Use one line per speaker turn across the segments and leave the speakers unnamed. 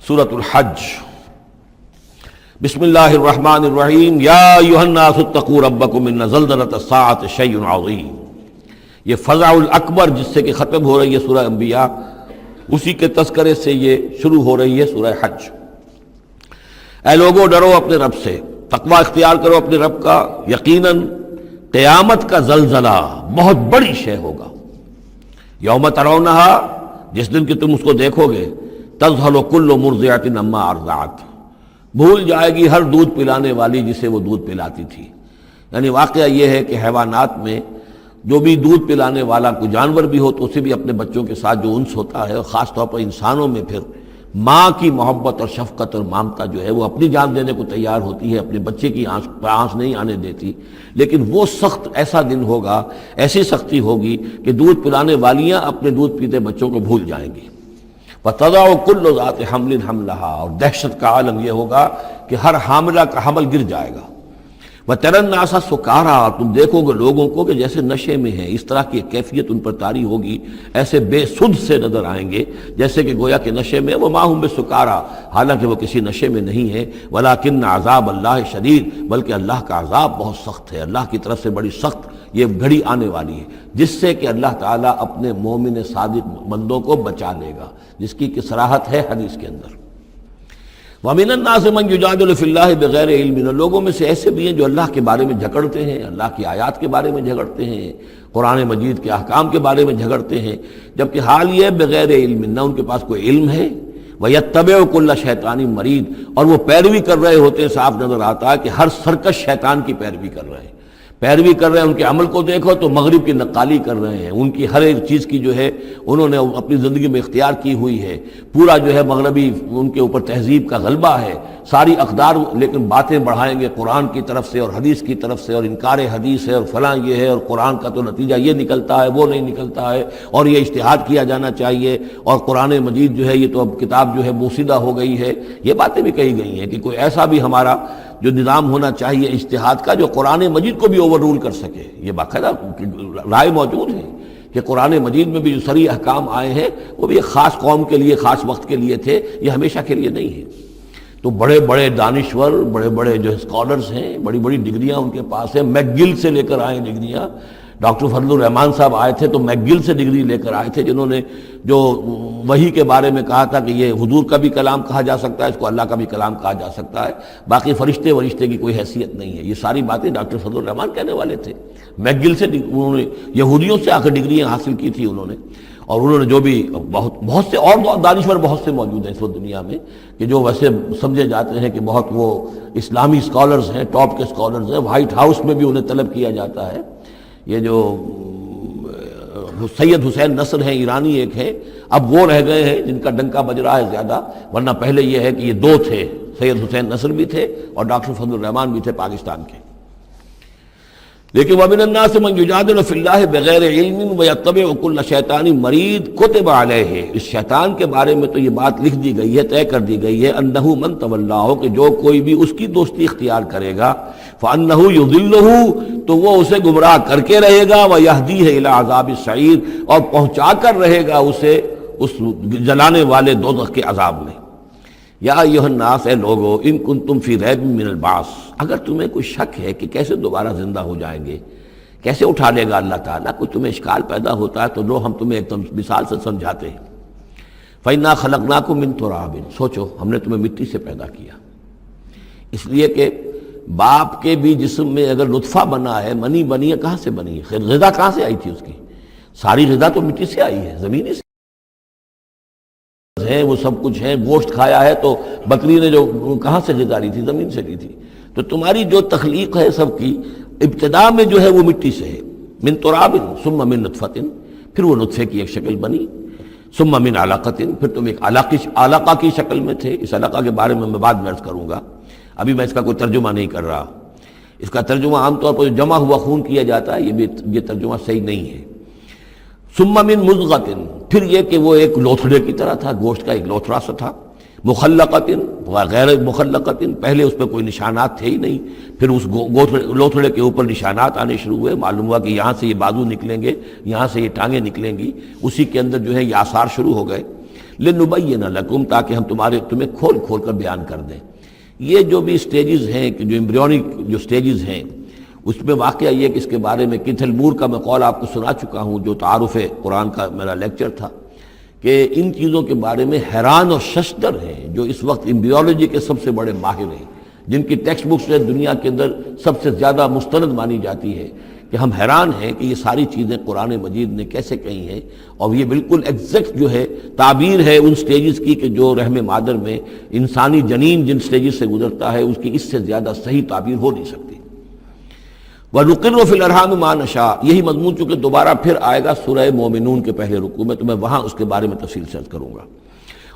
سورۃ الحج۔ بسم اللہ الرحمن الرحیم۔ یا ایھا الناس اتقوا ربکم ان زلزلۃ الساعۃ شیء عظیم۔ یہ فزع الاکبر جس سے کہ ختم ہو رہی ہے سورہ انبیاء، اسی کے تذکرے سے یہ شروع ہو رہی ہے سورہ حج۔ اے لوگو ڈرو اپنے رب سے، تقوی اختیار کرو اپنے رب کا۔ یقیناً قیامت کا زلزلہ بہت بڑی شے ہوگا۔ یوم ترونہا، جس دن کہ تم اس کو دیکھو گے، تذہل کل مرضعۃ عما ارضعت، بھول جائے گی ہر دودھ پلانے والی جسے وہ دودھ پلاتی تھی۔ یعنی واقعہ یہ ہے کہ حیوانات میں جو بھی دودھ پلانے والا کوئی جانور بھی ہو تو اسے بھی اپنے بچوں کے ساتھ جو انس ہوتا ہے، اور خاص طور پر انسانوں میں پھر ماں کی محبت اور شفقت اور ممتا جو ہے وہ اپنی جان دینے کو تیار ہوتی ہے، اپنے بچے کی آنس نہیں آنے دیتی۔ لیکن وہ سخت ایسا دن ہوگا، ایسی سختی ہوگی کہ دودھ پلانے والیاں اپنے دودھ پیتے بچوں کو بھول جائیں گی۔ وَتَضَعُ كُلُّ ذَاتِ حَمْلٍ حَمْلَهَا، اور دہشت کا عالم یہ ہوگا کہ ہر حاملہ کا حمل گر جائے گا۔ وَتَرَى النَّاسَ سُكَارَىٰ، تم دیکھو گے لوگوں کو کہ جیسے نشے میں ہیں، اس طرح کی ایک کیفیت ان پر طاری ہوگی، ایسے بے سدھ سے نظر آئیں گے جیسے کہ گویا کہ نشے میں، وَمَا هُم بِسُكَارَىٰ، حالانکہ وہ کسی نشے میں نہیں ہے۔ وَلَٰكِنَّ عَذَابَ اللَّهِ شَدِيدٌ، بلکہ اللہ کا عذاب بہت سخت ہے، اللہ کی طرف سے بڑی سخت یہ گھڑی آنے والی ہے، جس سے کہ اللہ تعالیٰ اپنے مومن صادق بندوں کو بچا لے گا، جس کی صراحت ہے حدیث کے اندر۔ وَمِنَ النَّاسِ مَن يُجَادِلُ فِي اللَّهِ بِغَيْرِ عِلْمٍ، لوگوں میں سے ایسے بھی ہیں جو اللہ کے بارے میں جھگڑتے ہیں، اللہ کی آیات کے بارے میں جھگڑتے ہیں، قرآن مجید کے احکام کے بارے میں جھگڑتے ہیں، جبکہ حال یہ ہے بغیر علم، نہ ان کے پاس کوئی علم ہے۔ وَيَتَّبِعُ كُلَّ شَيْطَانٍ مَرِيدٍ، اور وہ پیروی کر رہے ہوتے ہیں، صاف نظر آتا ہے کہ ہر سرکش شیطان کی پیروی کر رہے ہیں۔ پیروی کر رہے ہیں، ان کے عمل کو دیکھو تو مغرب کی نقالی کر رہے ہیں، ان کی ہر ایک چیز کی جو ہے انہوں نے اپنی زندگی میں اختیار کی ہوئی ہے، پورا جو ہے مغربی ان کے اوپر تہذیب کا غلبہ ہے، ساری اقدار، لیکن باتیں بڑھائیں گے قرآن کی طرف سے اور حدیث کی طرف سے، اور انکار حدیث ہے اور فلاں یہ ہے، اور قرآن کا تو نتیجہ یہ نکلتا ہے وہ نہیں نکلتا ہے، اور یہ اجتہاد کیا جانا چاہیے، اور قرآن مجید جو ہے یہ تو اب کتاب جو ہے بوسیدہ ہو گئی ہے۔ یہ باتیں بھی کہی گئی ہیں کہ کوئی ایسا بھی ہمارا جو نظام ہونا چاہیے اجتہاد کا جو قرآن مجید کو بھی اوور رول کر سکے۔ یہ باقاعدہ رائے موجود ہے کہ قرآن مجید میں بھی جو صریح احکام آئے ہیں وہ بھی ایک خاص قوم کے لیے، خاص وقت کے لیے تھے، یہ ہمیشہ کے لیے نہیں ہے۔ تو بڑے بڑے دانشور، بڑے بڑے جو اسکالرز ہیں، بڑی بڑی ڈگریاں ان کے پاس ہیں، میک گل سے لے کر آئے ڈگریاں۔ ڈاکٹر فضل الرحمان صاحب آئے تھے تو میک گل سے ڈگری لے کر آئے تھے، جنہوں نے جو وحی کے بارے میں کہا تھا کہ یہ حضور کا بھی کلام کہا جا سکتا ہے، اس کو اللہ کا بھی کلام کہا جا سکتا ہے، باقی فرشتے کی کوئی حیثیت نہیں ہے۔ یہ ساری باتیں ڈاکٹر فضل الرحمان کہنے والے تھے۔ میک گل سے انہوں نے یہودیوں سے آ کر ڈگریاں حاصل کی تھی انہوں نے، اور انہوں نے جو بھی بہت سے اور دانشور بہت سے موجود ہیں اس وقت دنیا میں کہ جو ویسے سمجھے جاتے ہیں کہ بہت وہ اسلامی اسکالرز ہیں، ٹاپ کے اسکالرز ہیں، وائٹ ہاؤس میں بھی انہیں طلب کیا جاتا ہے۔ یہ جو سید حسین نصر ہیں ایرانی ایک ہیں، اب وہ رہ گئے ہیں جن کا ڈنکا بج رہا ہے زیادہ، ورنہ پہلے یہ ہے کہ یہ دو تھے، سید حسین نصر بھی تھے اور ڈاکٹر فضل الرحمان بھی تھے پاکستان کے۔ لیکن وَمِنَ النَّاسِ مَن يُجَادِلُ فِي اللَّهِ بِغَيْرِ عِلْمٍ وَيَتَّبِعُ كُلَّ شَيْطَانٍ مَرِيدٍ كُتِبَ عَلَيْهِ، اس شیطان کے بارے میں تو یہ بات لکھ دی گئی ہے، طے کر دی گئی ہے، أَنَّهُ مَن تَوَلَّاهُ، کہ جو کوئی بھی اس کی دوستی اختیار کرے گا، فَأَنَّهُ يُضِلُّهُ، تو وہ اسے گمراہ کر کے رہے گا، وَيَهْدِيهِ إِلَىٰ عَذَابِ السَّعِيرِ، اور پہنچا کر رہے گا اسے اس جلانے والے دوزخ کے عذاب میں۔ یا ایھا الناس، اے لوگو، ان کنتم فی ریب من البعث، اگر تمہیں کوئی شک ہے کہ کیسے دوبارہ زندہ ہو جائیں گے، کیسے اٹھا لے گا اللہ تعالیٰ، کوئی تمہیں اشکال پیدا ہوتا ہے تو لو ہم تمہیں ایک مثال سے سمجھاتے ہیں۔ فَإِنَّا خَلَقْنَاكُم مِّن تُرَابٍ، سوچو ہم نے تمہیں مٹی سے پیدا کیا، اس لیے کہ باپ کے بھی جسم میں اگر لطفہ بنا ہے، منی بنی ہے، کہاں سے بنی ہے؟ غذا کہاں سے آئی تھی اس کی؟ ساری غذا تو مٹی سے آئی ہے، زمین سے ہے، وہ سب کچھ ہے، گوشت کھایا ہے تو بکری نے جو کہاں سے غذا لی تھی؟ زمین سے لی تھی۔ تو تمہاری جو تخلیق ہے سب کی ابتدا میں جو ہے وہ مٹی سے ہے، من تراب ثم من نطفۃ، پھر وہ نطفے کی ایک شکل بنی، ثم من علقۃ، پھر تم ایک علقہ کی شکل میں تھے۔ اس علقہ کے بارے میں بعد میں عرض کروں گا، ابھی میں اس کا کوئی ترجمہ نہیں کر رہا۔ اس کا ترجمہ عام طور پر جمع ہوا خون کیا جاتا ہے، یہ ترجمہ صحیح نہیں ہے۔ ثم من مضغۃ، پھر یہ کہ وہ ایک لوتھڑے کی طرح تھا، گوشت کا ایک لوتھڑا سا تھا، مخلقۃ وغیر مخلقۃ، پہلے اس پہ کوئی نشانات تھے ہی نہیں، پھر اس لوتھڑے کے اوپر نشانات آنے شروع ہوئے، معلوم ہوا کہ یہاں سے یہ بازو نکلیں گے، یہاں سے یہ ٹانگیں نکلیں گی، اسی کے اندر جو ہے یہ آثار شروع ہو گئے۔ لنبین لکم، تاکہ ہم تمہیں کھول کھول کر بیان کر دیں۔ یہ جو بھی سٹیجز ہیں، کہ جو ایمبریونک جو سٹیجز ہیں، اس میں واقعہ یہ کہ اس کے بارے میں کیتھل مور کا میں قول آپ کو سنا چکا ہوں، جو تعارف قرآن کا میرا لیکچر تھا، کہ ان چیزوں کے بارے میں حیران اور ششدر ہیں جو اس وقت ایمبریولوجی کے سب سے بڑے ماہر ہیں، جن کی ٹیکسٹ بکس دنیا کے اندر سب سے زیادہ مستند مانی جاتی ہے، کہ ہم حیران ہیں کہ یہ ساری چیزیں قرآن مجید نے کیسے کہی ہیں، اور یہ بالکل ایگزیکٹ جو ہے تعبیر ہے ان سٹیجز کی، کہ جو رحم مادر میں انسانی جنین جن سٹیجز سے گزرتا ہے اس کی اس سے زیادہ صحیح تعبیر ہو نہیں سکتی۔ وَنُقِرُّ فِي الْأَرْحَامِ مَا نَشَاءُ، یہی مضمون چونکہ دوبارہ پھر آئے گا سورہ مومنون کے پہلے رکوع میں، تو میں وہاں اس کے بارے میں تفصیل سے عرض کروں گا۔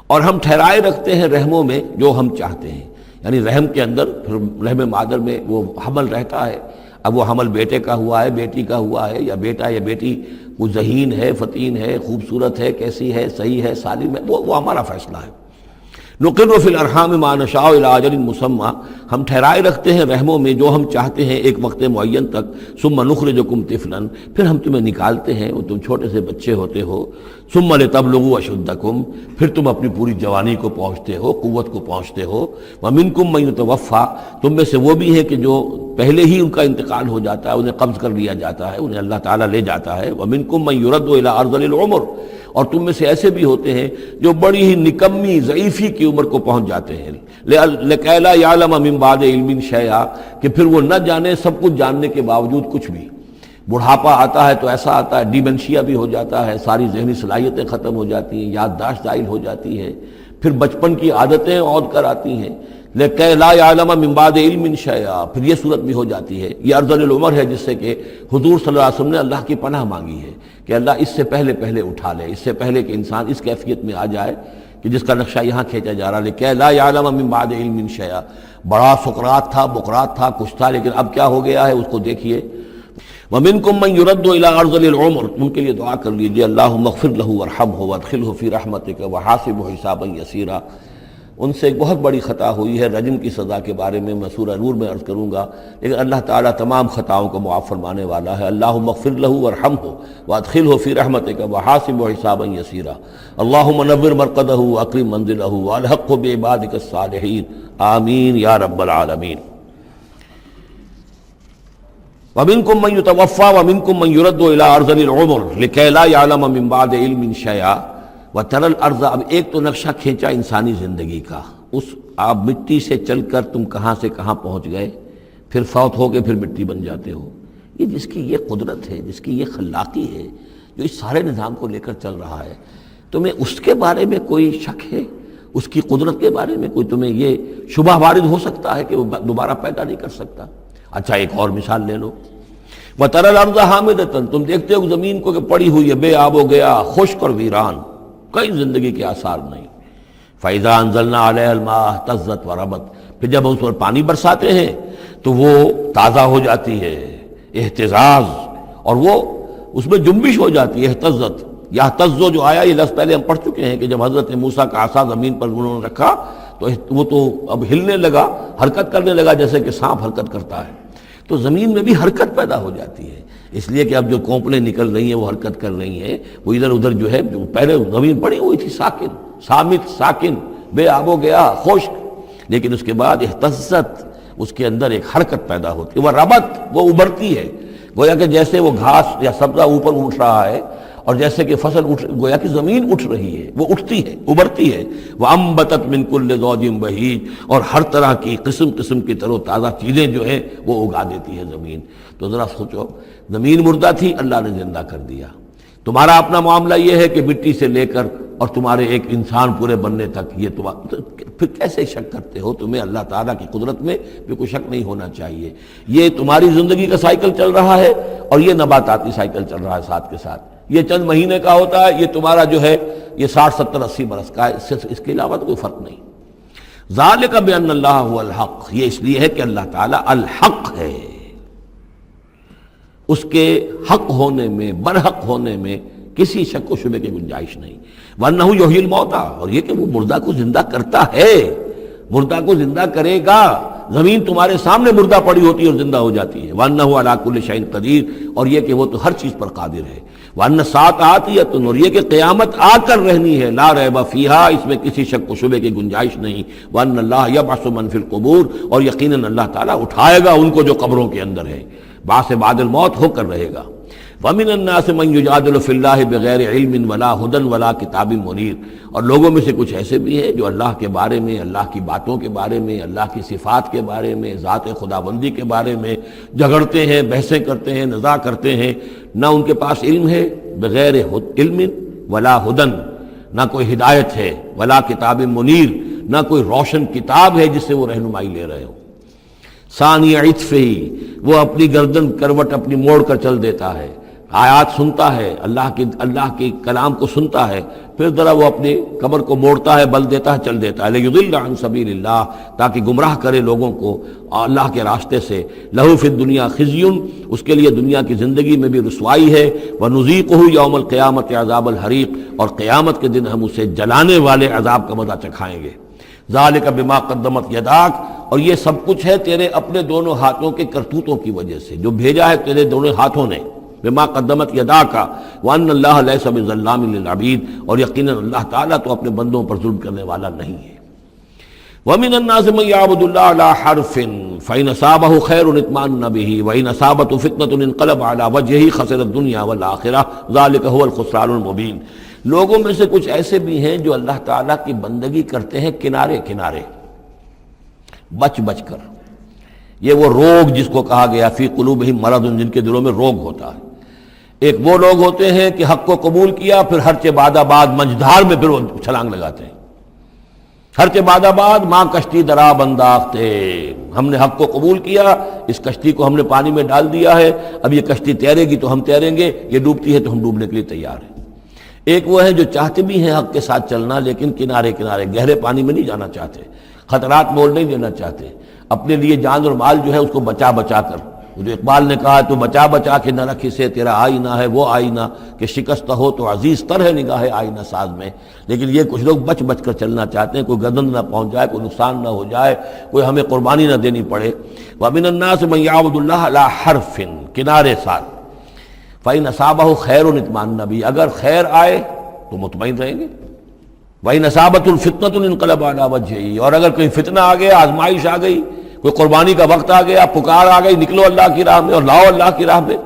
اور ہم ٹھہرائے رکھتے ہیں رحموں میں جو ہم چاہتے ہیں، یعنی رحم کے اندر پھر رحم مادر میں وہ حمل رہتا ہے، اب وہ حمل بیٹے کا ہوا ہے، بیٹی کا ہوا ہے، یا بیٹا یا بیٹی وہ ذہین ہے، فتین ہے، خوبصورت ہے، کیسی ہے، صحیح ہے، سالم ہے، وہ ہمارا فیصلہ ہے۔ نقر فی الارحام ما نشاء الی اجل مسمى، ہم ٹھہرائے رکھتے ہیں رحموں میں جو ہم چاہتے ہیں ایک وقت معین تک، ثم نخرجکم طفلا، پھر ہم تمہیں نکالتے ہیں اور تم چھوٹے سے بچے ہوتے ہو، ثم لتبلغوا اشدکم، پھر تم اپنی پوری جوانی کو پہنچتے ہو، قوت کو پہنچتے ہو، ومنکم من یتوفی، تم میں سے وہ بھی ہیں کہ جو پہلے ہی ان کا انتقال ہو جاتا ہے، انہیں قبض کر لیا جاتا ہے، انہیں اللہ تعالیٰ لے جاتا ہے، ومنکم من یرد الی ارذل العمر، اور تم میں سے ایسے بھی ہوتے ہیں جو بڑی ہی نکمی ضعیفی کی عمر کو پہنچ جاتے ہیں، لِكَيْ لَا يَعْلَمَ مِن بَعْدِ عِلْمٍ شَيْئًا، کہ پھر وہ نہ جانے سب کچھ جاننے کے باوجود کچھ بھی۔ بڑھاپا آتا ہے تو ایسا آتا ہے، ڈیمنشیا بھی ہو جاتا ہے، ساری ذہنی صلاحیتیں ختم ہو جاتی ہیں، یادداشت زائل ہو جاتی ہے، پھر بچپن کی عادتیں عود کر آتی ہیں، لِكَيْ لَا يَعْلَمَ مِن بَعْدِ عِلْمٍ شَيْئًا، پھر یہ صورت بھی ہو جاتی ہے۔ یہ ارذل العمر ہے جس سے کہ حضور صلی اللہ علیہ وسلم نے اللہ کی پناہ مانگی ہے کہ اللہ اس سے پہلے اٹھا لے، اس سے پہلے کہ انسان اس کیفیت میں آ جائے کہ جس کا نقشہ یہاں کھینچا جا رہا ہے، لِكَيْ لَا يَعْلَمَ مِن بَعْدِ عِلْمٍ شَيْئًا۔ بڑا سقراط تھا، بقراط تھا، کچھ تھا، لیکن اب کیا ہو گیا ہے اس کو دیکھیے۔ وَمِنْكُمْ مَنْ يُرَدُّ إِلَىٰ أَرْذَلِ الْعُمُرِ، ان کے لیے دعا کر لیجیے، اللہم اغفر لہ وارحمہ وادخلہ فی رحمتک وحاسبہ حسابا یسیرا۔ ان سے ایک بہت بڑی خطا ہوئی ہے، رجم کی سزا کے بارے میں میں سورہ نور میں عرض کروں گا، لیکن اللہ تعالیٰ تمام خطاؤں کو معاف فرمانے والا ہے۔ اللہم اغفر لہ وارحمہ وادخلہ فی رحمتک وحاسبہ حسابا یسیرا، اللہم نور مرقدہ واکرم منزلہ والحقہ بعبادک الصالحین، آمین یا رب العالمین۔ وَمِنْكُمْ مَنْ يُتَوَفَّى وَمِنْكُمْ مَنْ يُرَدُّ إِلَىٰ أَرْذَلِ الْعُمُرِ لِكَيْ لَا يَعْلَمَ مِن بَعْدِ عِلْمٍ شَيْئًا وَتَرَى الْأَرْضَ، اب ایک تو نقشہ کھینچا انسانی زندگی کا، اس آپ مٹی سے چل کر تم کہاں سے کہاں پہنچ گئے، پھر فوت ہو کے پھر مٹی بن جاتے ہو، یہ جس کی یہ قدرت ہے، جس کی یہ خلاقی ہے، جو اس سارے نظام کو لے کر چل رہا ہے، تمہیں اس کے بارے میں کوئی شک ہے؟ اس کی قدرت کے بارے میں کوئی تمہیں یہ شبہ وارد ہو سکتا ہے کہ وہ دوبارہ پیدا نہیں کر سکتا؟ اچھا ایک اور مثال لے لو، وَتَرَى الْأَرْضَ حَامِدَةً، تم دیکھتے ہو زمین کو کہ پڑی ہوئی ہے، بے آب و گیا، خشک اور ویران، کئی زندگی کے آثار نہیں۔ فَإِذَا أَنزَلْنَا عَلَيْهَا الْمَاءَ اهْتَزَّتْ وَرَبَتْ، پھر جب ہم اس پر پانی برساتے ہیں تو وہ تازہ ہو جاتی ہے، اہتزاز، اور وہ اس میں جنبش ہو جاتی ہے، اہتزت۔ یہتزو جو آیا یہ لفظ پہلے ہم پڑھ چکے ہیں کہ جب حضرت موسیٰ کا عصا زمین پر انہوں نے رکھا تو وہ تو اب ہلنے لگا، حرکت کرنے لگا جیسے کہ سانپ حرکت کرتا ہے، تو زمین میں بھی حرکت پیدا ہو جاتی ہے، اس لیے کہ اب جو کونپلیں نکل رہی ہیں وہ حرکت کر رہی ہیں، وہ ادھر ادھر جو ہے، جو پہلے زمین پڑی ہوئی تھی ساکن، صامت، ساکن، بے آب و گیا، خشک، لیکن اس کے بعد اہتزت، اس کے اندر ایک حرکت پیدا ہوتی ہے، وہ ربت، وہ ابھرتی ہے، گویا کہ جیسے وہ گھاس یا سبزہ اوپر اٹھ رہا ہے، اور جیسے کہ فصل گویا کہ زمین اٹھ رہی ہے، وہ اٹھتی ہے، ابھرتی ہے، وَأَنبَتَتْ مِن كُلِّ زَوْجٍ بَهِيجٍ، اور ہر طرح کی قسم قسم کی تر و تازہ چیزیں جو ہیں وہ اگا دیتی ہے زمین۔ تو ذرا سوچو، زمین مردہ تھی، اللہ نے زندہ کر دیا۔ تمہارا اپنا معاملہ یہ ہے کہ مٹی سے لے کر اور تمہارے ایک انسان پورے بننے تک، یہ پھر کیسے شک کرتے ہو؟ تمہیں اللہ تعالیٰ کی قدرت میں بھی کوئی شک نہیں ہونا چاہیے۔ یہ تمہاری زندگی کا سائیکل چل رہا ہے اور یہ نباتاتی سائیکل چل رہا ہے ساتھ کے ساتھ، یہ چند مہینے کا ہوتا ہے، یہ تمہارا جو ہے یہ 60 70 80 برس کا ہے، اس کے علاوہ تو کوئی فرق نہیں۔ ذالک بان اللہ هو الحق، یہ اس لیے ہے کہ اللہ تعالیٰ الحق ہے، اس کے حق ہونے میں، برحق ہونے میں کسی شک و شبے کی گنجائش نہیں۔ وانہ یحیی الموتیٰ، اور یہ کہ وہ مردہ کو زندہ کرتا ہے، مردہ کو زندہ کرے گا، زمین تمہارے سامنے مردہ پڑی ہوتی ہے اور زندہ ہو جاتی ہے، وَأَنَّهُ عَلَىٰ كُلِّ شَيْءٍ قدیر، اور یہ کہ وہ تو ہر چیز پر قادر ہے، وَأَنَّ السَّاعَةَ آتِيَةٌ، اور یہ کہ قیامت آ کر رہنی ہے، لا ریب فیہا، اس میں کسی شک و شبے کی گنجائش نہیں، وَأَنَّ اللَّهَ يَبْعَثُ مَن فِي الْقُبُورِ، اور یقیناً اللہ تعالیٰ اٹھائے گا ان کو جو قبروں کے اندر ہے، بعث بعد الموت ہو کر رہے گا۔ وَمِنَ النَّاسِ مَن يُجَادِلُ فِي اللَّهِ بِغَيْرِ عِلْمٍ وَلَا هُدًى وَلَا كِتَابٍ مُنِيرٍ، اور لوگوں میں سے کچھ ایسے بھی ہیں جو اللہ کے بارے میں، اللہ کی باتوں کے بارے میں، اللہ کی صفات کے بارے میں، ذات خداوندی کے بارے میں جھگڑتے ہیں، بحثیں کرتے ہیں، نزاع کرتے ہیں، نہ ان کے پاس علم ہے، بغیر علم ولا ہدن، نہ کوئی ہدایت ہے، ولا کتاب منیر، نہ کوئی روشن کتاب ہے جس سے وہ رہنمائی لے رہے ہوں۔ ثانی عطف ہی، وہ اپنی گردن کروٹ اپنی موڑ کر چل دیتا ہے، آیات سنتا ہے، اللہ کی کلام کو سنتا ہے، پھر ذرا وہ اپنی کمر کو موڑتا ہے، بل دیتا ہے، چل دیتا ہے، لیضل عن سبیل اللہ، تاکہ گمراہ کرے لوگوں کو اللہ کے راستے سے۔ لہو فی الدنیا خزی، اس کے لیے دنیا کی زندگی میں بھی رسوائی ہے، ونذیقہ یوم القیامت عذاب الحریق، اور قیامت کے دن ہم اسے جلانے والے عذاب کا مزہ چکھائیں گے۔ ذالک بما قدمت یداک، اور یہ سب کچھ ہے تیرے اپنے دونوں ہاتھوں کے کرتوتوں کی وجہ سے، جو بھیجا ہے تیرے دونوں ہاتھوں نے، بما قدمت یداک، وان اللہ لیس بظلام للعبید، اور یقیناً اللہ تعالیٰ تو اپنے بندوں پر ظلم کرنے والا نہیں ہے۔ ومن الناس من يعبد الله على حرف فإن أصابه خير اطمأن به وإن أصابته فتنة انقلب على وجهه خسر الدنيا والآخرة ذلك هو الخسران المبين، لوگوں میں سے کچھ ایسے بھی ہیں جو اللہ تعالیٰ کی بندگی کرتے ہیں کنارے کنارے، بچ بچ کر۔ یہ وہ روگ جس کو کہا گیا فی قلوبہم مرض، جن کے دلوں میں روگ ہوتا ہے۔ ایک وہ لوگ ہوتے ہیں کہ حق کو قبول کیا، پھر ہر چہ بعد آباد منجدھار میں پھر وہ چھلانگ لگاتے ہیں، ہر چہ بعد آباد ماں کشتی درا انداختے، ہم نے حق کو قبول کیا، اس کشتی کو ہم نے پانی میں ڈال دیا ہے، اب یہ کشتی تیرے گی تو ہم تیریں گے، یہ ڈوبتی ہے تو ہم ڈوبنے کے لیے تیار ہیں۔ ایک وہ ہے جو چاہتے بھی ہیں حق کے ساتھ چلنا، لیکن کنارے کنارے گہرے پانی میں نہیں جانا چاہتے، خطرات مول نہیں دینا چاہتے، اپنے لیے جان اور مال جو ہے اس کو بچا بچا کر، جو اقبال نے کہا تو بچا بچا کے نہ رکھ اسے، تیرا آئینہ ہے وہ آئینہ کہ شکست ہو تو عزیز تر ہے نگاہ آئینہ ساز میں۔ لیکن یہ کچھ لوگ بچ بچ کر چلنا چاہتے ہیں، کوئی گردن نہ پہنچ جائے، کوئی نقصان نہ ہو جائے، کوئی ہمیں قربانی نہ دینی پڑے۔ وَمِنَ النَّاسِ مَن يَعْبُدُ اللَّهَ عَلَىٰ حَرْفٍ، کنارے ساتھ، فَإِنْ أَصَابَهُ خَيْرٌ اطْمَأَنَّ بِهِ، اگر خیر آئے تو مطمئن رہیں گے، وَإِنْ أَصَابَتْهُ الْفِتْنَةُ انقلب عَلَىٰ وَجْهِهِ، اور اگر کوئی فتنہ آ گیا، آزمائش آ گئی، کوئی قربانی کا وقت آ گیا، پکار آ گئی، نکلو اللہ کی راہ میں اور لاؤ اللہ کی راہ میں،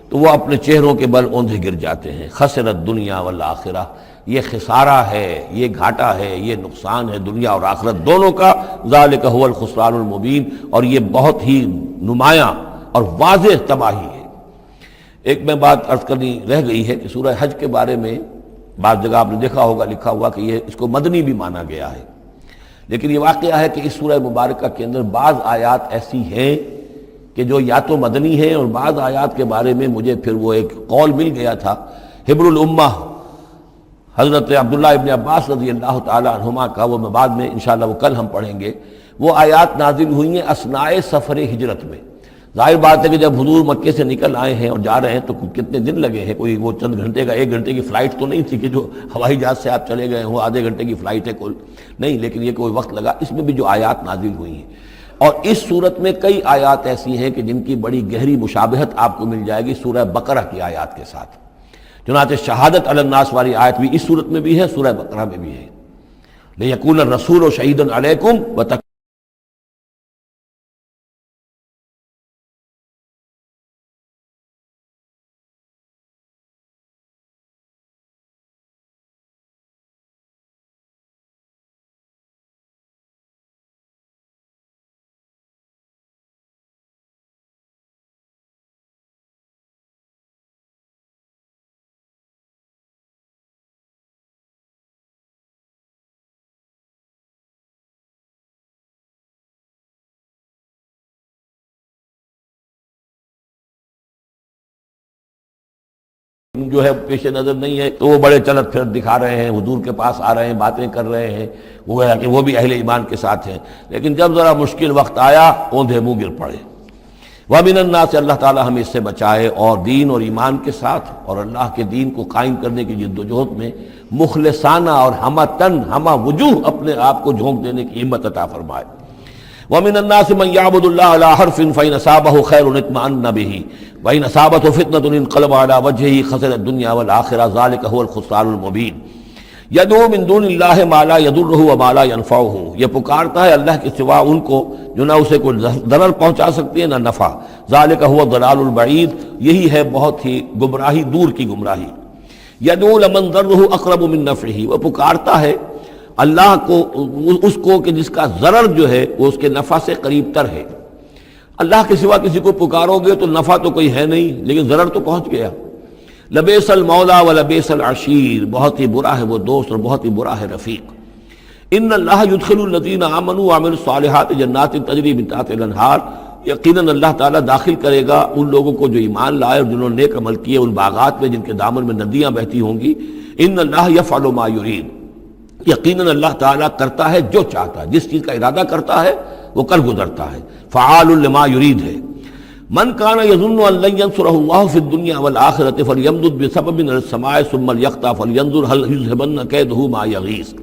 تو وہ اپنے چہروں کے بل اوندھے گر جاتے ہیں۔ خسرت دنیا والآخرہ، یہ خسارہ ہے، یہ گھاٹا ہے، یہ نقصان ہے دنیا اور آخرت دونوں کا۔ ذالک هو الخسران المبین، اور یہ بہت ہی نمایاں اور واضح تباہی ہے۔ ایک میں بات عرض کرنی رہ گئی ہے کہ سورہ حج کے بارے میں بعض جگہ آپ نے دیکھا ہوگا لکھا ہوا کہ یہ اس کو مدنی بھی مانا گیا ہے، لیکن یہ واقعہ ہے کہ اس سورہ مبارکہ کے اندر بعض آیات ایسی ہیں کہ جو یا تو مدنی ہیں، اور بعض آیات کے بارے میں مجھے پھر وہ ایک قول مل گیا تھا حبر الامہ حضرت عبداللہ ابن عباس رضی اللہ تعالی عنہما کا، وہ میں بعد میں انشاءاللہ وہ کل ہم پڑھیں گے۔ وہ آیات نازل ہوئی ہیں اثناء سفر ہجرت میں۔ ظاہر بات ہے کہ جب حضور مکے سے نکل آئے ہیں اور جا رہے ہیں تو کتنے دن لگے ہیں، کوئی وہ چند گھنٹے کا، ایک گھنٹے کی فلائٹ تو نہیں تھی کہ جو ہوائی جہاز سے آپ چلے گئے ہوں، آدھے گھنٹے کی فلائٹ ہے کل، نہیں، لیکن یہ کوئی وقت لگا۔ اس میں بھی جو آیات نازل ہوئی ہیں، اور اس صورت میں کئی آیات ایسی ہیں کہ جن کی بڑی گہری مشابہت آپ کو مل جائے گی سورہ بقرہ کی آیات کے ساتھ۔ چنانچہ شہادت علی الناس والی آیت بھی اس صورت میں بھی ہے، سورہ بقرہ میں بھی ہے، لیکون الرسول شہیدا علیکم جو ہے پیش نظر نہیں ہے، تو وہ بڑے چلت پھر دکھا رہے ہیں، حضور کے پاس آ رہے ہیں، باتیں کر رہے ہیں، وہ ہے کہ وہ بھی اہل ایمان کے ساتھ ہیں، لیکن جب ذرا مشکل وقت آیا اوندھے منہ گر پڑے۔ وَمِنَ النَّاسِ، اللہ تعالی ہمیں اس سے بچائے، اور دین اور ایمان کے ساتھ اور اللہ کے دین کو قائم کرنے کی جد و جہد میں مخلصانہ اور ہمہ تن ہمہ وجوہ اپنے آپ کو جھونک دینے کی ہمت عطا فرمائے۔ ومن الناس من يعبد الله على حرف فإن أصابه خير اطمأن به وإن أصابته فتنة انقلب على وجهه خسر الدنيا والآخرة ذلك هو الخسران المبين يدعو من دون الله ما لا يضره وما لا ينفعه، یہ پکارتا ہے اللہ کے سوا ان کو جو نہ اسے کوئی ضرر پہنچا سکتی ہے نہ نفع، ذلك هو الضلال البعید، یہی ہے بہت ہی گمراہی، دور کی گمراہی۔ يدعو لمن ضره اقرب من نفعه، وہ پکارتا ہے اللہ کو، اس کو کہ جس کا ضرر جو ہے وہ اس کے نفع سے قریب تر ہے۔ اللہ کے سوا کسی کو پکارو گے تو نفع تو کوئی ہے نہیں، لیکن ضرر تو پہنچ گیا۔ لبیس المولا و لبیس العشیر، بہت ہی برا ہے وہ دوست اور بہت ہی برا ہے رفیق۔ ان اللہ یدخل الذین آمنوا وعملوا الصالحات جنات تجری من تحتها الانہار، یقیناً اللہ تعالیٰ داخل کرے گا ان لوگوں کو جو ایمان لائے اور جنہوں نے نیک عمل کیے ان باغات میں جن کے دامن میں ندیاں بہتی ہوں گی۔ ان اللہ یفعل ما یرید، یقیناً اللہ تعالیٰ کرتا ہے جو چاہتا ہے، جس چیز کا ارادہ کرتا ہے وہ کر گزرتا ہے، فعال لما یرید ہے۔ من کان یظن ان لن ینصرہ اللہ فی الدنیا والآخرۃ فلیمدد بسبب من السماء ثم لیقطع فلینظر هل یذهبن کیدہ ما یغیظ۔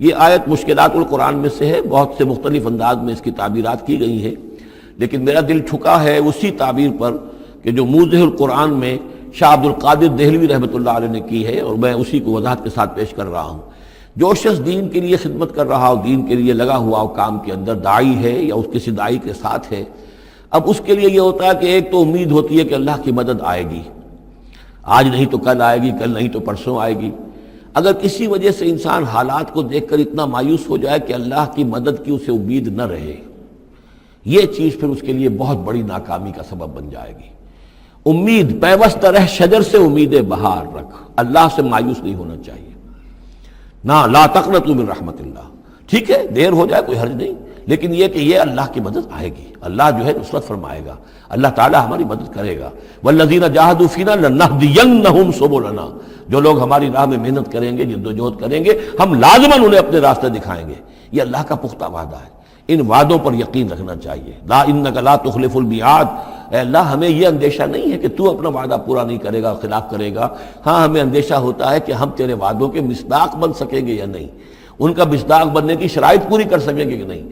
یہ آیت مشکلات القرآن میں سے ہے، بہت سے مختلف انداز میں اس کی تعبیرات کی گئی ہیں، لیکن میرا دل ٹھکا ہے اسی تعبیر پر کہ جو موضح القرآن میں شاہ عبد القادر دہلوی رحمۃ اللہ علیہ نے کی ہے، اور میں اسی کو وضاحت کے ساتھ پیش کر رہا ہوں۔ جو شخص دین کے لیے خدمت کر رہا ہو، دین کے لیے لگا ہوا ہو کام کے اندر، داعی ہے یا اس کسی داعی کے ساتھ ہے، اب اس کے لیے یہ ہوتا ہے کہ ایک تو امید ہوتی ہے کہ اللہ کی مدد آئے گی، آج نہیں تو کل آئے گی، کل نہیں تو پرسوں آئے گی۔ اگر کسی وجہ سے انسان حالات کو دیکھ کر اتنا مایوس ہو جائے کہ اللہ کی مدد کی اسے امید نہ رہے، یہ چیز پھر اس کے لیے بہت بڑی ناکامی کا سبب بن جائے گی۔ امید پیوست رہ شجر سے امید بہار رکھ، اللہ سے مایوس نہیں ہونا چاہیے۔ نہ لا تقنطوا من رحمت اللہ، ٹھیک ہے دیر ہو جائے کوئی حرج نہیں، لیکن یہ کہ یہ اللہ کی مدد آئے گی، اللہ جو ہے نصرت فرمائے گا، اللہ تعالیٰ ہماری مدد کرے گا۔ والذین جاہدوا فینا لنہدینہم سبلنا، جو لوگ ہماری راہ میں محنت کریں گے، جدوجہد کریں گے، ہم لازماً انہیں اپنے راستے دکھائیں گے۔ یہ اللہ کا پختہ وعدہ ہے، ان وعدوں پر یقین رکھنا چاہیے۔ لا انک لا تخلف المیعاد، اے اللہ ہمیں یہ اندیشہ نہیں ہے کہ تو اپنا وعدہ پورا نہیں کرے گا، خلاف کرے گا، ہاں ہمیں اندیشہ ہوتا ہے کہ ہم تیرے وعدوں کے مصداق بن سکیں گے یا نہیں، ان کا مصداق بننے کی شرائط پوری کر سکیں گے کہ نہیں۔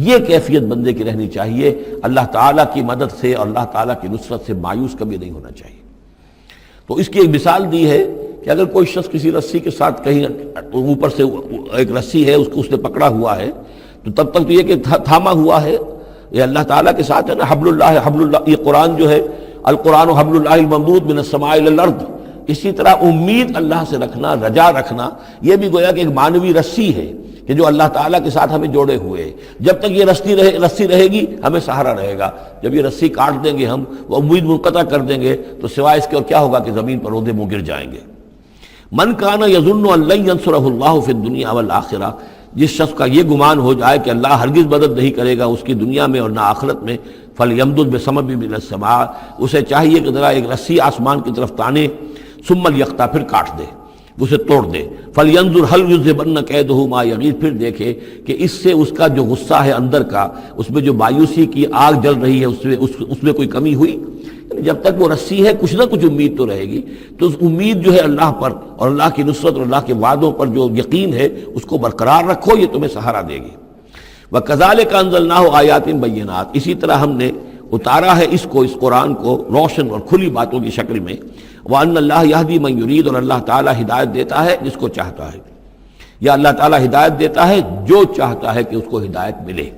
یہ کیفیت بندے کی رہنی چاہیے، اللہ تعالیٰ کی مدد سے اور اللہ تعالیٰ کی نصرت سے مایوس کبھی نہیں ہونا چاہیے۔ تو اس کی ایک مثال دی ہے کہ اگر کوئی شخص کسی رسی کے ساتھ کہیں اوپر سے ایک رسی ہے اس نے پکڑا ہوا ہے، تو تب تک تو یہ کہ تھاما ہوا ہے، یہ اللہ تعالیٰ کے ساتھ ہے نا، حبل اللہ، یہ قرآن جو ہے القرآن حبل اللہ الممدود من السماء الی الارض، اسی طرح امید اللہ سے رکھنا، رجا رکھنا، یہ بھی گویا کہ ایک معنوی رسی ہے کہ جو اللہ تعالیٰ کے ساتھ ہمیں جوڑے ہوئے ہے۔ جب تک یہ رسی رہے گی ہمیں سہارا رہے گا، جب یہ رسی کاٹ دیں گے ہم، وہ امید منقطع کر دیں گے، تو سوائے اس کے اور کیا ہوگا کہ زمین پر رودے منہ گر جائیں گے۔ من کان یظن ان لن ینصرہ اللہ فی الدنیا والآخرہ، جس شخص کا یہ گمان ہو جائے کہ اللہ ہرگز مدد نہیں کرے گا اس کی دنیا میں اور نہ آخرت میں، فلیمدد بسبب من السماء، اسے چاہیے کہ ذرا ایک رسی آسمان کی طرف تانے، ثم لیقطع، پھر کاٹ دے، اسے توڑ دے، فلینظر هل یذهبن کیدہ ما یغیظ، پھر دیکھے کہ اس سے اس کا جو غصہ ہے اندر کا، اس میں جو مایوسی کی آگ جل رہی ہے اس میں کوئی کمی ہوئی۔ جب تک وہ رسی ہے کچھ نہ کچھ امید تو رہے گی، تو اس امید جو ہے اللہ پر اور اللہ کی نصرت اور اللہ کے وعدوں پر جو یقین ہے اس کو برقرار رکھو، یہ تمہیں سہارا دے گی۔ وَكَذَلِكَ أَنزَلْنَاهُ آيَاتٍ بَيِّنَاتٍ، اسی طرح ہم نے اتارا ہے اس قرآن کو روشن اور کھلی باتوں کی شکل میں۔ وَأَنَّ اللَّهَ يَهْدِي مَن يُرِيدُ، اور اللہ تعالیٰ ہدایت دیتا ہے جس کو چاہتا ہے، یا اللہ تعالیٰ ہدایت دیتا ہے جو چاہتا ہے کہ اس کو ہدایت ملے۔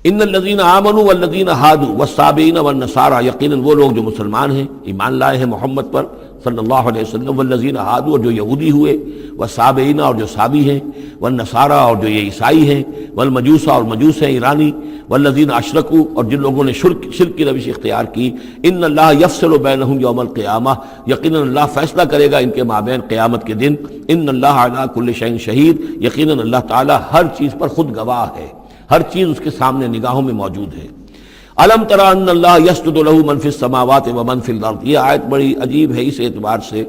ان الذین آمنوا والذین ہادوا والصابئین والنصارى، یقیناً وہ لوگ جو مسلمان ہیں، ایمان لائے ہیں محمد پر صلی اللہ علیہ وسلم، والذین ہادوا، اور جو یہودی ہوئے، والصابئین، اور جو صابی ہیں، والنصارى، اور جو یہ عیسائی ہیں، والمجوس، اور مجوس ہیں ایرانی، والذین اشرکوا، اور جن لوگوں نے شرک کی روش اختیار کی، ان اللہ یفصل بینہم یوم القیامہ، یقیناً اللہ فیصلہ کرے گا ان کے مابین قیامت کے دن۔ ان اللہ علی کل شیء شہید، یقیناً اللہ تعالیٰ ہر چیز پر خود گواہ ہے، ہر چیز اس کے سامنے نگاہوں میں موجود ہے۔ الم تری ان اللہ یسجد لہ من فی السماوات ومن فی الارض، یہ آیت بڑی عجیب ہے اس اعتبار سے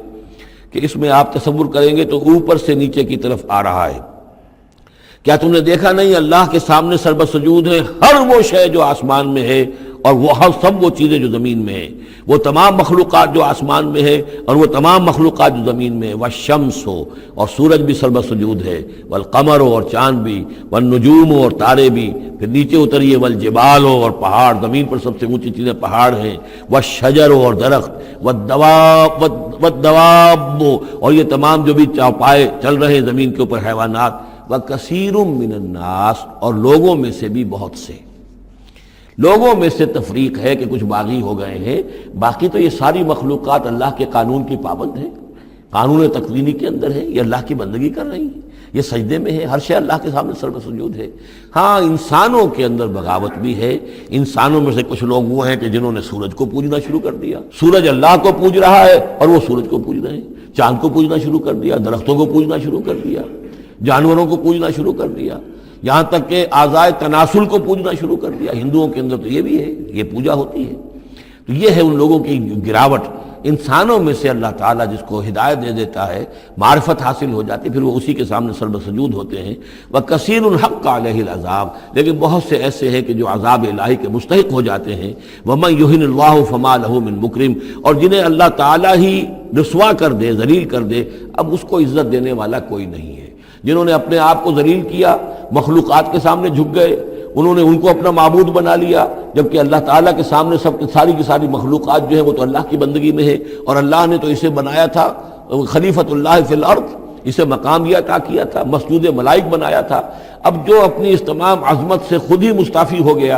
کہ اس میں آپ تصور کریں گے تو اوپر سے نیچے کی طرف آ رہا ہے۔ کیا تم نے دیکھا نہیں اللہ کے سامنے سربسجود ہے ہر وہ شے جو آسمان میں ہے اور وہ سب وہ چیزیں جو زمین میں ہیں، وہ تمام مخلوقات جو آسمان میں ہے اور وہ تمام مخلوقات جو زمین میں ہے، والشمس ہو، اور سورج بھی سربسجود ہے، والقمر ہو، اور چاند بھی، والنجوم ہو، اور تارے بھی، پھر نیچے اتریے والجبال اور پہاڑ، زمین پر سب سے اونچی چیزیں پہاڑ ہیں، والشجر اور درخت، والدواب اور یہ تمام جو بھی چوپائے چل رہے ہیں زمین کے اوپر حیوانات، وکثیر من الناس اور لوگوں میں سے بھی بہت سے۔ لوگوں میں سے تفریق ہے کہ کچھ باغی ہو گئے ہیں، باقی تو یہ ساری مخلوقات اللہ کے قانون کی پابند ہیں، قانون تکوینی کے اندر ہے، یہ اللہ کی بندگی کر رہی ہیں، یہ سجدے میں ہے، ہر شے اللہ کے سامنے سر بسجود ہے۔ ہاں انسانوں کے اندر بغاوت بھی ہے، انسانوں میں سے کچھ لوگ وہ ہیں کہ جنہوں نے سورج کو پوجنا شروع کر دیا، سورج اللہ کو پوج رہا ہے اور وہ سورج کو پوج رہے ہیں، چاند کو پوجنا شروع کر دیا، درختوں کو پوجنا شروع کر دیا، جانوروں کو پوجنا شروع کر دیا، یہاں تک کہ اعضائے تناسل کو پوجنا شروع کر دیا۔ ہندوؤں کے اندر تو یہ بھی ہے، یہ پوجا ہوتی ہے۔ تو یہ ہے ان لوگوں کی گراوٹ۔ انسانوں میں سے اللہ تعالیٰ جس کو ہدایت دے دیتا ہے، معرفت حاصل ہو جاتی، پھر وہ اسی کے سامنے سر بسجود ہوتے ہیں۔ وَكَثِيرٌ حَقَّ عَلَيْهِ الْعَذَابُ، لیکن بہت سے ایسے ہیں کہ جو عذاب الہی کے مستحق ہو جاتے ہیں۔ وَمَن يُهِنِ اللَّهُ فَمَا لَهُ مِن مُكْرِمٍ، اور جنہیں اللہ تعالیٰ ہی رسوا کر دے، ذلیل کر دے، اب اس کو عزت دینے والا کوئی نہیں ہے۔ جنہوں نے اپنے آپ کو ذلیل کیا، مخلوقات کے سامنے جھک گئے، انہوں نے ان کو اپنا معبود بنا لیا، جبکہ اللہ تعالیٰ کے سامنے سب ساری کی ساری مخلوقات جو ہے وہ تو اللہ کی بندگی میں ہے، اور اللہ نے تو اسے بنایا تھا خلیفۃ اللہ فی الارض، اسے مقام یہ عطا کیا تھا، مسجود ملائک بنایا تھا۔ اب جو اپنی اس تمام عظمت سے خود ہی مستعفی ہو گیا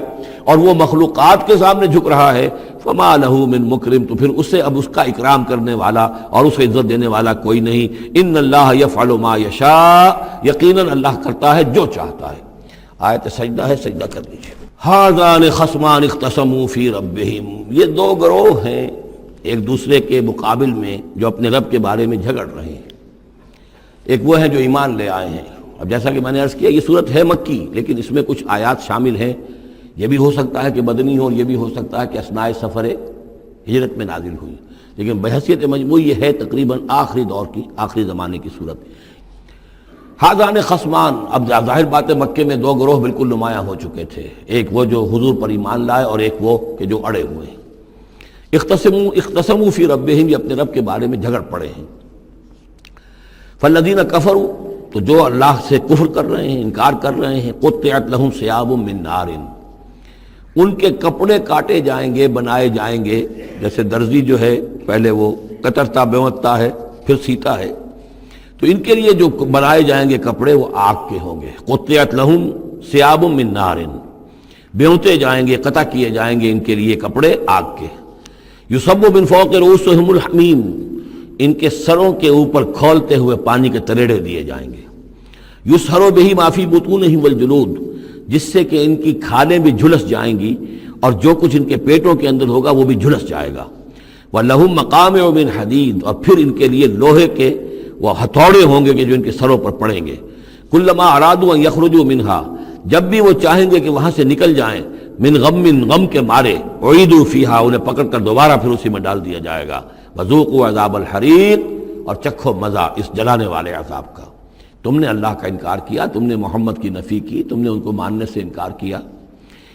اور وہ مخلوقات کے سامنے جھک رہا ہے، فما لہ من مکرم، تو پھر اسے اب اس کا اکرام کرنے والا اور اسے عزت دینے والا کوئی نہیں۔ ان اللہ یفعل ما یشاء، یقیناً اللہ کرتا ہے جو چاہتا ہے۔ آیت سجدہ ہے، سجدہ کر لیجیے۔ ھذان خصمان اختصموا فی ربہم، یہ دو گروہ ہیں ایک دوسرے کے مقابل میں جو اپنے رب کے بارے میں جھگڑ رہے ہیں۔ ایک وہ ہیں جو ایمان لے آئے ہیں۔ اب جیسا کہ میں نے عرض کیا یہ صورت ہے مکی، لیکن اس میں کچھ آیات شامل ہیں، یہ بھی ہو سکتا ہے کہ مدنی ہو، یہ بھی ہو سکتا ہے کہ اثناء سفر ہجرت میں نازل ہوئی، لیکن بحیثیت مجموعی یہ ہے تقریباً آخری دور کی، آخری زمانے کی صورت۔ ھذان خصمان، اب ظاہر بات ہے مکے میں دو گروہ بالکل نمایاں ہو چکے تھے، ایک وہ جو حضور پر ایمان لائے اور ایک وہ کہ جو اڑے ہوئے ہیں۔ اختصموا فی ربہم، یہ اپنے رب کے بارے میں جھگڑ پڑے ہیں۔ فالذین کفروا، تو جو اللہ سے کفر کر رہے ہیں، انکار کر رہے ہیں، قطعت لہم ثیاب من نار، ان کے کپڑے کاٹے جائیں گے، بنائے جائیں گے، جیسے درزی جو ہے پہلے وہ کترتا بیوتتا ہے پھر سیتا ہے، تو ان کے لیے جو بنائے جائیں گے کپڑے وہ آگ کے ہوں گے۔ قطعت لہم ثیاب من نار، بیوتے جائیں گے، قطع کیے جائیں گے ان کے لیے کپڑے آگ کے۔ یصب من فوق رؤوسہم الحمیم، ان کے سروں کے اوپر کھولتے ہوئے پانی کے تریڑے دیے جائیں گے۔ یسحر بہ ما فی بطونہم والجلود، جس سے کہ ان کی کھالیں بھی جھلس جائیں گی اور جو کچھ ان کے پیٹوں کے اندر ہوگا وہ بھی جھلس جائے گا۔ وَلَهُم مَّقَامِعُ مِنْ حَدِيدٍ، اور پھر ان کے لیے لوہے کے وہ ہتھوڑے ہوں گے کہ جو ان کے سروں پر پڑیں گے۔ كُلَّمَا أَرَادُوا أَن يَخْرُجُوا مِنْهَا، جب بھی وہ چاہیں گے کہ وہاں سے نکل جائیں، من غم کے مارے، اعیدوا فیہا، انہیں پکڑ کر دوبارہ پھر اسی میں ڈال دیا جائے گا۔ وذوقوا عذاب الحریق، اور چکھو مزہ اس جلانے والے عذاب کا۔ تم نے اللہ کا انکار کیا، تم نے محمد کی نفی کی، تم نے ان کو ماننے سے انکار کیا۔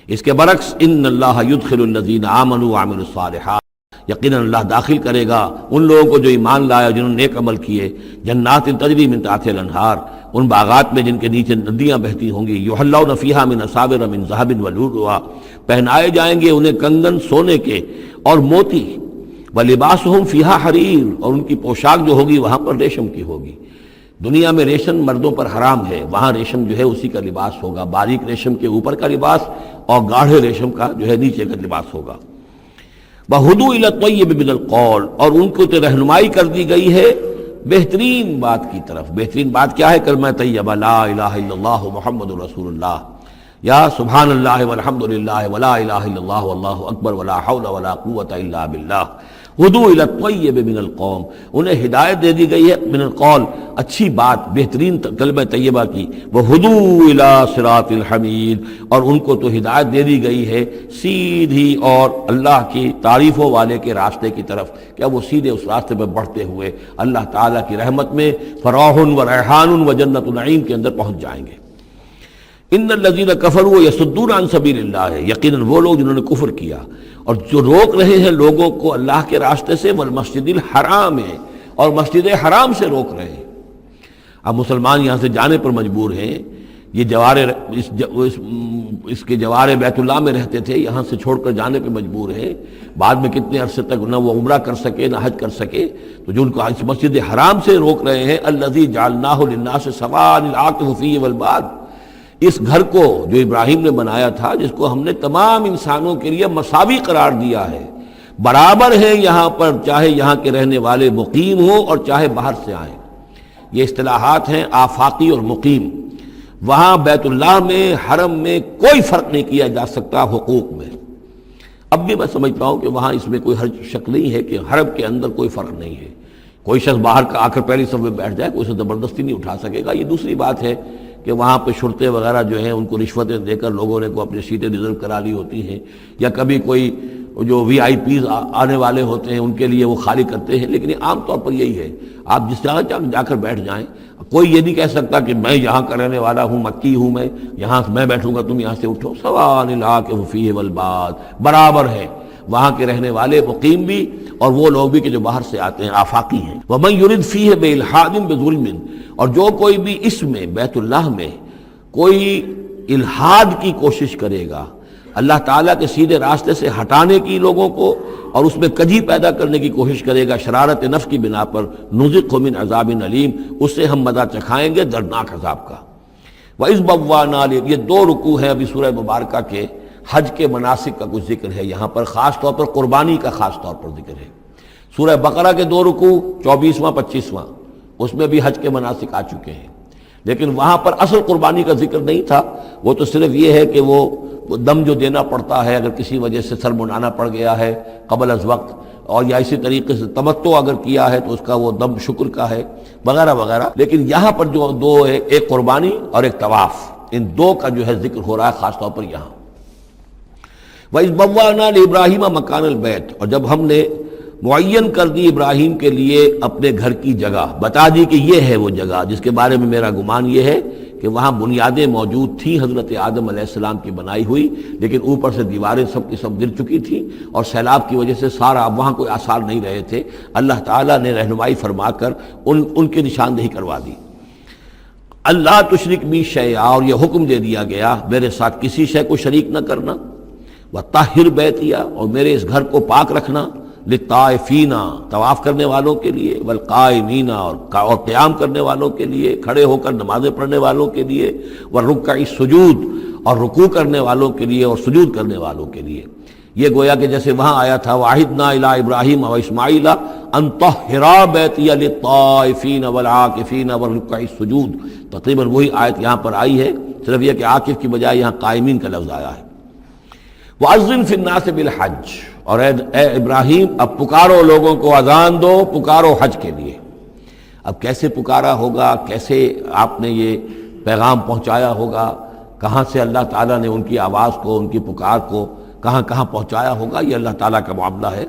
اس کے برعکس ان اللہ يدخل الذین آمنوا وعملوا الصالحات، یقیناً اللہ داخل کرے گا ان لوگوں کو جو ایمان لائے جنہوں نے نیک عمل کیے، جنات تجری من تحتها الانہار، ان باغات میں جن کے نیچے ندیاں بہتی ہوں گی، یحلون فیہا من اساور من ذہب ولؤلؤا، پہنائے جائیں گے انہیں کنگن سونے کے اور موتی، ولباسہم فیہا حریر، اور ان کی پوشاک جو ہوگی وہاں پر ریشم کی ہوگی۔ دنیا میں ریشم مردوں پر حرام ہے، وہاں ریشم جو ہے اسی کا لباس ہوگا، باریک ریشم کے اوپر کا لباس اور گاڑھے ریشم کا جو ہے نیچے کا لباس ہوگا۔ وَہُدُوا إِلَى الطَّيِّبِ مِنَ الْقَوْلِ، اور ان کو تو رہنمائی کر دی گئی ہے بہترین بات کی طرف۔ بہترین بات کیا ہے؟ کلمہ طیبہ، لا الہ الا اللہ محمد رسول اللہ، یا سبحان اللہ والحمد للہ ولا الہ الا اللہ واللہ اکبر ولا حول ولا قوۃ الا باللہ۔ ہدوا الی الطیب من القول، انہیں ہدایت دے دی گئی ہے من القول، اچھی بات، بہترین کلمہ طیبہ کی۔ وہدوا الی صراط الحمید، اور ان کو تو ہدایت دے دی گئی ہے سیدھی اور اللہ کی تعریفوں والے کے راستے کی طرف، کیا وہ سیدھے اس راستے پہ بڑھتے ہوئے اللہ تعالیٰ کی رحمت میں فراح و ریحان و جنت النعیم کے اندر پہنچ جائیں گے۔ ان الذین کفروا یصدون عن سبیل اللہ، یقیناً وہ لوگ جنہوں نے کفر کیا اور جو روک رہے ہیں لوگوں کو اللہ کے راستے سے، والمسجد الحرام ہے، اور مسجد حرام سے روک رہے ہیں۔ اب مسلمان یہاں سے جانے پر مجبور ہیں یہ جوار اس کے جوار بیت اللہ میں رہتے تھے، یہاں سے چھوڑ کر جانے پہ مجبور ہیں، بعد میں کتنے عرصے تک نہ وہ عمرہ کر سکے نہ حج کر سکے، تو جو ان کو اس مسجد حرام سے روک رہے ہیں، الذی جعلناہ للناس سواء العاکف فیہ والباد، اس گھر کو جو ابراہیم نے بنایا تھا، جس کو ہم نے تمام انسانوں کے لیے مساوی قرار دیا ہے، برابر ہیں یہاں پر، چاہے یہاں کے رہنے والے مقیم ہوں اور چاہے باہر سے آئیں۔ یہ اصطلاحات ہیں آفاقی اور مقیم۔ وہاں بیت اللہ میں، حرم میں کوئی فرق نہیں کیا جا سکتا حقوق میں۔ اب بھی میں سمجھتا ہوں کہ وہاں اس میں کوئی حرج شک نہیں ہے کہ حرم کے اندر کوئی فرق نہیں ہے۔ کوئی شخص باہر کا آ کر پہلی صف میں بیٹھ جائے، کوئی اسے زبردستی نہیں اٹھا سکے گا۔ یہ دوسری بات ہے کہ وہاں پہ شرطے وغیرہ جو ہیں ان کو رشوتیں دے کر لوگوں نے کو اپنی سیٹیں ریزرو کرا لی ہوتی ہیں، یا کبھی کوئی جو وی آئی پیز آنے والے ہوتے ہیں ان کے لیے وہ خالی کرتے ہیں، لیکن یہ عام طور پر یہی ہے، آپ جس جگہ جا کر بیٹھ جائیں، کوئی یہ نہیں کہہ سکتا کہ میں یہاں کا رہنے والا ہوں، مکی ہوں، میں یہاں میں بیٹھوں گا تم یہاں سے اٹھو، سواء العاکف فیہ والباد، برابر ہے وہاں کے رہنے والے مقیم بھی اور وہ لوگ بھی کہ جو باہر سے آتے ہیں، آفاقی ہیں۔ وَمَن يُرِدْ فِيهِ بِإِلْحَادٍ بِظُلْمٍ، اور جو کوئی بھی اس میں بیت اللہ میں کوئی الحاد کی کوشش کرے گا، اللہ تعالیٰ کے سیدھے راستے سے ہٹانے کی لوگوں کو، اور اس میں کجی پیدا کرنے کی کوشش کرے گا شرارت نفس کی بنا پر، نُذِقْهُ مِنْ عَذَابٍ أَلِيمٍ، اس سے ہم مزہ چکھائیں گے دردناک عذاب کا۔ وَإِذْ بَوَّأْنَا، یہ دو رکوع ہیں ابھی سورہ مبارکہ کے، حج کے مناسک کا کچھ ذکر ہے یہاں پر، خاص طور پر قربانی کا خاص طور پر ذکر ہے۔ سورہ بقرہ کے دو رکوع 24واں 25واں، اس میں بھی حج کے مناسک آ چکے ہیں، لیکن وہاں پر اصل قربانی کا ذکر نہیں تھا، وہ تو صرف یہ ہے کہ وہ دم جو دینا پڑتا ہے اگر کسی وجہ سے سر منڈانا پڑ گیا ہے قبل از وقت، اور یا اسی طریقے سے تمتع اگر کیا ہے تو اس کا وہ دم شکر کا ہے، وغیرہ وغیرہ۔ لیکن یہاں پر جو دو ہے، ایک قربانی اور ایک طواف، ان دو کا جو ہے ذکر ہو رہا ہے خاص طور پر یہاں۔ وَإِذْ بَوَّأْنَا لِإِبْرَاهِيمَ مَكَانَ الْبَيْتِ، اور جب ہم نے معین کر دی ابراہیم کے لیے اپنے گھر کی جگہ، بتا دی کہ یہ ہے وہ جگہ جس کے بارے میں میرا گمان یہ ہے کہ وہاں بنیادیں موجود تھیں حضرت آدم علیہ السلام کی بنائی ہوئی، لیکن اوپر سے دیواریں سب کی سب گر چکی تھیں، اور سیلاب کی وجہ سے سارا اب وہاں کوئی آثار نہیں رہے تھے۔ اللہ تعالیٰ نے رہنمائی فرما کر ان کی نشاندہی کروا دی۔ اللہ تشرک بی شیئا، اور یہ حکم دے دیا گیا میرے ساتھ کسی شے کو شریک نہ کرنا، وطہر بیتیا، اور میرے اس گھر کو پاک رکھنا، للطائفین، طواف کرنے والوں کے لیے، والقائمین، اور قیام کرنے والوں کے لیے، کھڑے ہو کر نمازیں پڑھنے والوں کے لیے، والرکع السجود، اور رکوع کرنے والوں کے لیے اور سجود کرنے والوں کے لیے۔ یہ گویا کہ جیسے وہاں آیا تھا وَعَهِدْنَا إِلَىٰ إِبْرَاهِيمَ وَإِسْمَاعِيلَ أَن طَهِّرَا بَيْتِيَ لِلطَّائِفِينَ وَالْعَاكِفِينَ وَالرُّكَّعِ السُّجُودِ، تقریباً وہی آیت یہاں پر آئی ہے، صرف یہ کہ عاکف کی بجائے یہاں قائمین کا لفظ آیا ہے۔ وَأَذِّن فِي النَّاسِ بِالْحَجِّ، اور اے ابراہیم اب پکارو لوگوں کو، اذان دو، پکارو حج کے لیے۔ اب کیسے پکارا ہوگا، کیسے آپ نے یہ پیغام پہنچایا ہوگا، کہاں سے اللہ تعالیٰ نے ان کی آواز کو، ان کی پکار کو کہاں کہاں پہنچایا ہوگا، یہ اللہ تعالیٰ کا معاملہ ہے۔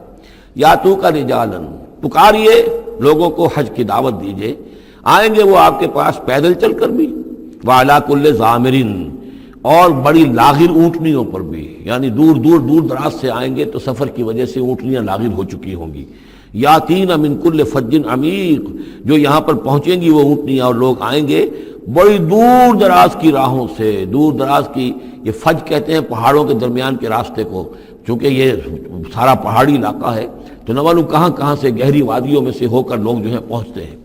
یا تو کا رجالن، پکاریے لوگوں کو، حج کی دعوت دیجئے، آئیں گے وہ آپ کے پاس پیدل چل کر بھی، وعلی کل ضامر، اور بڑی لاغر اونٹنیوں پر بھی، یعنی دور دراز سے آئیں گے تو سفر کی وجہ سے اونٹنیاں لاغر ہو چکی ہوں گی۔ یاتین من کل فج عمیق، جو یہاں پر پہنچیں گی وہ اونٹنیاں اور لوگ آئیں گے بڑی دور دراز کی راہوں سے، دور دراز کی، یہ فج کہتے ہیں پہاڑوں کے درمیان کے راستے کو، چونکہ یہ سارا پہاڑی علاقہ ہے تو نہ معلوم کہاں کہاں سے گہری وادیوں میں سے ہو کر لوگ جو ہیں پہنچتے ہیں۔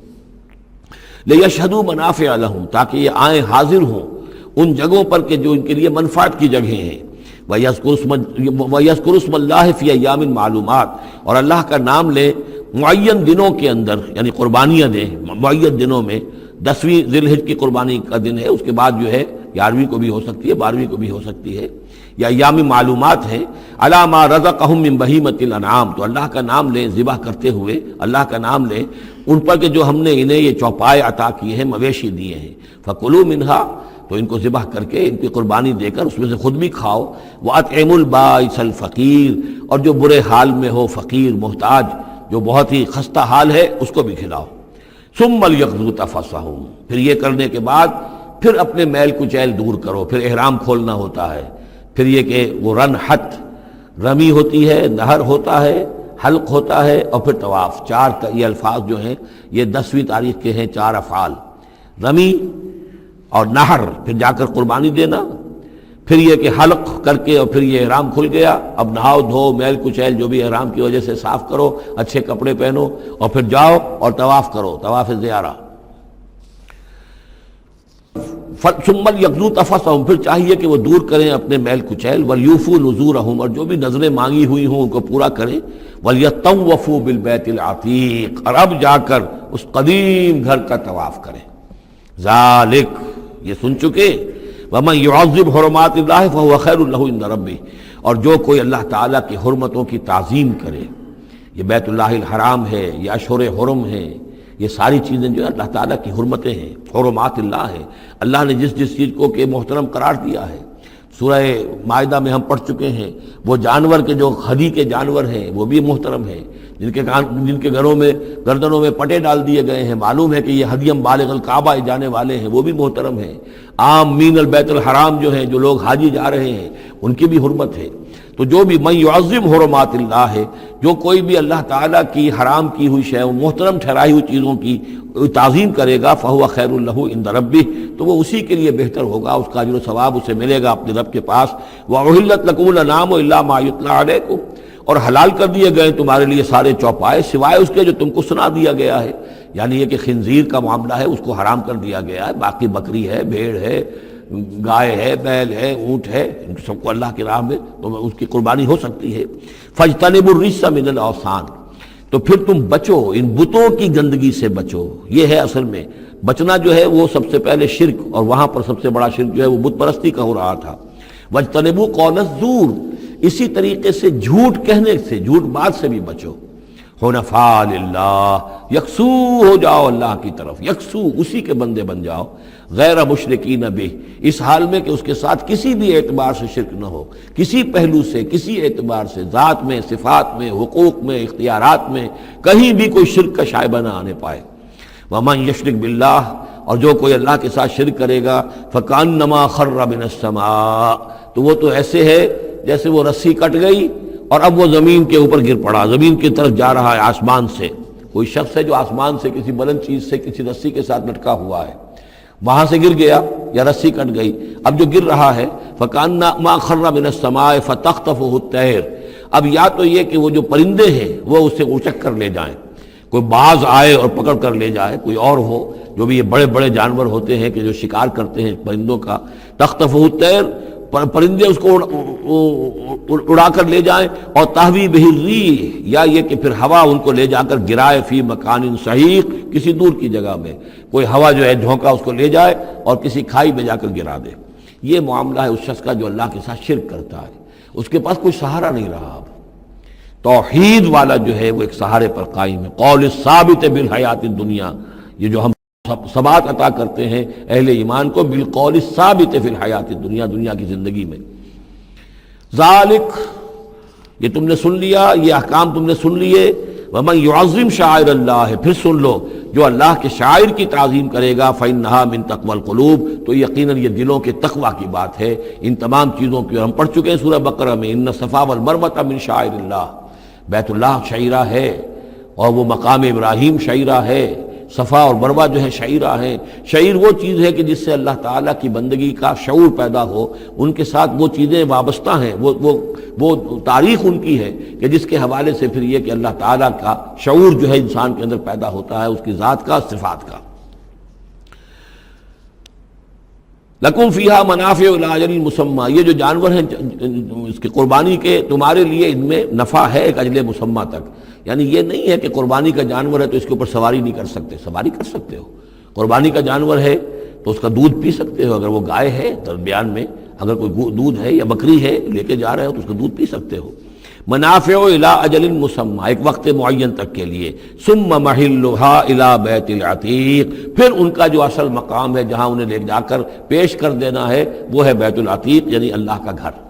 لیشہدوا منافع لہم، تاکہ یہ آئیں حاضر ہوں ان جگہوں پر کہ جو ان کے لیے منفعت کی جگہیں ہیں۔ وَيَذْكُرُ اسْمَ اللَّهِ فِي أَيَّامٍ مَعْلُومَاتٍ، اور اللہ کا نام لیں معین دنوں کے اندر، یعنی قربانیاں دیں معین دنوں میں۔ 10ویں ذی الحجہ کی قربانی کا دن ہے، اس کے بعد جو ہے 11ویں کو بھی ہو سکتی ہے، 12ویں کو بھی ہو سکتی ہے، یا ایام معلومات ہیں۔ عَلَىٰ مَا رَزَقَهُم مِّن بَهِیمَةِ الْأَنْعَامِ، تو اللہ کا نام لیں ذبح کرتے ہوئے، اللہ کا نام لیں ان پر کہ جو ہم نے انہیں یہ چوپائے عطا کیے ہیں، مویشی دیے ہیں۔ فَكُلُوا مِنْهَا، تو ان کو ذبح کر کے ان کی قربانی دے کر اس میں سے خود بھی کھاؤ۔ وَأَطْعِمُوا الْبَائِسَ الْفَقِيرَ، اور جو برے حال میں ہو، فقیر محتاج جو بہت ہی خستہ حال ہے، اس کو بھی کھلاؤ۔ ثُمَّ لْيَقْضُوا تَفَثَّهُمْ، پھر یہ کرنے کے بعد پھر اپنے میل کچیل دور کرو، پھر احرام کھولنا ہوتا ہے، پھر یہ کہ وہ رنحت، رمی ہوتی ہے، نہر ہوتا ہے، حلق ہوتا ہے، اور پھر طواف۔ یہ الفاظ جو ہیں یہ 10ویں تاریخ کے ہیں 4 افعال، رمی، اور نہر پھر جا کر قربانی دینا، پھر یہ کہ حلق کر کے اور پھر یہ احرام کھل گیا، اب نہاؤ دھو میل کچیل جو بھی احرام کی وجہ سے صاف کرو، اچھے کپڑے پہنو اور پھر جاؤ اور طواف کرو، طواف زیارہ۔ ثم یقضوا تفثهم، پھر چاہیے کہ وہ دور کریں اپنے میل کچیل، ولیوفوا نذورهم، اور جو بھی نذریں مانگی ہوئی ہوں ان کو پورا کریں، ولیطوفوا بالبیت العتیق، اور اب جا کر اس قدیم گھر کا طواف کریں۔ ذالک، یہ سن چکے، ومن يعظم حرمات اللہ فهو خیر له عند ربہ، اور جو کوئی اللہ تعالیٰ کی حرمتوں کی تعظیم کرے، یہ بیت اللہ الحرام ہے، یہ اشہر حرم ہے، یہ ساری چیزیں جو ہے اللہ تعالیٰ کی حرمتیں ہیں، حرمات اللہ ہے، اللہ نے جس جس چیز کو کہ محترم قرار دیا ہے۔ سورہ مائدہ میں ہم پڑھ چکے ہیں، وہ جانور کے جو ہدی کے جانور ہیں وہ بھی محترم ہیں، جن کے گھروں میں گردنوں میں پٹے ڈال دیے گئے ہیں، معلوم ہے کہ یہ ہدیم بالغ الکعبہ جانے والے ہیں، وہ بھی محترم ہیں۔ عام مین البیت الحرام جو ہیں، جو لوگ حاجی جا رہے ہیں، ان کی بھی حرمت ہے۔ تو جو بھی من یعظم حرمات اللہ ہے، جو کوئی بھی اللہ تعالیٰ کی حرام کی ہوئی شے، محترم ٹھہرائی ہوئی چیزوں کی تعظیم کرے گا، فہو خیر لہ عند ربہ، تو وہ اسی کے لیے بہتر ہوگا، اس کا اجر و ثواب اسے ملے گا اپنے رب کے پاس۔ وَأُحِلَّتْ لَكُمُ الْأَنْعَامُ إِلَّا مَا يُتْلَىٰ عَلَيْكُمْ، اور حلال کر دیے گئے تمہارے لیے سارے چوپائے سوائے اس کے جو تم کو سنا دیا گیا ہے، یعنی یہ کہ خنزیر کا معاملہ ہے، اس کو حرام کر دیا گیا ہے، باقی بکری ہے، بھیڑ ہے، گائے ہے، بیل ہے، اونٹ ہے، ان سب کو اللہ کی راہ میں تو اس کی قربانی ہو سکتی ہے۔ فَاجْتَنِبُوا الرِّجْسَ مِنَ الْأَوْثَانِ، تو پھر تم بچو، ان بتوں کی گندگی سے بچو۔ یہ ہے اصل میں بچنا جو ہے وہ سب سے پہلے شرک، اور وہاں پر سب سے بڑا شرک جو ہے وہ بت پرستی کا ہو رہا تھا۔ وَاجْتَنِبُوا قَوْلَ الزُّورِ، اسی طریقے سے جھوٹ کہنے سے، جھوٹ بات سے بھی بچو۔ حنفاء للہ، یکسو ہو جاؤ اللہ کی طرف، یکسو اسی کے بندے بن جاؤ، غیر مشرکین بہ، اس حال میں کہ اس کے ساتھ کسی بھی اعتبار سے شرک نہ ہو، کسی پہلو سے، کسی اعتبار سے، ذات میں، صفات میں، حقوق میں، اختیارات میں، کہیں بھی کوئی شرک کا شائبہ نہ آنے پائے۔ ومن یشرک باللہ، اور جو کوئی اللہ کے ساتھ شرک کرے گا، فکأنما خر من السماء، تو وہ تو ایسے ہے جیسے وہ رسی کٹ گئی اور اب وہ زمین کے اوپر گر پڑا، زمین کی طرف جا رہا ہے آسمان سے۔ کوئی شخص ہے جو آسمان سے کسی بلند چیز سے کسی رسی کے ساتھ لٹکا ہوا ہے، وہاں سے گر گیا یا رسی کٹ گئی، اب جو گر رہا ہے فَكَأَنَّمَا خَرَّ مِنَ السَّمَاءِ فَتَخْطَفُهُ الطَّيْرُ، اب یا تو یہ کہ وہ جو پرندے ہیں وہ اسے اچک کر لے جائیں، کوئی باز آئے اور پکڑ کر لے جائے، کوئی اور ہو، جو بھی یہ بڑے بڑے جانور ہوتے ہیں کہ جو شکار کرتے ہیں پرندوں کا، تخطفہ الطیر، پرندے اس کو اڑا کر لے جائیں، اور تہوی بہ الریح، یا یہ کہ پھر ہوا ان کو لے جا کر گرائے فی مکان صحیح، کسی دور کی جگہ میں کوئی ہوا جو ہے جھونکا اس کو لے جائے اور کسی کھائی میں جا کر گرا دے۔ یہ معاملہ ہے اس شخص کا جو اللہ کے ساتھ شرک کرتا ہے، اس کے پاس کوئی سہارا نہیں رہا۔ اب توحید والا جو ہے وہ ایک سہارے پر قائم ہے، قول ثابت بالحیات الدنیا، یہ جو ہم ثبات عطا کرتے ہیں اہل ایمان کو، بالقول ثابت فی الحیات الدنیا، دنیا کی زندگی میں۔ ذالک، یہ تم نے سن لیا، یہ احکام تم نے سن لیے۔ ومن یعظم شعائر اللہ، پھر سن لو جو اللہ کے شاعر کی تعظیم کرے گا، فإنہا من تقوی القلوب، تو یقیناً یہ دلوں کے تقوی کی بات ہے۔ ان تمام چیزوں کی ہم پڑھ چکے ہیں سورہ بقرہ میں، ان الصفا والمروۃ من شعائر اللہ، بیت اللہ شعیرہ ہے اور وہ مقام ابراہیم شعیرہ ہے، صفا اور مروہ جو ہے شعیرہ ہیں۔ شعیر وہ چیز ہے کہ جس سے اللہ تعالیٰ کی بندگی کا شعور پیدا ہو، ان کے ساتھ وہ چیزیں وابستہ ہیں، وہ تاریخ ان کی ہے کہ جس کے حوالے سے پھر یہ کہ اللہ تعالیٰ کا شعور جو ہے انسان کے اندر پیدا ہوتا ہے، اس کی ذات کا، صفات کا۔ لکم فیہا منافع الی اجل مسمی، یہ جو جانور ہیں اس کی قربانی کے، تمہارے لیے ان میں نفع ہے ایک اجل مسمی تک، یعنی یہ نہیں ہے کہ قربانی کا جانور ہے تو اس کے اوپر سواری نہیں کر سکتے، سواری کر سکتے ہو۔ قربانی کا جانور ہے تو اس کا دودھ پی سکتے ہو، اگر وہ گائے ہے درمیان میں اگر کوئی دودھ ہے یا بکری ہے لے کے جا رہے ہو تو اس کا دودھ پی سکتے ہو۔ منافع الی اجل مسمی، ایک وقت معین تک کے لیے۔ ثم محلها الی بیت العتیق، پھر ان کا جو اصل مقام ہے جہاں انہیں لے جا کر پیش کر دینا ہے وہ ہے بیت العتیق، یعنی اللہ کا گھر۔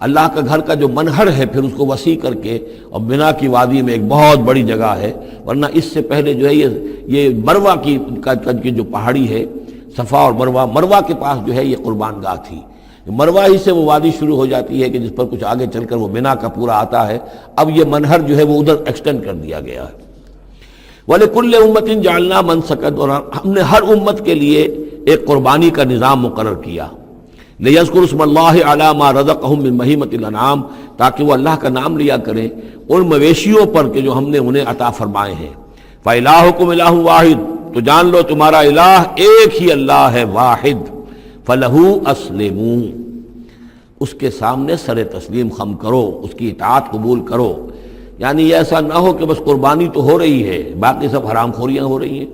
اللہ کا گھر کا جو منہر ہے پھر اس کو وسیع کر کے، اور منا کی وادی میں ایک بہت بڑی جگہ ہے، ورنہ اس سے پہلے جو ہے یہ مروہ کی جو پہاڑی ہے، صفا اور مروہ کے پاس جو ہے یہ قربان گاہ تھی۔ مروہ ہی سے وہ وادی شروع ہو جاتی ہے کہ جس پر کچھ آگے چل کر وہ منا کا پورا آتا ہے، اب یہ منہر جو ہے وہ ادھر ایکسٹینڈ کر دیا گیا ہے۔ وَلِكُلِّ أُمَّةٍ جَعَلْنَا مَنْسَكًا، اور ہم نے ہر امت کے لیے ایک قربانی کا نظام مقرر کیا، لیذکر اسم اللہ علی ما رزقہم من بہیمۃ الانعام، تاکہ وہ اللہ کا نام لیا کریں ان مویشیوں پر کہ جو ہم نے انہیں عطا فرمائے ہیں۔ فَإِلَٰهُكُمْ إِلَٰهٌ وَاحِدٌ، تو جان لو تمہارا الہ ایک ہی اللہ ہے، واحد۔ فَلَهُ أَسْلِمُوا، اس کے سامنے سر تسلیم خم کرو، اس کی اطاعت قبول کرو۔ یعنی یہ ایسا نہ ہو کہ بس قربانی تو ہو رہی ہے، باقی سب حرام خوریاں ہو رہی ہیں،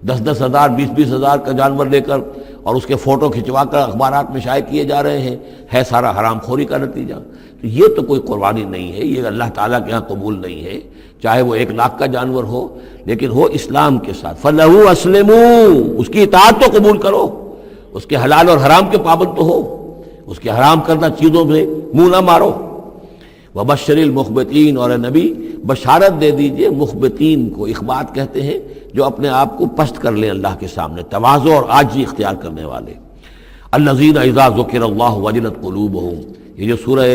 10-10 ہزار 20-20 ہزار کا جانور لے کر اور اس کے فوٹو کھنچوا کر اخبارات میں شائع کیے جا رہے ہیں، ہے سارا حرام خوری کا نتیجہ۔ تو یہ تو کوئی قربانی نہیں ہے، یہ اللہ تعالیٰ کے ہاں قبول نہیں ہے، چاہے وہ 1 لاکھ کا جانور ہو لیکن ہو اسلام کے ساتھ۔ فَلَهُ أَسْلِمُوا، اس کی اطاعت تو قبول کرو، اس کے حلال اور حرام کے پابند تو ہو، اس کے حرام کردہ چیزوں میں منہ نہ مارو۔ وَبَشِّرِ الْمُخْبِتِينَ، اور اے نبی بشارت دے دیجئے مخبتین کو، اخبات کہتے ہیں جو اپنے آپ کو پست کر لیں اللہ کے سامنے، تواضع اور عاجزی اختیار کرنے والے۔ الذین اذا ذکر اللہ وجلت قلوبہم، یہ جو سورہ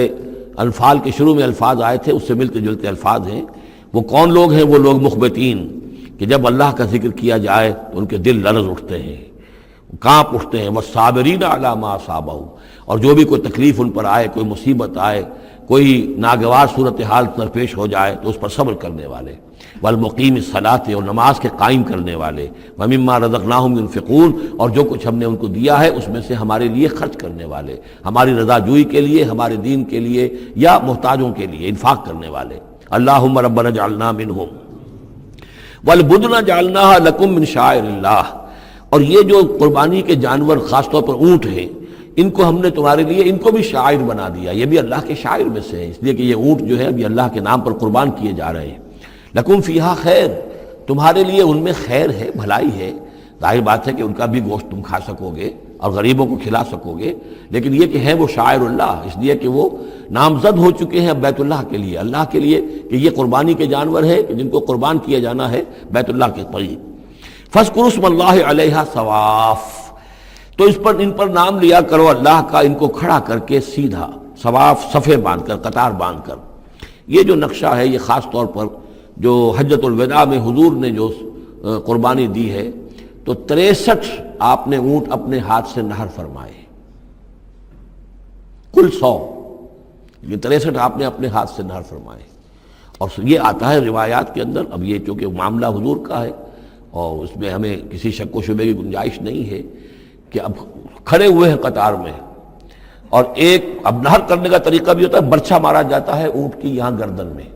انفال کے شروع میں الفاظ آئے تھے اس سے ملتے جلتے الفاظ ہیں۔ وہ کون لوگ ہیں؟ وہ لوگ مخبتین کہ جب اللہ کا ذکر کیا جائے تو ان کے دل لرز اٹھتے ہیں، کانپ اٹھتے ہیں۔ والصابرین علی ما اصابہم، اور جو بھی کوئی تکلیف ان پر آئے، کوئی مصیبت آئے، کوئی ناگوار صورتحال درپیش ہو جائے تو اس پر صبر کرنے والے۔ والمقیم الصلاۃ، اور نماز کے قائم کرنے والے۔ ومما رزقناہم ينفقون، اور جو کچھ ہم نے ان کو دیا ہے اس میں سے ہمارے لیے خرچ کرنے والے، ہماری رضا جوئی کے لیے، ہمارے دین کے لیے یا محتاجوں کے لیے انفاق کرنے والے۔ اللہم ربنا اجعلنا منہم والبدن جعلناها لکم من شعائر اللہ، اور یہ جو قربانی کے جانور خاص طور پر اونٹ ہیں، ان کو ہم نے تمہارے لیے ان کو بھی شاعر بنا دیا، یہ بھی اللہ کے شاعر میں سے ہے، اس لیے کہ یہ اونٹ جو ہے ابھی اللہ کے نام پر قربان کیے جا رہے ہیں۔ لکم فیہا خیر، تمہارے لیے ان میں خیر ہے، بھلائی ہے۔ ظاہر بات ہے کہ ان کا بھی گوشت تم کھا سکو گے اور غریبوں کو کھلا سکو گے، لیکن یہ کہ ہیں وہ شاعر اللہ، اس لیے کہ وہ نامزد ہو چکے ہیں بیت اللہ کے لیے، اللہ کے لیے، کہ یہ قربانی کے جانور ہیں کہ جن کو قربان کیا جانا ہے بیت اللہ کے قریب۔ فاذکروا اسم اللہ علیہا صواف، تو اس پر ان پر نام لیا کرو اللہ کا، ان کو کھڑا کر کے سیدھا، صواف صفے باندھ کر، قطار باندھ کر۔ یہ جو نقشہ ہے یہ خاص طور پر جو حجۃ الوداع میں حضور نے جو قربانی دی ہے تو 63 آپ نے اونٹ اپنے ہاتھ سے نہر فرمائے، کل 100، یہ 63 آپ نے اپنے ہاتھ سے نہر فرمائے۔ اور یہ آتا ہے روایات کے اندر، اب یہ چونکہ معاملہ حضور کا ہے اور اس میں ہمیں کسی شک و شبے کی گنجائش نہیں ہے کہ اب کھڑے ہوئے ہیں قطار میں، اور ایک اب نہر کرنے کا طریقہ بھی ہوتا ہے، برچھا مارا جاتا ہے اونٹ کی یہاں گردن میں،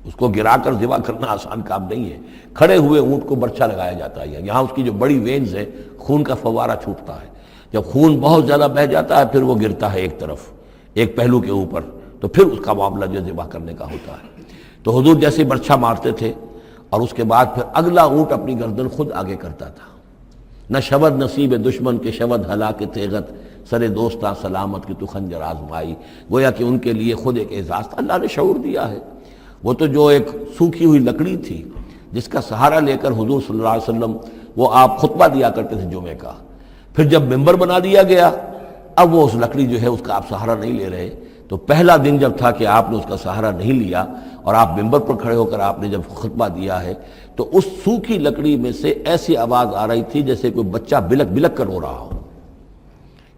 اس کو گرا کر ذبح کرنا آسان کام نہیں ہے، کھڑے ہوئے اونٹ کو برچھا لگایا جاتا ہے، یہاں اس کی جو بڑی وینز ہے خون کا فوارہ چھوٹتا ہے، جب خون بہت زیادہ بہہ جاتا ہے پھر وہ گرتا ہے ایک طرف، ایک پہلو کے اوپر، تو پھر اس کا معاملہ جو ذبح کرنے کا ہوتا ہے۔ تو حضور جیسے برچھا مارتے تھے اور اس کے بعد پھر اگلا اونٹ اپنی گردن خود آگے کرتا تھا۔ نہ شود نصیب دشمن کے شود ہلاک تیغت، سر دوستاں سلامت کی تو خنجر آزمائی، گویا کہ ان کے لیے خود ایک اعزاز اللہ نے شعور دیا ہے۔ وہ تو جو ایک سوکھی ہوئی لکڑی تھی جس کا سہارا لے کر حضور صلی اللہ علیہ وسلم وہ آپ خطبہ دیا کرتے تھے جمعے کا، پھر جب ممبر بنا دیا گیا اب وہ اس لکڑی جو ہے اس کا آپ سہارا نہیں لے رہے۔ تو پہلا دن جب تھا کہ آپ نے اس کا سہارا نہیں لیا اور آپ ممبر پر کھڑے ہو کر آپ نے جب خطبہ دیا ہے تو اس سوکھی لکڑی میں سے ایسی آواز آ رہی تھی جیسے کوئی بچہ بلک بلک کر رو رہا ہو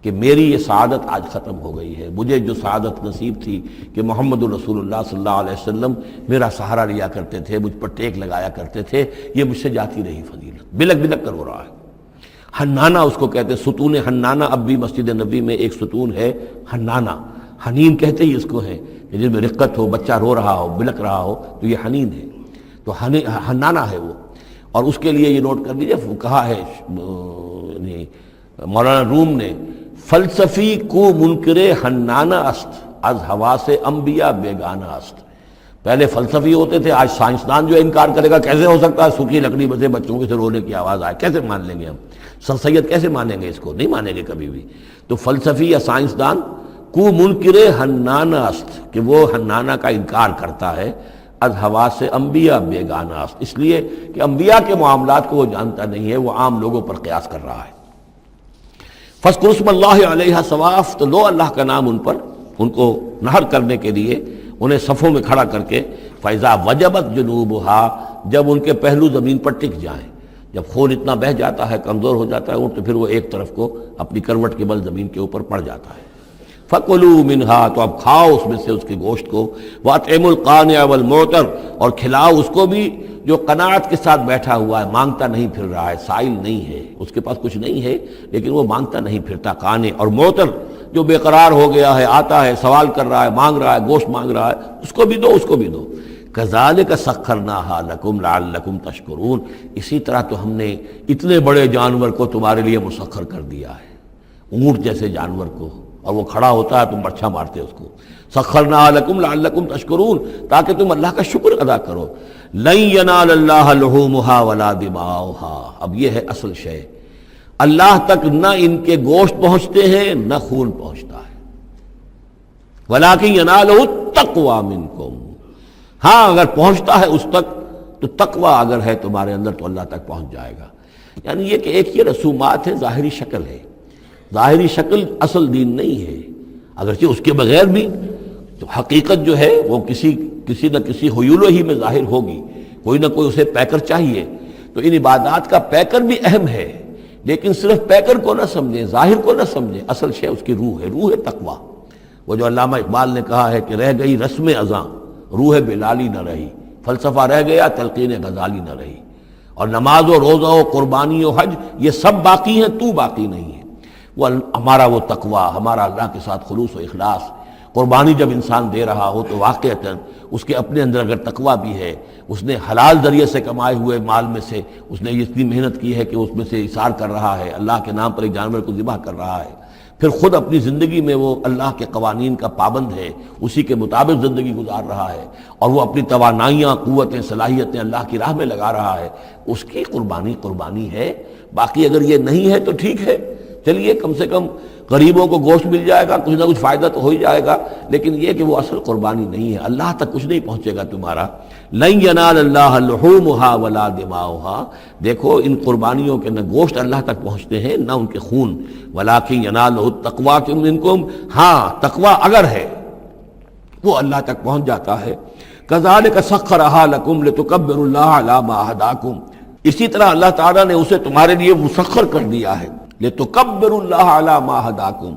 کہ میری یہ سعادت آج ختم ہو گئی ہے، مجھے جو سعادت نصیب تھی کہ محمد الرسول اللہ صلی اللہ علیہ وسلم میرا سہارا لیا کرتے تھے، مجھ پر ٹیک لگایا کرتے تھے، یہ مجھ سے جاتی رہی فضیلت، بلک بلک کر رو رہا ہے۔ حنانہ اس کو کہتے ہیں، ستون حنانہ، اب بھی مسجد نبی میں ایک ستون ہے حنانہ، حنین کہتے ہی اس کو ہے کہ جس میں رقت ہو، بچہ رو رہا ہو، بلک رہا ہو تو یہ حنین ہے، تو حنانہ ہے وہ۔ اور اس کے لیے یہ نوٹ کر لیجیے، کہا ہے مولانا روم نے، فلسفی کو منکر حنانہ است، از ہوا سے انبیاء بیگانہ است۔ پہلے فلسفی ہوتے تھے، آج سائنسدان جو انکار کرے گا کیسے ہو سکتا ہے سوکھی لکڑی میں سے بچوں کے سے رونے کی آواز آئے، کیسے مان لیں گے ہم؟ سر سید کیسے مانیں گے اس کو؟ نہیں مانیں گے کبھی بھی۔ تو فلسفی یا سائنسدان کو منکر حنانہ است، کہ وہ حنانہ کا انکار کرتا ہے، از ہوا سے انبیاء بیگانہ است، اس لیے کہ انبیاء کے معاملات کو وہ جانتا نہیں ہے، وہ عام لوگوں پر قیاس کر رہا ہے۔ فاذکروا اسم اللہ علیہا صواف، تو لو اللہ کا نام ان پر، ان کو نہر کرنے کے لیے انہیں صفوں میں کھڑا کر کے، فَإِذَا وَجَبَتْ جُنُوبُهَا، جب ان کے پہلو زمین پر ٹک جائیں، جب خون اتنا بہہ جاتا ہے، کمزور ہو جاتا ہے اونٹ، تو پھر وہ ایک طرف کو اپنی کروٹ کے بل زمین کے اوپر پڑ جاتا ہے۔ فَكُلُوا مِنْهَا، تو اب کھاؤ اس میں سے، اس کے گوشت کو، وَأَطْعِمُوا الْقَانِعَ وَالْمُعْتَرَ، اور کھلاؤ اس کو بھی جو قناعت کے ساتھ بیٹھا ہوا ہے، مانگتا نہیں پھر رہا ہے، سائل نہیں ہے، اس کے پاس کچھ نہیں ہے لیکن وہ مانگتا نہیں پھرتا، قانع، اور معتر جو بے قرار ہو گیا ہے، آتا ہے، سوال کر رہا ہے، مانگ رہا ہے، گوشت مانگ رہا ہے، اس کو بھی دو، اس کو بھی دو۔ كَذَلِكَ سَخَّرْنَاهَا لَكُمْ لَعَلَّكُمْ تَشْكُرُونَ، اسی طرح تو ہم نے اتنے بڑے جانور کو تمہارے لیے مسخر کر دیا ہے، اونٹ جیسے جانور کو، اور وہ کھڑا ہوتا ہے تم برچھا مارتے اس کو۔ سخرناها لکم لعلکم تشکرون، تاکہ تم اللہ کا شکر ادا کرو۔ لن ینال اللہ لحومها ولا دماؤها، اب یہ ہے اصل شے، اللہ تک نہ ان کے گوشت پہنچتے ہیں نہ خون پہنچتا ہے، ولکن ینالہ التقوی منکم، ہاں اگر پہنچتا ہے اس تک تو تقوی اگر ہے تمہارے اندر تو اللہ تک پہنچ جائے گا۔ یعنی یہ کہ ایک یہ رسومات ہے، ظاہری شکل ہے، ظاہری شکل اصل دین نہیں ہے، اگرچہ اس کے بغیر بھی تو حقیقت جو ہے وہ کسی نہ کسی حیول ہی میں ظاہر ہوگی، کوئی نہ کوئی اسے پیکر چاہیے۔ تو ان عبادات کا پیکر بھی اہم ہے، لیکن صرف پیکر کو نہ سمجھیں، ظاہر کو نہ سمجھیں، اصل شے اس کی روح ہے، روح تقویٰ۔ وہ جو علامہ اقبال نے کہا ہے کہ رہ گئی رسم اذاں روح بلالی نہ رہی، فلسفہ رہ گیا تلقین غزالی نہ رہی، اور نماز و روزہ و قربانی و حج یہ سب باقی ہیں، تو باقی نہیں ہے۔ وہ ہمارا وہ تقویٰ، ہمارا اللہ کے ساتھ خلوص و اخلاص، قربانی جب انسان دے رہا ہو تو واقعتاً اس کے اپنے اندر اگر تقویٰ بھی ہے، اس نے حلال ذریعے سے کمائے ہوئے مال میں سے اس نے اتنی محنت کی ہے کہ اس میں سے اثار کر رہا ہے، اللہ کے نام پر ایک جانور کو ذبح کر رہا ہے، پھر خود اپنی زندگی میں وہ اللہ کے قوانین کا پابند ہے، اسی کے مطابق زندگی گزار رہا ہے، اور وہ اپنی توانائیاں، قوتیں، صلاحیتیں اللہ کی راہ میں لگا رہا ہے، اس کی قربانی ہے۔ باقی اگر یہ نہیں ہے تو ٹھیک ہے، چلیے کم سے کم غریبوں کو گوشت مل جائے گا، کچھ نہ کچھ فائدہ تو ہو ہی جائے گا، لیکن یہ کہ وہ اصل قربانی نہیں ہے، اللہ تک کچھ نہیں پہنچے گا تمہارا۔ لن ینال اللہ لحومها ولا دماؤها، دیکھو ان قربانیوں کے نہ گوشت اللہ تک پہنچتے ہیں نہ ان کے خون، ولکن ینالہ التقوی منکم، ہاں تقوی اگر ہے وہ اللہ تک پہنچ جاتا ہے۔ کذالک سخرھا لکم لتکبروا اللہ علی ما ھداکم، اسی طرح اللہ تعالیٰ نے اسے تمہارے لیے مسخر کر دیا ہے، لتکبروا اللہ علی ما ھداکم،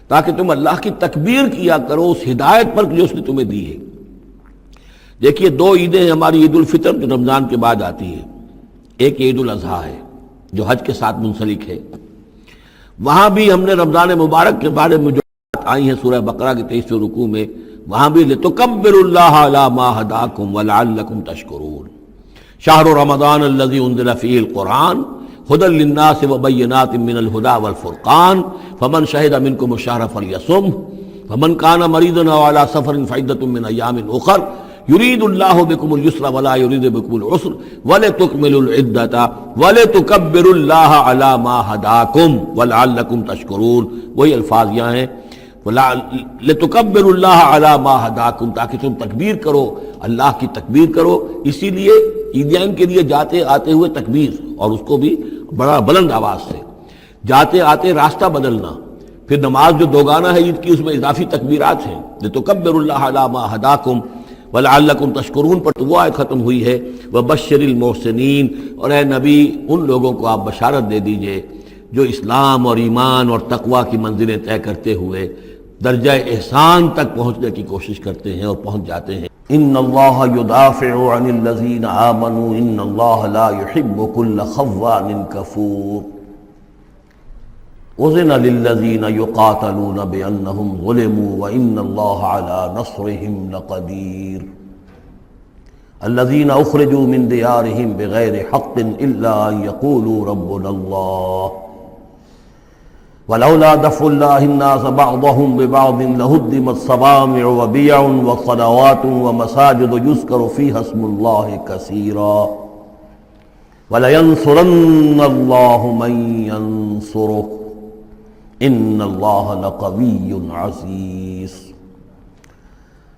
تاکہ تم اللہ کی تکبیر کیا کرو اس ہدایت پر جو اس نے تمہیں دی ہے۔ دیکھیے دو عیدیں ہیں ہماری، عید الفطر جو رمضان کے بعد آتی ہے، ایک عید الاضحیٰ ہے جو حج کے ساتھ منسلک ہے، وہاں بھی ہم نے رمضان مبارک کے بارے میں جو بات آئی ہیں سورہ بقرہ کے 23ویں رکوع میں، وہاں بھی لتکبروا اللہ علی ما ھداکم ولعلکم تشکرون۔ شہر رمضان الذی انزل فیہ القرآن ھدی للناس وبینات من الھدی والفرقان فمن شہد منکم الشہر فلیصمہ فمن کان مریضا او علی سفر فعدۃ من ایام اخر یرید اللہ بکم الیسر ولا یرید بکم العسر ولتکملوا العدۃ ولتکبروا اللہ علی ما ھداکم ولعلکم تشکرون۔ وہی الفاظ یہاں ہیں، لتکبروا اللہ علی ما ھداکم، تاکہ تم تکبیر کرو، اللہ کی تکبیر کرو۔ اسی لیے عیدیان کے لیے جاتے آتے ہوئے تکبیر، اور اس کو بھی بڑا بلند آواز سے، جاتے آتے راستہ بدلنا، پھر نماز جو دوگانہ ہے عید کی اس میں اضافی تکبیرات ہیں، لتکبروا اللہ علی ما ھداکم ولعلکم تشکرون پر تو وہ آیت ختم ہوئی ہے، وبشر المحسنین، اور اے نبی ان لوگوں کو آپ بشارت دے دیجئے جو اسلام اور ایمان اور تقوی کی منزلیں طے کرتے ہوئے درجہ احسان تک پہنچنے کی کوشش کرتے ہیں اور پہنچ جاتے ہیں۔ ان اللہ یدافع عن الذین آمنوا ان اللہ لا يحب كل خوان کفور۔ اذن للذین یقاتلون بانہم ظلموا وان اللہ علی نصرہم لقدیر۔ الذین اخرجوا من دیارہم بغیر حق الا ان یقولوا ربنا اللہ ولولا دفع اللہ الناس بعضهم ببعض لہدمت صوامع وبیع وصلوات ومساجد یذکر فیہا اسم اللہ کثیرا وَلَيَنْصُرَنَّ اللَّهُ مَنْ يَنْصُرُهُ إِنَّ اللَّهَ لَقَوِيٌّ عَزِيزٌ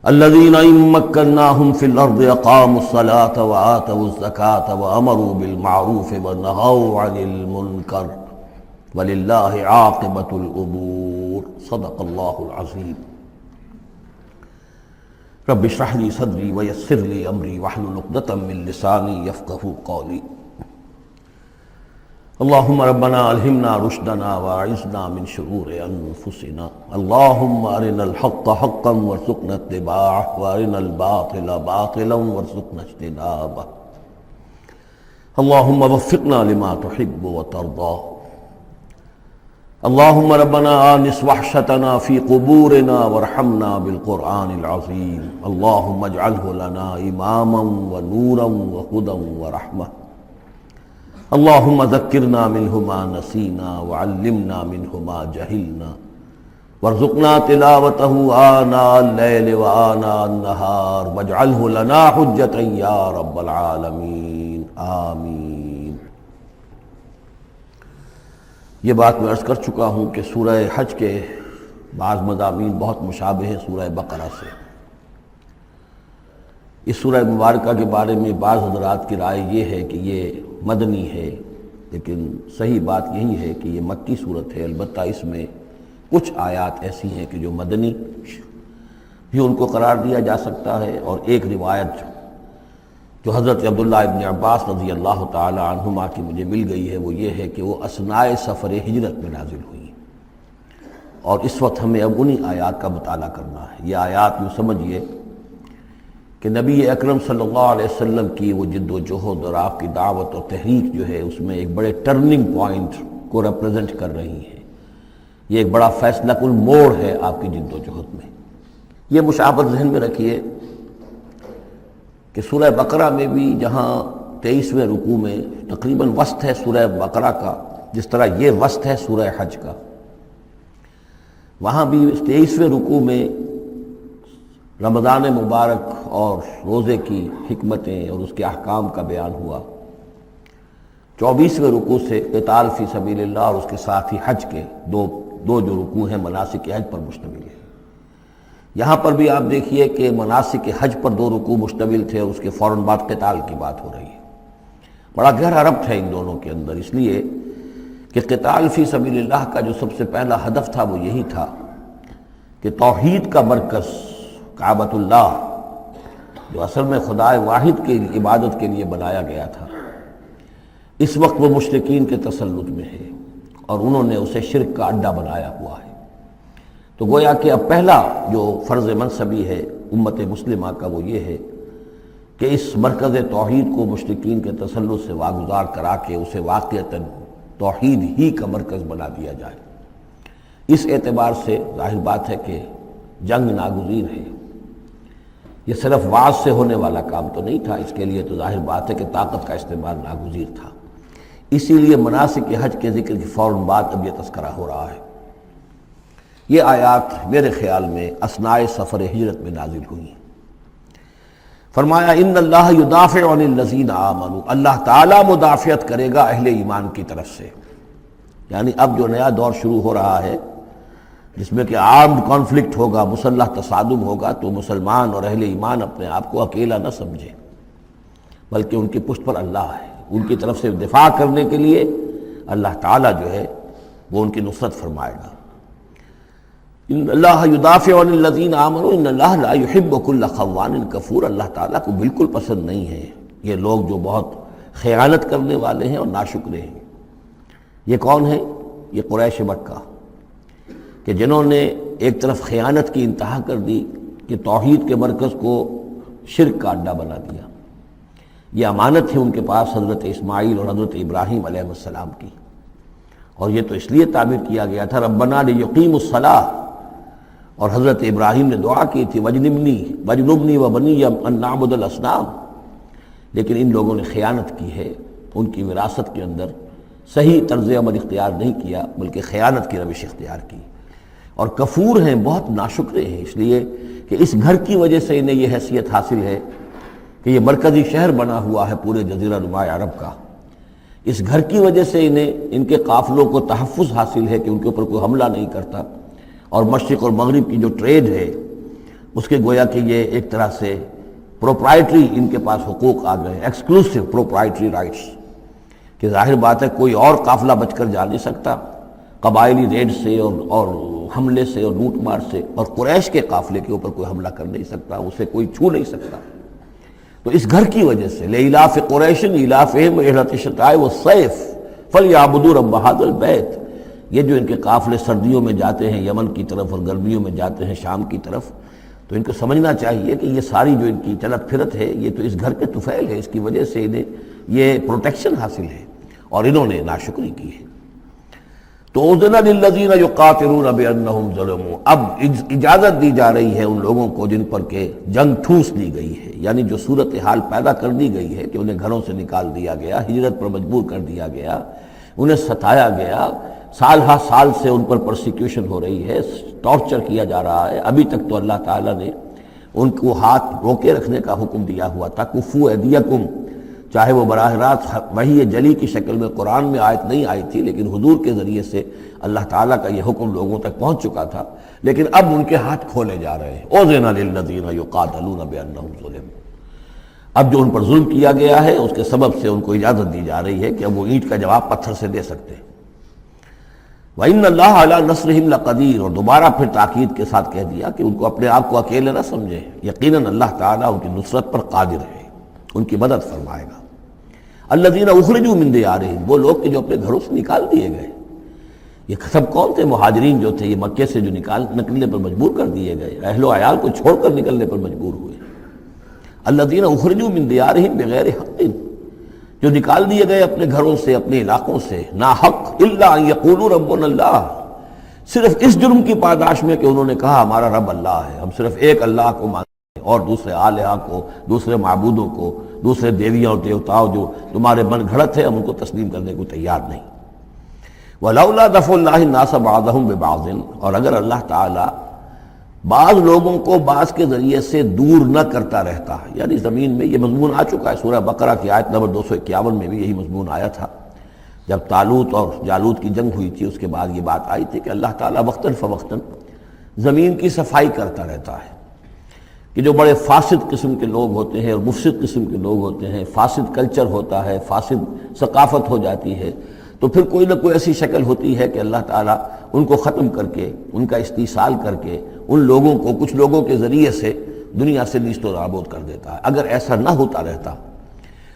الَّذِينَ إِن مَّكَّنَّاهُمْ فِي الْأَرْضِ أَقَامُوا الصَّلَاةَ وَآتَوُا الزَّكَاةَ وَأَمَرُوا بِالْمَعْرُوفِ وَنَهَوْا عَنِ الْمُنكَرِ وَلِلَّهِ عَاقِبَةُ الْأُمُورِ صدق اللہ العظیم۔ رب اشرح لي صدری ويسر لي أمری واحلل عقدۃ من لسانی یفقہوا قولی۔ اللهم ربنا الہمنا رشدنا واعذنا من شرور انفسنا اللهم ارنا الحق حقا وارزقنا اتباعه وارنا الباطل باطلا وارزقنا اجتنابه اللهم وفقنا لما تحب وترضى اللهم ربنا آنس وحشتنا في قبورنا وارحمنا بالقرآن العظيم اللهم اجعله لنا إماما ونورا وهدى ورحمة اللهم ذكرنا منه ما نسينا وعلمنا منه ما جهلنا وارزقنا تلاوته آناء الليل وآناء النهار واجعله لنا حجة يا رب العالمين آمين۔ یہ بات میں عرض کر چکا ہوں کہ سورہ حج کے بعض مضامین بہت مشابہ ہیں سورہ بقرہ سے۔ اس سورہ مبارکہ کے بارے میں بعض حضرات کی رائے یہ ہے کہ یہ مدنی ہے، لیکن صحیح بات یہی ہے کہ یہ مکی صورت ہے۔ البتہ اس میں کچھ آیات ایسی ہیں کہ جو مدنی بھی ان کو قرار دیا جا سکتا ہے، اور ایک روایت جو حضرت عبداللہ ابن عباس رضی اللہ تعالی عنہما کی مجھے مل گئی ہے وہ یہ ہے کہ وہ اثناء سفر ہجرت میں نازل ہوئی، اور اس وقت ہمیں اب انہی آیات کا مطالعہ کرنا ہے۔ یہ آیات یوں سمجھیے کہ نبی اکرم صلی اللہ علیہ وسلم کی وہ جد و جہد اور آپ کی دعوت اور تحریک جو ہے اس میں ایک بڑے ٹرننگ پوائنٹ کو ریپرزنٹ کر رہی ہیں۔ یہ ایک بڑا فیصلہ کن موڑ ہے آپ کی جد و جہد میں۔ یہ مشابہت ذہن میں رکھیے کہ سورہ بقرہ میں بھی جہاں 23ویں رکوع میں تقریباً وسط ہے سورہ بقرہ کا، جس طرح یہ وسط ہے سورہ حج کا، وہاں بھی 23ویں رکوع میں رمضان مبارک اور روزے کی حکمتیں اور اس کے احکام کا بیان ہوا۔ 24ویں رکوع سے قتال فی سبیل اللہ اور اس کے ساتھ ہی حج کے دو جو رکوع ہیں مناسک حج پر مشتمل ہے۔ یہاں پر بھی آپ دیکھیے کہ مناسک حج پر 2 رکوع مشتمل تھے اور اس کے فوراً بعد قتال کی بات ہو رہی ہے۔ بڑا گہرا ربط ہے ان دونوں کے اندر، اس لیے کہ قتال فی سبیل اللہ کا جو سب سے پہلا ہدف تھا وہ یہی تھا کہ توحید کا مرکز کعبۃ اللہ جو اصل میں خدا واحد کی عبادت کے لیے بنایا گیا تھا، اس وقت وہ مشرکین کے تسلط میں ہے اور انہوں نے اسے شرک کا اڈا بنایا ہوا ہے۔ تو گویا کہ اب پہلا جو فرض منصبی ہے امت مسلمہ کا وہ یہ ہے کہ اس مرکز توحید کو مشرکین کے تسلط سے واگزار کرا کے اسے واقعتاً توحید ہی کا مرکز بنا دیا جائے۔ اس اعتبار سے ظاہر بات ہے کہ جنگ ناگزیر ہے۔ یہ صرف وعظ سے ہونے والا کام تو نہیں تھا، اس کے لیے تو ظاہر بات ہے کہ طاقت کا استعمال ناگزیر تھا۔ اسی لیے مناسک حج کے ذکر کی فوراً بعد اب یہ تذکرہ ہو رہا ہے۔ یہ آیات میرے خیال میں اثناء سفر ہجرت میں نازل ہوئی ہیں۔ فرمایا ان اللہ یدافع عن الذین آمنوا، اللہ تعالیٰ مدافعت کرے گا اہل ایمان کی طرف سے، یعنی اب جو نیا دور شروع ہو رہا ہے جس میں کہ آرمڈ کانفلکٹ ہوگا، مسلح تصادم ہوگا، تو مسلمان اور اہل ایمان اپنے آپ کو اکیلا نہ سمجھے، بلکہ ان کی پشت پر اللہ ہے۔ ان کی طرف سے دفاع کرنے کے لیے اللہ تعالیٰ جو ہے وہ ان کی نصرت فرمائے گا۔ ان اللہ یدافع عن الذین آمنوا ان اللہ لا یحب کل خوان کفور، اللہ تعالیٰ کو بالکل پسند نہیں ہے یہ لوگ جو بہت خیانت کرنے والے ہیں اور ناشکرے ہیں۔ یہ کون ہیں؟ یہ قریش مکہ کہ جنہوں نے ایک طرف خیانت کی انتہا کر دی کہ توحید کے مرکز کو شرک کا اڈا بنا دیا۔ یہ امانت ہے ان کے پاس حضرت اسماعیل اور حضرت ابراہیم علیہ السلام کی، اور یہ تو اس لیے تعبیر کیا گیا تھا ربنا لیقیموا الصلاۃ، اور حضرت ابراہیم نے دعا کی تھی وجنبنی وبنی ان نعبد الاصنام، لیکن ان لوگوں نے خیانت کی ہے، ان کی وراثت کے اندر صحیح طرز عمل اختیار نہیں کیا بلکہ خیانت کی روش اختیار کی، اور کفور ہیں، بہت ناشکرے ہیں، اس لیے کہ اس گھر کی وجہ سے انہیں یہ حیثیت حاصل ہے کہ یہ مرکزی شہر بنا ہوا ہے پورے جزیرہ نما عرب کا۔ اس گھر کی وجہ سے انہیں ان کے قافلوں کو تحفظ حاصل ہے کہ ان کے اوپر کوئی حملہ نہیں کرتا، اور مشرق اور مغرب کی جو ٹریڈ ہے اس کے گویا کہ یہ ایک طرح سے پروپرائٹری ان کے پاس حقوق آ گئے، ایکسکلوسیو پروپرائٹری رائٹس، کہ ظاہر بات ہے کوئی اور قافلہ بچ کر جا نہیں سکتا قبائلی ریڈ سے اور حملے سے اور لوٹ مار سے، اور قریش کے قافلے کے اوپر کوئی حملہ کر نہیں سکتا، اسے کوئی چھو نہیں سکتا۔ تو اس گھر کی وجہ سے لإلاف قریش ایلافہم رحلۃ الشتاء والصیف فَلْيَعْبُدُوا رَبَّ هَذَا الْبَيْتِ، یہ جو ان کے قافلے سردیوں میں جاتے ہیں یمن کی طرف اور گرمیوں میں جاتے ہیں شام کی طرف، تو ان کو سمجھنا چاہیے کہ یہ ساری جو ان کی چلت پھرت ہے یہ تو اس گھر کے طفیل ہے، اس کی وجہ سے انہیں یہ پروٹیکشن حاصل ہے اور انہوں نے ناشکری کی ہے۔ تو اذن للذین یقاتلون بانہم ظلموا، اب اجازت دی جا رہی ہے ان لوگوں کو جن پر کہ جنگ ٹھوس دی گئی ہے، یعنی جو صورتحال پیدا کر دی گئی ہے کہ انہیں گھروں سے نکال دیا گیا، ہجرت پر مجبور کر دیا گیا، انہیں ستایا گیا، سال ہا سال سے ان پر پرسیکیوشن ہو رہی ہے، ٹارچر کیا جا رہا ہے۔ ابھی تک تو اللہ تعالیٰ نے ان کو ہاتھ روکے رکھنے کا حکم دیا ہوا تھا، کفو ایدیکم، چاہے وہ براہ راست وحی جلی کی شکل میں قرآن میں آیت نہیں آئی تھی، لیکن حضور کے ذریعے سے اللہ تعالیٰ کا یہ حکم لوگوں تک پہنچ چکا تھا، لیکن اب ان کے ہاتھ کھولے جا رہے ہیں۔ اذن للذین یقاتلون بانہم ظلموا، اب جو ان پر ظلم کیا گیا ہے اس کے سبب سے ان کو اجازت دی جا رہی ہے کہ اب وہ اینٹ کا جواب پتھر سے دے سکتے ہیں۔ وَإِنَّ اللَّهَ عَلَىٰ نَصْرِهِمْ لَقَدِيرٌ، اور دوبارہ پھر تاکید کے ساتھ کہہ دیا کہ ان کو اپنے آپ کو اکیلے نہ سمجھیں، یقیناً اللہ تعالیٰ ان کی نصرت پر قادر ہے، ان کی مدد فرمائے گا۔ الذین اخرجوا من دیارہم، وہ لوگ کہ جو اپنے گھروں سے نکال دیے گئے، یہ سب کون تھے؟ مہاجرین جو تھے، یہ مکے سے جو نکلنے پر مجبور کر دیے گئے، اہل و عیال کو چھوڑ کر نکلنے پر مجبور ہوئے۔ الذین اخرجوا من دیارہم بغیر حق، جو نکال دیے گئے اپنے گھروں سے، اپنے علاقوں سے نا حق، الا ان یقولوا ربنا اللہ، صرف اس جرم کی پاداش میں کہ انہوں نے کہا ہمارا رب اللہ ہے، ہم صرف ایک اللہ کو مانتے ہیں اور دوسرے آلہہ کو، دوسرے معبودوں کو، دوسرے دیویاں اور دیوتاؤں جو تمہارے من گھڑت ہے ہم ان کو تسلیم کرنے کو تیار نہیں۔ وَلَوْلَا دَفْعُ اللَّهِ النَّاسَ بَعْضَهُمْ بِبَعْضٍ، اور اگر اللہ تعالیٰ بعض لوگوں کو بعض کے ذریعے سے دور نہ کرتا رہتا، یعنی زمین میں یہ مضمون آ چکا ہے، سورہ بقرہ کی آیت نمبر 251 میں بھی یہی مضمون آیا تھا، جب طالوت اور جالوت کی جنگ ہوئی تھی، اس کے بعد یہ بات آئی تھی کہ اللہ تعالیٰ وقتاً فوقتاً زمین کی صفائی کرتا رہتا ہے، کہ جو بڑے فاسد قسم کے لوگ ہوتے ہیں اور مفسد قسم کے لوگ ہوتے ہیں، فاسد کلچر ہوتا ہے، فاسد ثقافت ہو جاتی ہے، تو پھر کوئی نہ کوئی ایسی شکل ہوتی ہے کہ اللہ تعالیٰ ان کو ختم کر کے، ان کا استیصال کر کے، ان لوگوں کو کچھ لوگوں کے ذریعے سے دنیا سے نیست و نابود کر دیتا ہے۔ اگر ایسا نہ ہوتا رہتا،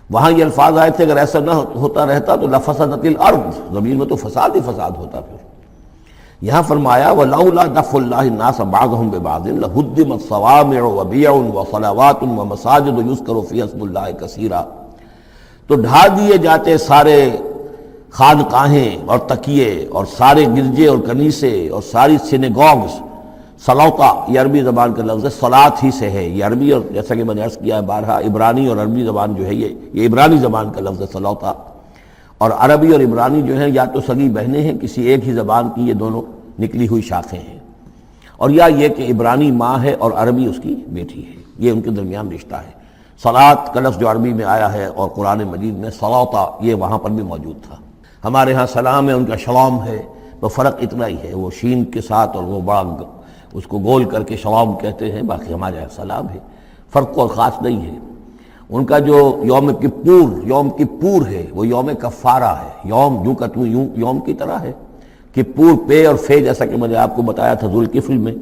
وہاں یہ الفاظ آئے تھے اگر ایسا نہ ہوتا رہتا تو لفسدت الارض، زمین میں تو فساد ہی فساد ہوتا۔ پھر یہاں فرمایا وَلَوْلَا دَفْعُ اللَّهِ النَّاسَ بَعْضَهُمْ بِبَعْضٍ لَهُدِّمَتْ صَوَامِعُ وَبِيَعٌ وَصَلَوَاتٌ وَمَسَاجِدُ يُذْكَرُ فِيهَا اسْمُ اللَّهِ كَثِيرًا، تو ڈھا دیے جاتے سارے خانقاہیں اور تکیے اور سارے گرجے اور کنیسے اور ساری سینیگوگز، صلوتا یہ عربی زبان کا لفظ ہے، صلاۃ ہی سے ہے، یہ عربی اور جیسا کہ میں نے عرض کیا ہے بارہا، عبرانی اور عربی زبان جو ہے یہ عبرانی زبان کا لفظ ہے صلوتا، اور عربی اور عبرانی جو ہیں یا تو سگی بہنیں ہیں کسی ایک ہی زبان کی، یہ دونوں نکلی ہوئی شاخیں ہیں، اور یا یہ کہ عبرانی ماں ہے اور عربی اس کی بیٹی ہے، یہ ان کے درمیان رشتہ ہے۔ صلاۃ کا لفظ جو عربی میں آیا ہے اور قرآن مجید میں صلوتا یہ وہاں پر بھی موجود تھا۔ ہمارے ہاں سلام ہے، ان کا شلام ہے، تو فرق اتنا ہی ہے، وہ شین کے ساتھ اور وہ بڑا اس کو گول کر کے شلام کہتے ہیں، باقی ہمارے یہاں سلام ہے، فرق کوئی خاص نہیں ہے۔ ان کا جو یوم کپور ہے وہ یوم کفارہ ہے، یوم یوں کا تو یوں یوم کی طرح ہے، کپور پے اور فے، جیسا کہ میں نے آپ کو بتایا تھا ذوالکفل میں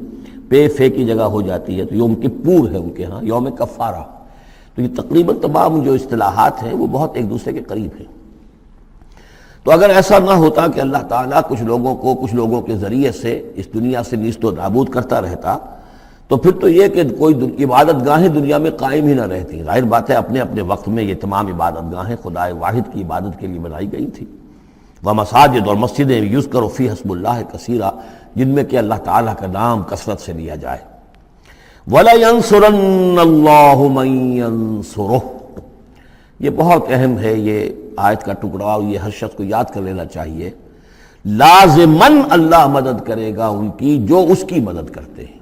پے فے کی جگہ ہو جاتی ہے، تو یوم کپور ہے ان کے ہاں، یوم کفارہ۔ تو یہ تقریباً تمام جو اصطلاحات ہیں وہ بہت ایک دوسرے کے قریب ہیں۔ تو اگر ایسا نہ ہوتا کہ اللہ تعالیٰ کچھ لوگوں کو کچھ لوگوں کے ذریعے سے اس دنیا سے نیست و نابود کرتا رہتا، تو پھر تو یہ کہ کوئی عبادت گاہیں دنیا میں قائم ہی نہ رہتی۔ ظاہر بات ہے اپنے اپنے وقت میں یہ تمام عبادت گاہیں خدا واحد کی عبادت کے لیے بنائی گئی تھی، ومساجد، اور مسجدیں یذکر فیہا اسم اللہ کثیرا، جن میں کہ اللہ تعالیٰ کا نام کثرت سے لیا جائے۔ وَلَيَنصُرَنَّ اللَّهُ مَن يَنصُرُهُ، یہ بہت اہم ہے، یہ آیت کا ٹکڑا، اور یہ ہر شخص کو یاد کر لینا چاہیے۔ لازماً اللہ مدد کرے گا ان کی جو اس کی مدد کرتے ہیں،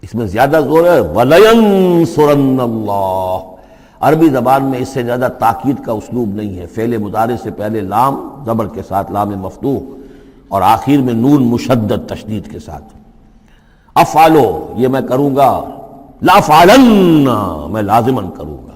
اس میں زیادہ زور ہے وَلَيَنصُرَنَّ اللَّهُ، عربی زبان میں اس سے زیادہ تاکید کا اسلوب نہیں ہے۔ فعل مضارع سے پہلے لام زبر کے ساتھ، لام مفتوح، اور آخر میں نون مشدد تشدید کے ساتھ، افعلو یہ میں کروں گا، لافعلن میں لازماً کروں گا،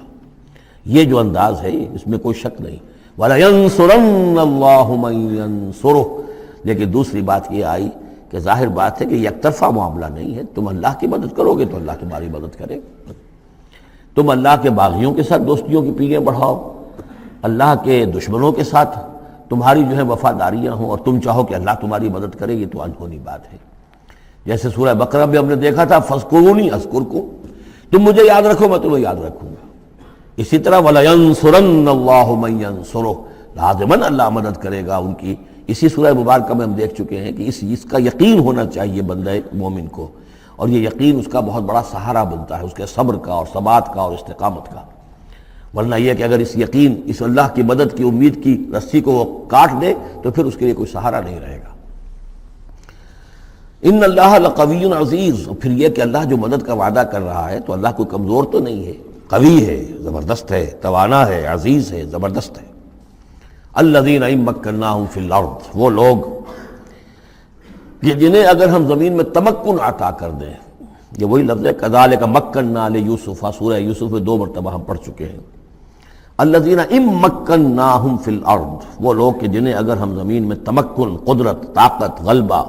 یہ جو انداز ہے اس میں کوئی شک نہیں۔ وَلَيَنصُرَنَّ اللَّهُ مَن يَنصُرُهُ، لیکن دوسری بات یہ آئی کہ ظاہر بات ہے کہ یک طرفہ معاملہ نہیں ہے، تم اللہ کی مدد کرو گے تو اللہ تمہاری مدد کرے گا۔ تم اللہ کے باغیوں کے ساتھ دوستیوں کی پیلیں بڑھاؤ، اللہ کے دشمنوں کے ساتھ تمہاری جو ہے وفاداریاں ہوں اور تم چاہو کہ اللہ تمہاری مدد کرے، یہ تو انہونی بات ہے۔ جیسے سورہ بقرہ میں ہم نے دیکھا تھا فاذکرونی اذکرکم، تم مجھے یاد رکھو میں تمہیں یاد رکھوں گا۔ اسی طرح وَلَيَنصُرَنَّ اللَّهُ مَن يَنصُرُهُ، لازماً اللہ مدد کرے گا ان کی۔ اسی سورہ مبارکہ میں ہم دیکھ چکے ہیں کہ اس کا یقین ہونا چاہیے بندہ مومن کو، اور یہ یقین اس کا بہت بڑا سہارا بنتا ہے، اس کے صبر کا اور ثبات کا اور استقامت کا۔ ورنہ یہ کہ اگر اس یقین، اس اللہ کی مدد کی امید کی رسی کو وہ کاٹ دے تو پھر اس کے لیے کوئی سہارا نہیں رہے گا۔ ان اللہ لقوی عزیز، اور پھر یہ کہ اللہ جو مدد کا وعدہ کر رہا ہے تو اللہ کوئی کمزور تو نہیں ہے، قوی ہے، زبردست ہے، توانا ہے، عزیز ہے، زبردست ہے۔ الذین ان مکناہم فی الارض، وہ لوگ کہ جنہیں اگر ہم زمین میں تمکن عطا کر دیں، یہ وہی لفظ ہے کذالک مکننا لیوسف، سورہ یوسف میں 2 مرتبہ ہم پڑھ چکے ہیں۔ الذین ان مکناہم فی الارض، وہ لوگ کہ جنہیں اگر ہم زمین میں تمکن، قدرت، طاقت، غلبہ،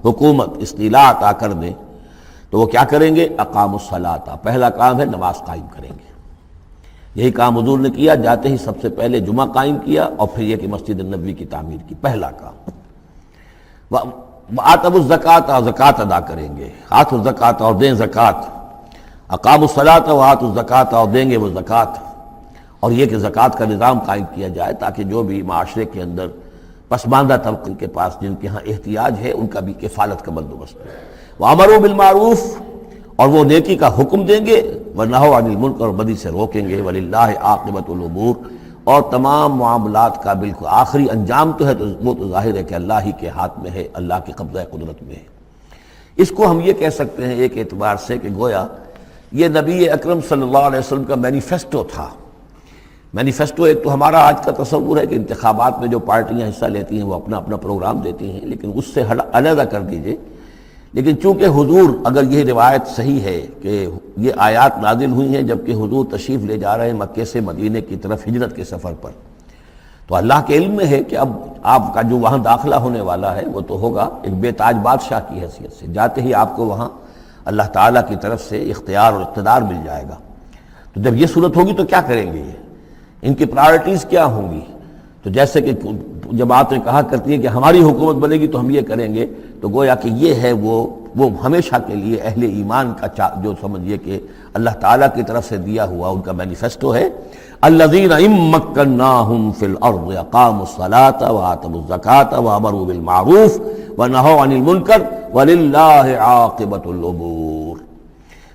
حکومت، استیلاء عطا کر دیں تو وہ کیا کریں گے؟ اقاموا الصلاۃ، پہلا کام ہے نماز قائم کریں گے۔ یہی کام حضور نے کیا، جاتے ہی سب سے پہلے جمعہ قائم کیا اور پھر یہ کہ مسجد نبوی کی تعمیر کی، پہلا کام۔ وآتوا الزکوٰۃ، زکوٰۃ ادا کریں گے، آتوا الزکوٰۃ، اور دیں زکوٰۃ، اقاموا الصلاۃ وآتوا الزکوٰۃ، اور دیں گے وہ زکوٰۃ، اور یہ کہ زکوٰۃ کا نظام قائم کیا جائے تاکہ جو بھی معاشرے کے اندر پسماندہ طبقے کے پاس جن کے ہاں احتیاج ہے ان کا بھی کفالت کا بندوبست ہو۔ وَأَمَرُوا بِالْمَعْرُوفِ، اور وہ نیکی کا حکم دیں گے، وَنَہَوْا عَنِ الْمُنکَرِ، اور بدی سے روکیں گے، وَلِلَّهِ عَاقِبَةُ الْأُمُورِ، اور تمام معاملات کا بالکل آخری انجام تو ہے تو وہ تو ظاہر ہے کہ اللہ ہی کے ہاتھ میں ہے، اللہ کی قبضہ قدرت میں ہے۔ اس کو ہم یہ کہہ سکتے ہیں ایک اعتبار سے کہ گویا یہ نبی اکرم صلی اللہ علیہ وسلم کا مینیفیسٹو تھا۔ مینیفیسٹو ایک تو ہمارا آج کا تصور ہے کہ انتخابات میں جو پارٹیاں حصہ لیتی ہیں وہ اپنا اپنا پروگرام دیتی ہیں، لیکن اس سے علیحدہ کر دیجئے۔ لیکن چونکہ حضور، اگر یہ روایت صحیح ہے کہ یہ آیات نازل ہوئی ہیں جبکہ حضور تشریف لے جا رہے ہیں مکے سے مدینے کی طرف ہجرت کے سفر پر، تو اللہ کے علم میں ہے کہ اب آپ کا جو وہاں داخلہ ہونے والا ہے وہ تو ہوگا ایک بے تاج بادشاہ کی حیثیت سے، جاتے ہی آپ کو وہاں اللہ تعالیٰ کی طرف سے اختیار اور اقتدار مل جائے گا۔ تو جب یہ صورت ہوگی تو کیا کریں گے یہ؟ ان کی پرائرٹیز کیا ہوں گی؟ تو جیسے کہ جماعتیں کہا کرتی ہیں کہ ہماری حکومت بنے گی تو ہم یہ کریں گے، تو گویا کہ یہ ہے وہ ہمیشہ کے لیے اہل ایمان کا جو سمجھیے کہ اللہ تعالیٰ کی طرف سے دیا ہوا ان کا مینیفیسٹو ہے۔ الذین ان مکناہم فی الارض اقاموا الصلاۃ وآتوا الزکوٰۃ وامروا بالمعروف ونہوا عن المنکر وللہ عاقبۃ الامور۔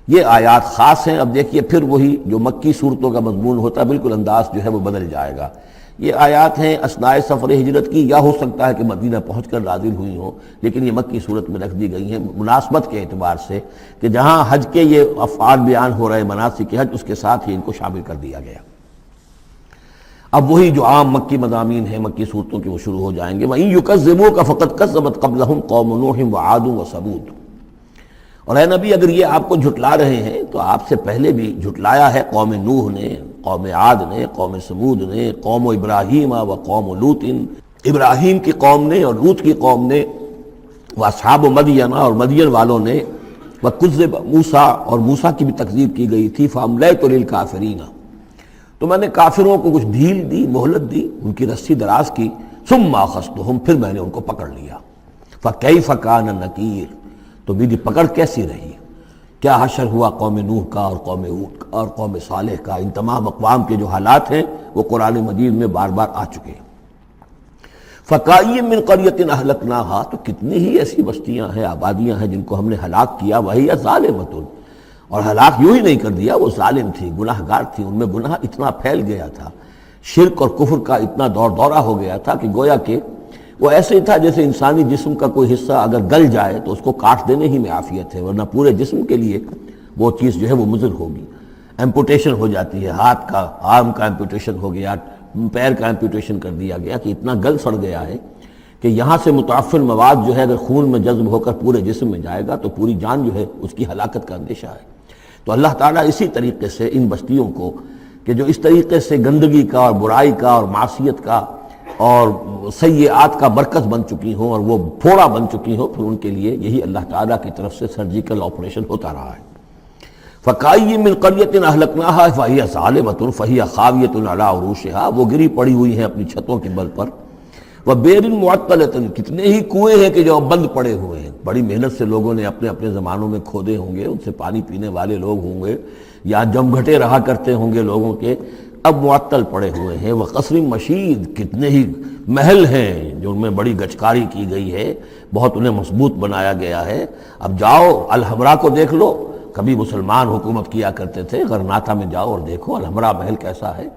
یہ آیات خاص ہیں۔ اب دیکھیے پھر وہی جو مکی صورتوں کا مضمون ہوتا ہے بالکل انداز جو ہے وہ بدل جائے گا۔ یہ آیات ہیں اثناء سفر ہجرت کی، یا ہو سکتا ہے کہ مدینہ پہنچ کر نازل ہوئی ہوں، لیکن یہ مکی صورت میں رکھ دی گئی ہیں مناسبت کے اعتبار سے کہ جہاں حج کے یہ افعال بیان ہو رہے مناسک حج، اس کے ساتھ ہی ان کو شامل کر دیا گیا۔ اب وہی جو عام مکی مضامین ہیں مکی صورتوں کے وہ شروع ہو جائیں گے۔ وَإِن يُكَذِّبُوكَ فَقَدْ كَذَّبَتْ قَبْلَهُمْ قَوْمُ نُوحٍ وَعَادٌ وَثَمُودُ۔ اور اے نبی اگر یہ آپ کو جھٹلا رہے ہیں تو آپ سے پہلے بھی جھٹلایا ہے قوم نوح نے، قوم عاد نے، قوم سمود نے، قوم ابراہیم و قوم لوط، ابراہیم کی قوم نے اور لوط کی قوم نے، واصحاب مدین اور مدین والوں نے، وکذب موسیٰ اور موسیٰ کی بھی تکذیب کی گئی تھی، فاملیت للکافرین، تو میں نے کافروں کو کچھ ڈھیل دی، مہلت دی، ان کی رسی دراز کی، ثم اخذتہم، پھر میں نے ان کو پکڑ لیا، فکیف کان نکیر، تو میری پکڑ کیسی رہی، کیا حشر ہوا قوم نوح کا اور قوم ہود کا اور قوم صالح کا۔ ان تمام اقوام کے جو حالات ہیں وہ قرآن مجید میں بار بار آ چکے ہیں۔ فَكَأَيٍّ مِّن قَرْيَةٍ أَهْلَكْنَاهَا، تو کتنی ہی ایسی بستیاں ہیں، آبادیاں ہیں جن کو ہم نے ہلاک کیا، وَهِيَ ظَالِمَةٌ، اور ہلاک یوں ہی نہیں کر دیا، وہ ظالم تھی، گناہ گار تھی، ان میں گناہ اتنا پھیل گیا تھا، شرک اور کفر کا اتنا دورہ ہو گیا تھا کہ گویا کہ وہ ایسے ہی تھا جیسے انسانی جسم کا کوئی حصہ اگر گل جائے تو اس کو کاٹ دینے ہی میں عافیت ہے، ورنہ پورے جسم کے لیے وہ چیز جو ہے وہ مضر ہوگی۔ ایمپوٹیشن ہو جاتی ہے، ہاتھ کا، آرم کا ایمپوٹیشن ہو گیا، پیر کا ایمپوٹیشن کر دیا گیا کہ اتنا گل سڑ گیا ہے کہ یہاں سے متعفن مواد جو ہے اگر خون میں جذب ہو کر پورے جسم میں جائے گا تو پوری جان جو ہے اس کی ہلاکت کا اندیشہ ہے۔ تو اللہ تعالیٰ اسی طریقے سے ان بستیوں کو کہ جو اس طریقے سے گندگی کا اور برائی کا اور معصیت کا اور سیئات کا مرکز بن چکی ہوں اور وہ پھوڑا بن چکی ہوں، پھر ان کے لیے یہی اللہ تعالیٰ کی طرف سے سرجیکل آپریشن ہوتا رہا ہے۔ فَكَأَيٍّ مِّن قَرْيَةٍ أَهْلَكْنَاهَا فَهِيَ ظَالِمَةٌ فَهِيَ خَاوِيَةٌ عَلَىٰ عُرُوشِهَا، وہ گری پڑی ہوئی ہیں اپنی چھتوں کے بل پر، وبئر معطلۃ، کتنے ہی کنویں ہیں کہ جو اب بند پڑے ہوئے ہیں، بڑی محنت سے لوگوں نے اپنے اپنے زمانوں میں کھودے ہوں گے، ان سے پانی پینے والے لوگ ہوں گے، یا جمگھٹے رہا کرتے ہوں گے لوگوں کے، اب معطل پڑے ہوئے ہیں۔ وقصر مشید، کتنے ہی محل ہیں جو ان میں بڑی گچکاری کی گئی ہے، بہت انہیں مضبوط بنایا گیا ہے۔ اب جاؤ الحمرا کو دیکھ لو، کبھی مسلمان حکومت کیا کرتے تھے، غرناطہ میں جاؤ اور دیکھو الحمرا محل کیسا ہے،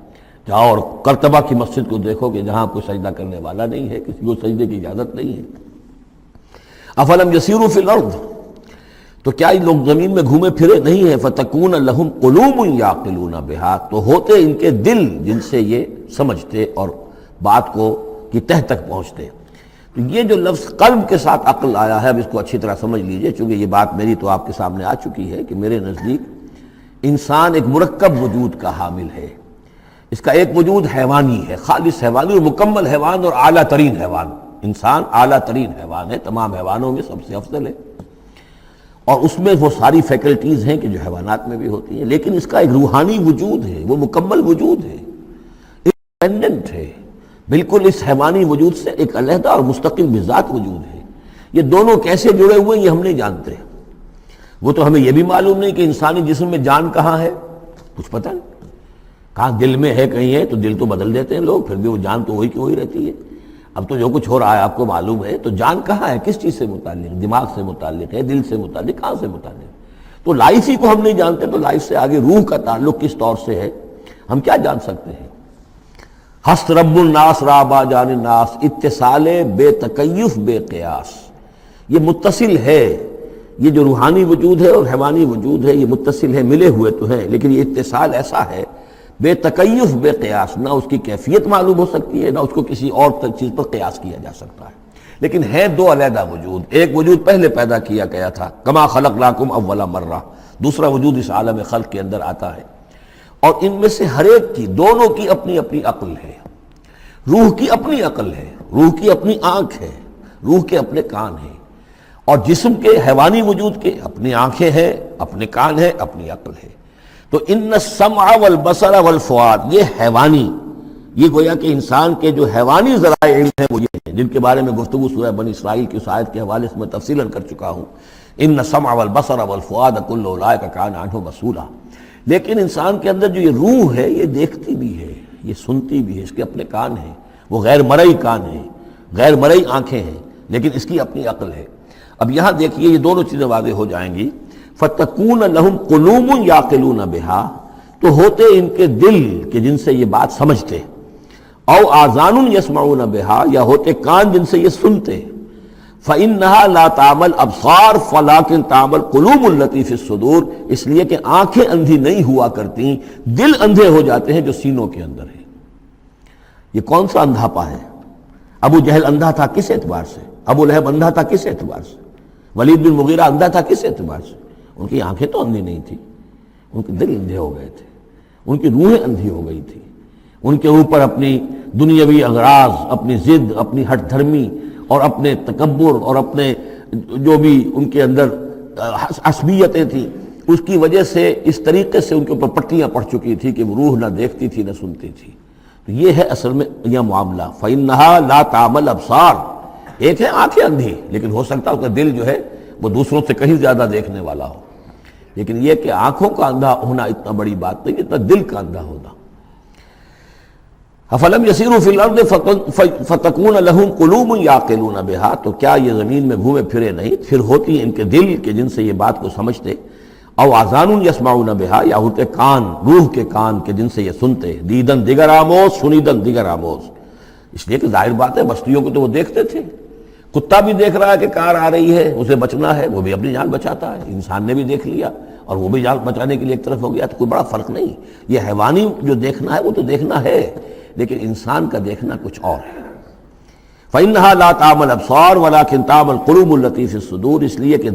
جاؤ اور قرطبہ کی مسجد کو دیکھو کہ جہاں کوئی سجدہ کرنے والا نہیں ہے، کسی کو سجدے کی اجازت نہیں ہے۔ افلم یسیروا فی الارض، تو کیا یہ لوگ زمین میں گھومے پھرے نہیں ہیں؟ فتکون لہم قلوب یعقلون بہا، تو ہوتے ان کے دل جن سے یہ سمجھتے اور بات کو کی تہ تک پہنچتے۔ تو یہ جو لفظ قلب کے ساتھ عقل آیا ہے، اب اس کو اچھی طرح سمجھ لیجئے، چونکہ یہ بات میری تو آپ کے سامنے آ چکی ہے کہ میرے نزدیک انسان ایک مرکب وجود کا حامل ہے۔ اس کا ایک وجود حیوانی ہے، خالص حیوانی اور مکمل حیوان اور اعلیٰ ترین حیوان۔ انسان اعلیٰ ترین حیوان ہے، تمام حیوانوں میں سب سے افضل ہے، اور اس میں وہ ساری فیکلٹیز ہیں کہ جو حیوانات میں بھی ہوتی ہیں، لیکن اس کا ایک روحانی وجود ہے، وہ مکمل وجود ہے، انڈیپینڈنٹ ہے، بالکل اس حیوانی وجود سے ایک علیحدہ اور مستقل بذات وجود ہے۔ یہ دونوں کیسے جڑے ہوئے ہیں یہ ہم نہیں جانتے۔ وہ تو ہمیں یہ بھی معلوم نہیں کہ انسانی جسم میں جان کہاں ہے، کچھ پتہ نہیں، کہاں دل میں ہے کہیں ہے، تو دل تو بدل دیتے ہیں لوگ، پھر بھی وہ جان تو وہی کی وہی رہتی ہے۔ اب تو جو کچھ ہو رہا ہے آپ کو معلوم ہے، تو جان کہاں ہے، کس چیز سے متعلق، دماغ سے متعلق ہے، دل سے متعلق، کہاں سے متعلق؟ تو لائف ہی کو ہم نہیں جانتے، تو لائف سے آگے روح کا تعلق کس طور سے ہے ہم کیا جان سکتے ہیں؟ ہست رب الناس رابا جان الناس، اتصال بے تکیف بے قیاس، یہ متصل ہے، یہ جو روحانی وجود ہے اور حیوانی وجود ہے یہ متصل ہے، ملے ہوئے تو ہیں، لیکن یہ اتصال ایسا ہے بے تکیف بے قیاس، نہ اس کی کیفیت معلوم ہو سکتی ہے، نہ اس کو کسی اور چیز پر قیاس کیا جا سکتا ہے، لیکن ہے دو علیحدہ وجود۔ ایک وجود پہلے پیدا کیا گیا تھا، کما خلقناکم اول مرہ، دوسرا وجود اس عالم خلق کے اندر آتا ہے، اور ان میں سے ہر ایک کی، دونوں کی اپنی اپنی عقل ہے۔ روح کی اپنی عقل ہے، روح کی اپنی آنکھ ہے، روح کے اپنے کان ہیں، اور جسم کے حیوانی وجود کے اپنی آنکھیں ہیں، اپنے کان ہیں، اپنی عقل ہے۔ تو ان السمع والبصر والفؤاد، یہ حیوانی، یہ گویا کہ انسان کے جو حیوانی ذرائع علم ہیں وہ یہ ہیں، جن کے بارے میں گفتگو سورہ بنی اسرائیل کی اس آیت کے حوالے سے میں تفصیلاً کر چکا ہوں۔ ان السمع والبصر والفؤاد کل اولئک کان عنہ مسئولا۔ لیکن انسان کے اندر جو یہ روح ہے یہ دیکھتی بھی ہے، یہ سنتی بھی ہے، اس کے اپنے کان ہیں، وہ غیر مرئی کان ہیں، غیر مرئی آنکھیں ہیں، لیکن اس کی اپنی عقل ہے۔ اب یہاں دیکھیے یہ دونوں چیزیں واضح ہو جائیں گی۔ فَتَكُونَ لَهُمْ قُلُوبٌ يَعْقِلُونَ بِهَا، تو ہوتے ان کے دل کہ جن سے یہ بات سمجھتے، او آذان يَسْمَعُونَ بِهَا، یا ہوتے کان جن سے یہ سنتے، فَإِنَّهَا لَا تَعْمَى الْأَبْصَارُ وَلَكِنْ تَعْمَى الْقُلُوبُ الَّتِي فِي الصُّدُورِ، اس لیے کہ آنکھیں اندھی نہیں ہوا کرتی، دل اندھے ہو جاتے ہیں جو سینوں کے اندر ہے۔ یہ کون سا اندھاپا ہے؟ ابو جہل اندھا تھا کس اعتبار سے؟ ابو لہب اندھا تھا کس اعتبار سے؟ ولید بن مغیرہ اندھا تھا کس اعتبار سے؟ ان کی آنکھیں تو اندھی نہیں تھی، ان کے دل اندھے ہو گئے تھے، ان کی روحیں اندھی ہو گئی تھی، ان کے اوپر اپنی دنیاوی اغراض، اپنی ضد، اپنی ہٹ دھرمی اور اپنے تکبر اور اپنے جو بھی ان کے اندر عصبیتیں تھیں، اس کی وجہ سے اس طریقے سے ان کے اوپر پٹیاں پڑ چکی تھی کہ وہ روح نہ دیکھتی تھی نہ سنتی تھی۔ تو یہ ہے اصل میں یہ معاملہ۔ فَإِنَّهَا لَا تَعْمَى الْأَبْصَارُ، ایک ہے آنکھیں اندھی، لیکن ہو سکتا ہے اس کا دل جو ہے وہ دوسروں سے کہیں زیادہ دیکھنے والا ہو، لیکن یہ کہ آنکھوں کا اندھا ہونا اتنا بڑی بات نہیں، اتنا دل کا اندھا ہونا۔ أَفَلَمْ يَسِيرُوا فِي الْأَرْضِ فَتَكُونَ لَهُمْ قُلُوبٌ يَعْقِلُونَ بِهَا، تو کیا یہ زمین میں گھومے پھرے نہیں، پھر ہوتی ہیں ان کے دل کہ جن سے یہ بات کو سمجھتے، او آذان يَسْمَعُونَ بِهَا، یا ہوتے کان، روح کے کان کہ جن سے یہ سنتے، دیدن دیگر آموز سنیدن دیگر آموز، اس لیے کہ ظاہر بات ہے بستیوں کو تو وہ دیکھتے تھے، کتا بھی دیکھ رہا ہے کہ کار آ رہی ہے، اسے بچنا ہے، وہ بھی اپنی جان بچاتا ہے، انسان نے بھی دیکھ لیا اور وہ بھی جان بچانے کے لیے ایک طرف ہو گیا، تو کوئی بڑا فرق نہیں۔ یہ حیوانی جو دیکھنا ہے وہ تو دیکھنا ہے، لیکن انسان کا دیکھنا کچھ اور ہے۔ فَإِنَّهَا لَا تَعْمَى الْأَبْصَارُ وَلَكِنْ تَعْمَى الْقُلُوبُ الَّتِي فِي الصُّدُورِ، اس لیے کہ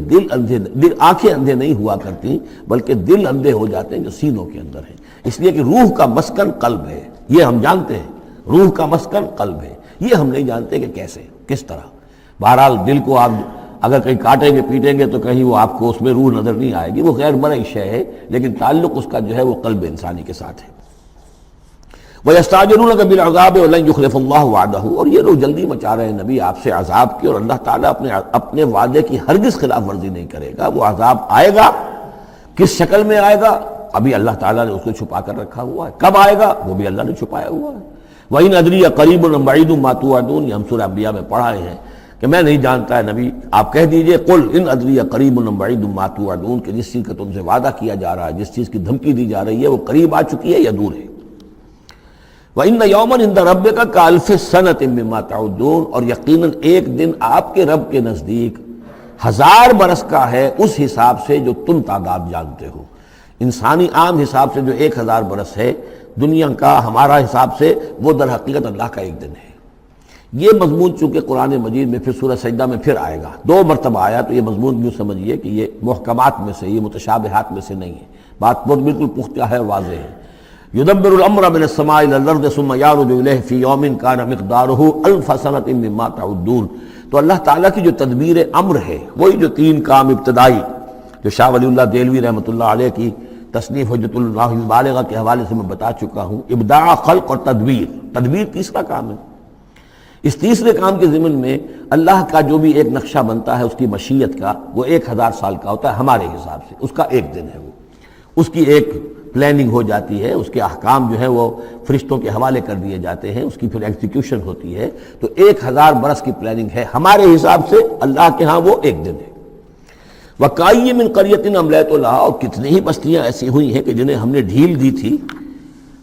آنکھیں اندھے نہیں ہوا کرتی بلکہ دل اندھے ہو جاتے ہیں جو سینوں کے اندر ہیں، اس لیے کہ روح کا مسکن قلب ہے، یہ ہم جانتے ہیں، روح کا مسکن قلب ہے، یہ ہم نہیں جانتے کہ کیسے، کس طرح۔ بہرحال دل کو آپ اگر کہیں کاٹیں گے پیٹیں گے تو کہیں وہ آپ کو اس میں روح نظر نہیں آئے گی، وہ غیر مرئی شے ہے، لیکن تعلق اس کا جو ہے وہ قلب انسانی کے ساتھ ہے۔ وَيَسْتَعْجِلُونَكَ بِالْعَذَابِ وَلَن يُخْلِفَ اللَّهُ وَعْدَهُ، اور یہ لوگ جلدی مچا رہے ہیں نبی آپ سے عذاب کی، اور اللہ تعالیٰ اپنے وعدے کی ہرگز خلاف ورزی نہیں کرے گا۔ وہ عذاب آئے گا، کس شکل میں آئے گا ابھی اللہ تعالیٰ نے اس کو چھپا کر رکھا ہوا ہے، کب آئے گا وہ بھی اللہ نے چھپایا ہوا ہے۔ وَإِنْ أَدْرِي أَقَرِيبٌ أَمْ بَعِيدٌ مَا تُوعَدُونَ، یہ ہم سورہ انبیاء میں پڑھائے ہیں کہ میں نہیں جانتا ہے نبی، آپ کہہ دیجئے قُلْ إِنْ أَدْرِي أَقَرِيبٌ أَمْ بَعِيدٌ مَا تُوعَدُونَ، کہ جس چیز کا تم سے وعدہ کیا جا رہا ہے، جس چیز کی دھمکی دی جا رہی ہے، وہ قریب آ چکی ہے یا دور ہے۔ وَإِنَّ يَوْمًا عِندَ رَبِّكَ كَأَلْفِ سَنَةٍ مِّمَّا تَعُدُّونَ، اور یقیناً ایک دن آپ کے رب کے نزدیک 1000 برس کا ہے اس حساب سے جو تم تعداد جانتے ہو۔ انسانی عام حساب سے جو 1000 برس ہے، دنیا کا ہمارا حساب سے وہ در حقیقت اللہ کا ایک دن ہے۔ یہ مضمون چونکہ قرآن مجید میں پھر سورہ سجدہ میں پھر آئے گا، 2 مرتبہ آیا، تو یہ مضمون یوں سمجھیے کہ یہ محکمات میں سے، یہ متشابہات میں سے نہیں ہے، بات بہت بالکل پختہ ہے، واضح ہے۔ یدبر الامر من السماء الى الارض ثم يعرج الیہ فی یوم کان مقدارہ 1000 سنۃ مما تعدون، تو اللہ تعالیٰ کی جو تدبیر امر ہے، وہی جو 3 کام ابتدائی جو شاہ ولی اللہ دہلوی رحمۃ اللہ علیہ کی تصنیف حجت اللہ البالغہ کے حوالے سے میں بتا چکا ہوں، ابداع، خلق اور تدبیر۔ تدبیر تیسرا کام ہے۔ اس تیسرے کام کے ضمن میں اللہ کا جو بھی ایک نقشہ بنتا ہے اس کی مشیت کا، وہ 1000 سال کا ہوتا ہے ہمارے حساب سے، اس کا ایک دن ہے، وہ اس کی ایک پلاننگ ہو جاتی ہے، اس کے احکام جو ہیں وہ فرشتوں کے حوالے کر دیے جاتے ہیں، اس کی پھر ایگزیکیوشن ہوتی ہے، تو 1000 برس کی پلاننگ ہے ہمارے حساب سے، اللہ کے ہاں وہ ایک دن ہے۔ وَكَأَيٍّ مِّن قَرْيَةٍ أَمْلَيْتُ لَهَا، اور کتنی ہی بستیاں ایسی ہوئی ہیں کہ جنہیں ہم نے ڈھیل دی تھی،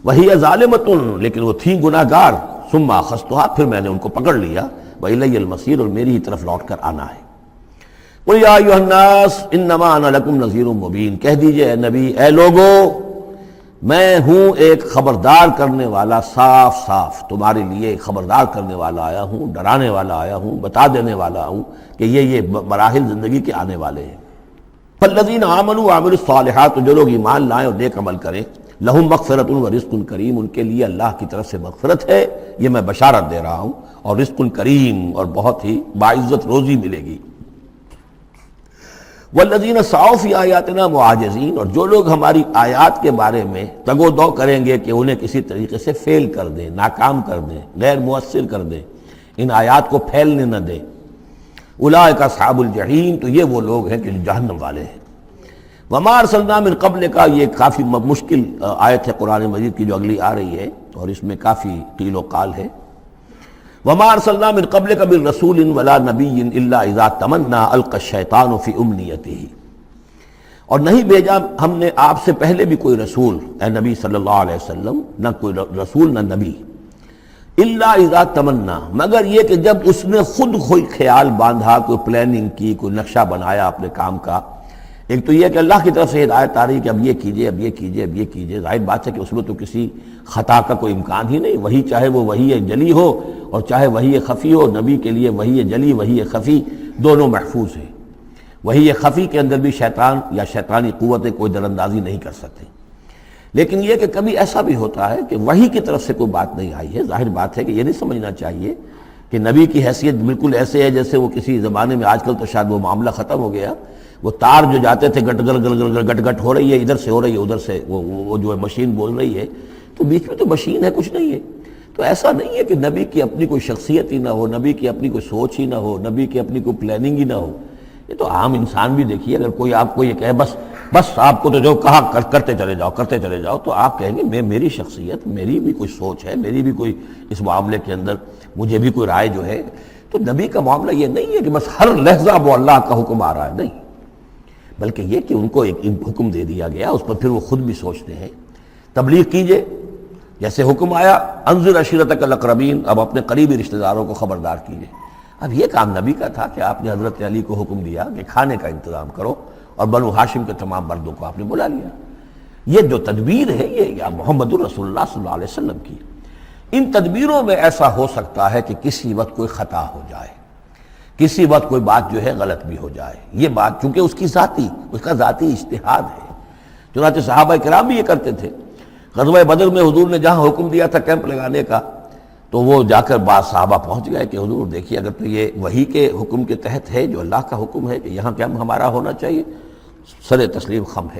وَهِيَ ظَالِمَةٌ، لیکن وہ تھیں گناہ گار، ثُمَّ أَخَذْتُهَا، پھر میں نے ان کو پکڑ لیا، وَإِلَيَّ الْمَصِيرُ، اور میری ہی طرف لوٹ کر آنا ہے۔ قُلْ يَا أَيُّهَا النَّاسُ إِنَّمَا أَنَا لَكُمْ نَذِيرٌ مُّبِينٌ، کہہ دیجئے اے نبی، اے لوگو، میں ہوں ایک خبردار کرنے والا، صاف صاف تمہارے لیے ایک خبردار کرنے والا آیا ہوں، ڈرانے والا آیا ہوں، بتا دینے والا ہوں کہ یہ مراحل زندگی کے آنے والے ہیں۔ فالذین آمنوا وعملوا الصالحات، جو لوگ ایمان لائیں اور نیک عمل کریں، لہم مغفرۃ ورزق کریم، ان کے لیے اللہ کی طرف سے مغفرت ہے، یہ میں بشارت دے رہا ہوں، اور رزق کریم، اور بہت ہی باعزت روزی ملے گی۔ والذین سعوا فی آیاتنا معاجزین، اور جو لوگ ہماری آیات کے بارے میں تگ و دو کریں گے کہ انہیں کسی طریقے سے فیل کر دیں، ناکام کر دیں، غیر مؤثر کر دیں، ان آیات کو پھیلنے نہ دیں، اولئک اصحاب الجحیم، تو یہ وہ لوگ ہیں کہ جو جہنم والے ہیں۔ وما ارسلنا من قبلک، یہ کافی مشکل آیت ہے قرآن مجید کی جو اگلی آ رہی ہے، اور اس میں کافی قیل و قال ہے۔ وما ارسلنا من قبلک من رسول ولا نبی الا اذا تمنى القى الشیطان فی امنیتہ، اور نہیں بھیجا ہم نے آپ سے پہلے بھی کوئی رسول، اے نبی صلی اللہ علیہ وسلم، نہ کوئی رسول نہ نبی، الا اذا تمنا، مگر یہ کہ جب اس نے خود خیال باندھا، کوئی پلاننگ کی، کوئی نقشہ بنایا اپنے کام کا۔ ایک تو یہ کہ اللہ کی طرف سے ہدایت آ رہی کہ اب یہ کیجئے، اب یہ کیجئے، اب یہ کیجئے، ظاہر بات ہے کہ اس میں تو کسی خطا کا کوئی امکان ہی نہیں، وہی چاہے وہ وحی جلی ہو اور چاہے وحی خفی ہو، نبی کے لیے وحی جلی، وحی خفی دونوں محفوظ ہیں۔ وحی خفی کے اندر بھی شیطان یا شیطانی قوتیں کوئی در اندازی نہیں کر سکتے، لیکن یہ کہ کبھی ایسا بھی ہوتا ہے کہ وحی کی طرف سے کوئی بات نہیں آئی ہے، ظاہر بات ہے کہ یہ نہیں سمجھنا چاہیے کہ نبی کی حیثیت بالکل ایسے ہے جیسے وہ کسی زمانے میں، آج کل تو شاید وہ معاملہ ختم ہو گیا، وہ تار جو جاتے تھے گٹ گٹ گٹ گٹ گٹ ہو رہی ہے، ادھر سے ہو رہی ہے، ادھر سے وہ جو ہے مشین بول رہی ہے، تو بیچ میں تو مشین ہے، کچھ نہیں ہے۔ تو ایسا نہیں ہے کہ نبی کی اپنی کوئی شخصیت ہی نہ ہو، نبی کی اپنی کوئی سوچ ہی نہ ہو، نبی کی اپنی کوئی پلاننگ ہی نہ ہو۔ یہ تو عام انسان بھی دیکھیے، اگر کوئی آپ کو یہ کہے بس آپ کو تو جو کہا کرتے چلے جاؤ، تو آپ کہیں گے میری شخصیت، میری بھی کوئی سوچ ہے، میری بھی کوئی اس معاملے کے اندر مجھے بھی کوئی رائے جو ہے۔ تو نبی کا معاملہ یہ نہیں ہے کہ بس ہر لحظہ وہ اللہ کا حکم آ رہا ہے، نہیں، بلکہ یہ کہ ان کو ایک حکم دے دیا گیا، اس پر پھر وہ خود بھی سوچتے ہیں۔ تبلیغ کیجئے، جیسے حکم آیا انذر عشیرتک الاقربین، اب اپنے قریبی رشتہ داروں کو خبردار کیجئے۔ اب یہ کام نبی کا تھا کہ آپ نے حضرت علی کو حکم دیا کہ کھانے کا انتظام کرو، اور بنو ہاشم کے تمام مردوں کو آپ نے بلا لیا۔ یہ جو تدبیر ہے یہ محمد الرسول اللہ صلی اللہ علیہ وسلم کی۔ ان تدبیروں میں ایسا ہو سکتا ہے کہ کسی وقت کوئی خطا ہو جائے، کسی وقت کوئی بات جو ہے غلط بھی ہو جائے، یہ بات چونکہ اس کا ذاتی اجتہاد ہے۔ چنانچہ صحابہ کرام بھی یہ کرتے تھے۔ غزوہ بدر میں حضور نے جہاں حکم دیا تھا کیمپ لگانے کا، تو وہ جا کر بعض صحابہ پہنچ گئے کہ حضور دیکھیے اگر تو یہ وحی کے حکم کے تحت ہے، جو اللہ کا حکم ہے کہ یہاں کیمپ ہمارا ہونا چاہیے، سر تسلیم خم ہے۔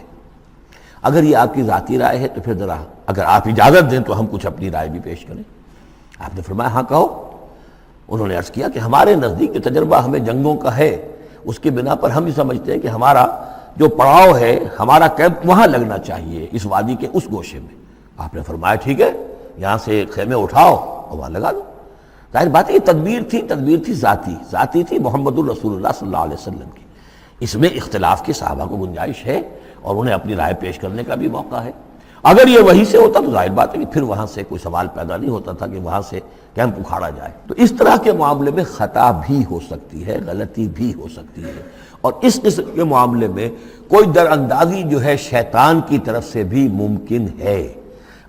اگر یہ آپ کی ذاتی رائے ہے تو پھر ذرا اگر آپ اجازت دیں تو ہم کچھ اپنی رائے بھی پیش کریں۔ آپ نے فرمایا ہاں کہو۔ انہوں نے عرض کیا کہ ہمارے نزدیک جو تجربہ ہمیں جنگوں کا ہے اس کے بنا پر ہم یہ سمجھتے ہیں کہ ہمارا جو پڑاؤ ہے، ہمارا کیمپ وہاں لگنا چاہیے، اس وادی کے اس گوشے میں۔ آپ نے فرمایا ٹھیک ہے، یہاں سے خیمے اٹھاؤ اور وہاں لگا دو۔ ظاہر بات ہے یہ تدبیر تھی ذاتی تھی محمد الرسول اللہ صلی اللہ علیہ وسلم کی۔ اس میں اختلاف کی صحابہ کو گنجائش ہے اور انہیں اپنی رائے پیش کرنے کا بھی موقع ہے۔ اگر یہ وہی سے ہوتا تو ظاہر بات ہے کہ پھر وہاں سے کوئی سوال پیدا نہیں ہوتا تھا کہ وہاں سے کیمپ اکھاڑا جائے۔ تو اس طرح کے معاملے میں خطا بھی ہو سکتی ہے، غلطی بھی ہو سکتی ہے، اور اس قسم کے معاملے میں کوئی در اندازی جو ہے شیطان کی طرف سے بھی ممکن ہے۔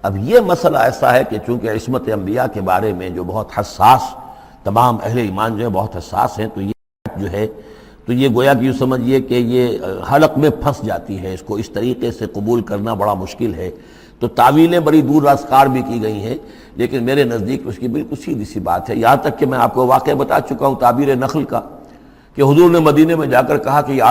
اب یہ مسئلہ ایسا ہے کہ چونکہ عصمت انبیاء کے بارے میں جو بہت حساس، تمام اہل ایمان جو ہے بہت حساس ہیں، تو یہ جو ہے تو یہ گویا کہ یوں سمجھیے کہ یہ حلق میں پھنس جاتی ہے، اس کو اس طریقے سے قبول کرنا بڑا مشکل ہے۔ تو تعویلیں بڑی دور راسکار بھی کی گئی ہیں، لیکن میرے نزدیک اس کی بالکل سیدھی سی بات ہے۔ یہاں تک کہ میں آپ کو واقعہ بتا چکا ہوں تعبیر نخل کا، کہ حضور نے مدینے میں جا کر کہا کہ یہ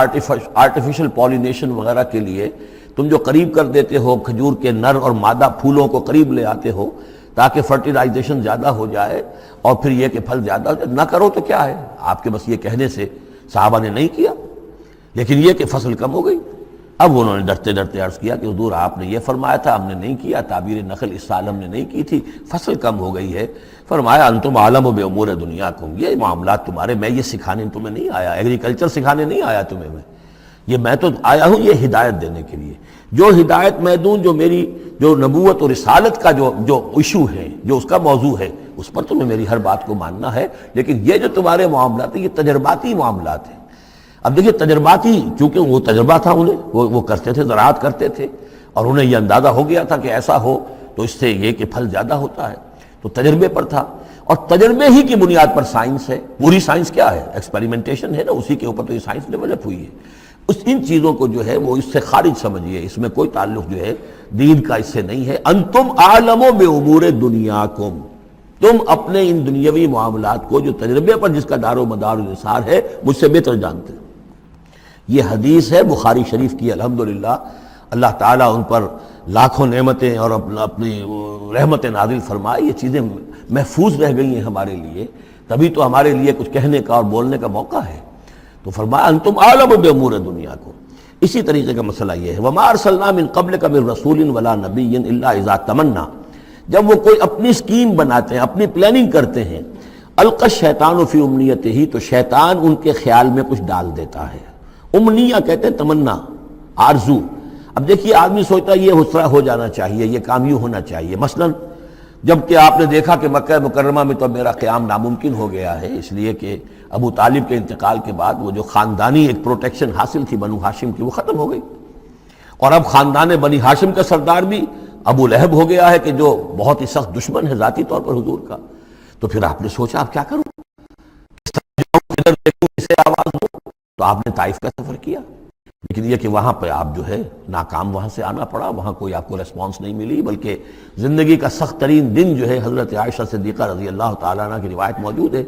آرٹیفیشل پولینیشن وغیرہ کے لیے تم جو قریب کر دیتے ہو کھجور کے نر اور مادہ پھولوں کو قریب لے آتے ہو تاکہ فرٹیلائزیشن زیادہ ہو جائے اور پھر یہ کہ پھل زیادہ ہو جائے، نہ کرو تو کیا ہے، آپ کے بس یہ کہنے سے صحابہ نے نہیں کیا، لیکن یہ کہ فصل کم ہو گئی۔ اب انہوں نے ڈرتے ڈرتے عرض کیا کہ حضور آپ نے یہ فرمایا تھا، ہم نے نہیں کیا، تعبیر نخل اس سال ہم نے نہیں کی تھی، فصل کم ہو گئی ہے۔ فرمایا انتم عالم بامور دنیاکم، یہ معاملات تمہارے، میں یہ سکھانے تمہیں نہیں آیا، ایگریکلچر سکھانے نہیں آیا تمہیں میں تو آیا ہوں یہ ہدایت دینے کے لیے۔ جو ہدایت میں دوں، جو میری جو نبوت اور رسالت کا جو ایشو ہے، جو اس کا موضوع ہے، اس پر تمہیں میری ہر بات کو ماننا ہے، لیکن یہ جو تمہارے معاملات ہیں یہ تجرباتی معاملات ہیں۔ اب دیکھیے تجرباتی، چونکہ وہ تجربہ تھا انہیں، وہ کرتے تھے، زراعت کرتے تھے، اور انہیں یہ اندازہ ہو گیا تھا کہ ایسا ہو تو اس سے یہ کہ پھل زیادہ ہوتا ہے، تو تجربے پر تھا، اور تجربے ہی کی بنیاد پر سائنس ہے۔ پوری سائنس کیا ہے؟ ایکسپیریمنٹیشن ہے نا، اسی کے اوپر تو یہ سائنس ڈیولپ ہوئی ہے۔ ان چیزوں کو جو ہے وہ اس سے خارج سمجھیے، اس میں کوئی تعلق جو ہے دین کا اس سے نہیں ہے۔ انتم عالم بامور دنیاکم، تم اپنے ان دنیاوی معاملات کو جو تجربے پر جس کا دار و مدار و نثار ہے مجھ سے بہتر جانتے ہیں۔ یہ حدیث ہے بخاری شریف کی، الحمدللہ اللہ تعالیٰ ان پر لاکھوں نعمتیں اور اپنی رحمت نازل فرمائے، یہ چیزیں محفوظ رہ گئی ہیں ہمارے لیے، تبھی تو ہمارے لیے کچھ کہنے کا اور بولنے کا موقع ہے۔ تو فرمایا انتم عالم بامور دنیاکم۔ اسی طریقے کا مسئلہ یہ ہے، وما ارسلنا من قبلک من رسول ولا نبی الا اذا تمنا، جب وہ کوئی اپنی سکیم بناتے ہیں، اپنی پلاننگ کرتے ہیں، القی الشیطان فی امنیتہ، تو شیطان ان کے خیال میں کچھ ڈال دیتا ہے۔ امنیہ کہتے ہیں تمنا، آرزو۔ اب دیکھیے آدمی سوچتا ہے یہ حسرہ ہو جانا چاہیے، یہ کام یوں ہونا چاہیے، مثلا جب کہ آپ نے دیکھا کہ مکہ مکرمہ میں تو میرا قیام ناممکن ہو گیا ہے، اس لیے کہ ابو طالب کے انتقال کے بعد وہ جو خاندانی ایک پروٹیکشن حاصل تھی بنو ہاشم کی، وہ ختم ہو گئی، اور اب خاندان بنی ہاشم کا سردار بھی ابو لہب ہو گیا ہے، کہ جو بہت ہی سخت دشمن ہے ذاتی طور پر حضور کا۔ تو پھر آپ نے سوچا اب کیا کروں، کس طرح جاؤں، کدھر دیکھوں، کسے آواز دوں؟ تو آپ نے طائف کا سفر کیا، لیکن یہ کہ وہاں پہ آپ جو ہے ناکام وہاں سے آنا پڑا، وہاں کوئی آپ کو ریسپانس نہیں ملی، بلکہ زندگی کا سخت ترین دن جو ہے حضرت عائشہ صدیقہ رضی اللہ تعالیٰ عنہ کی روایت موجود ہے،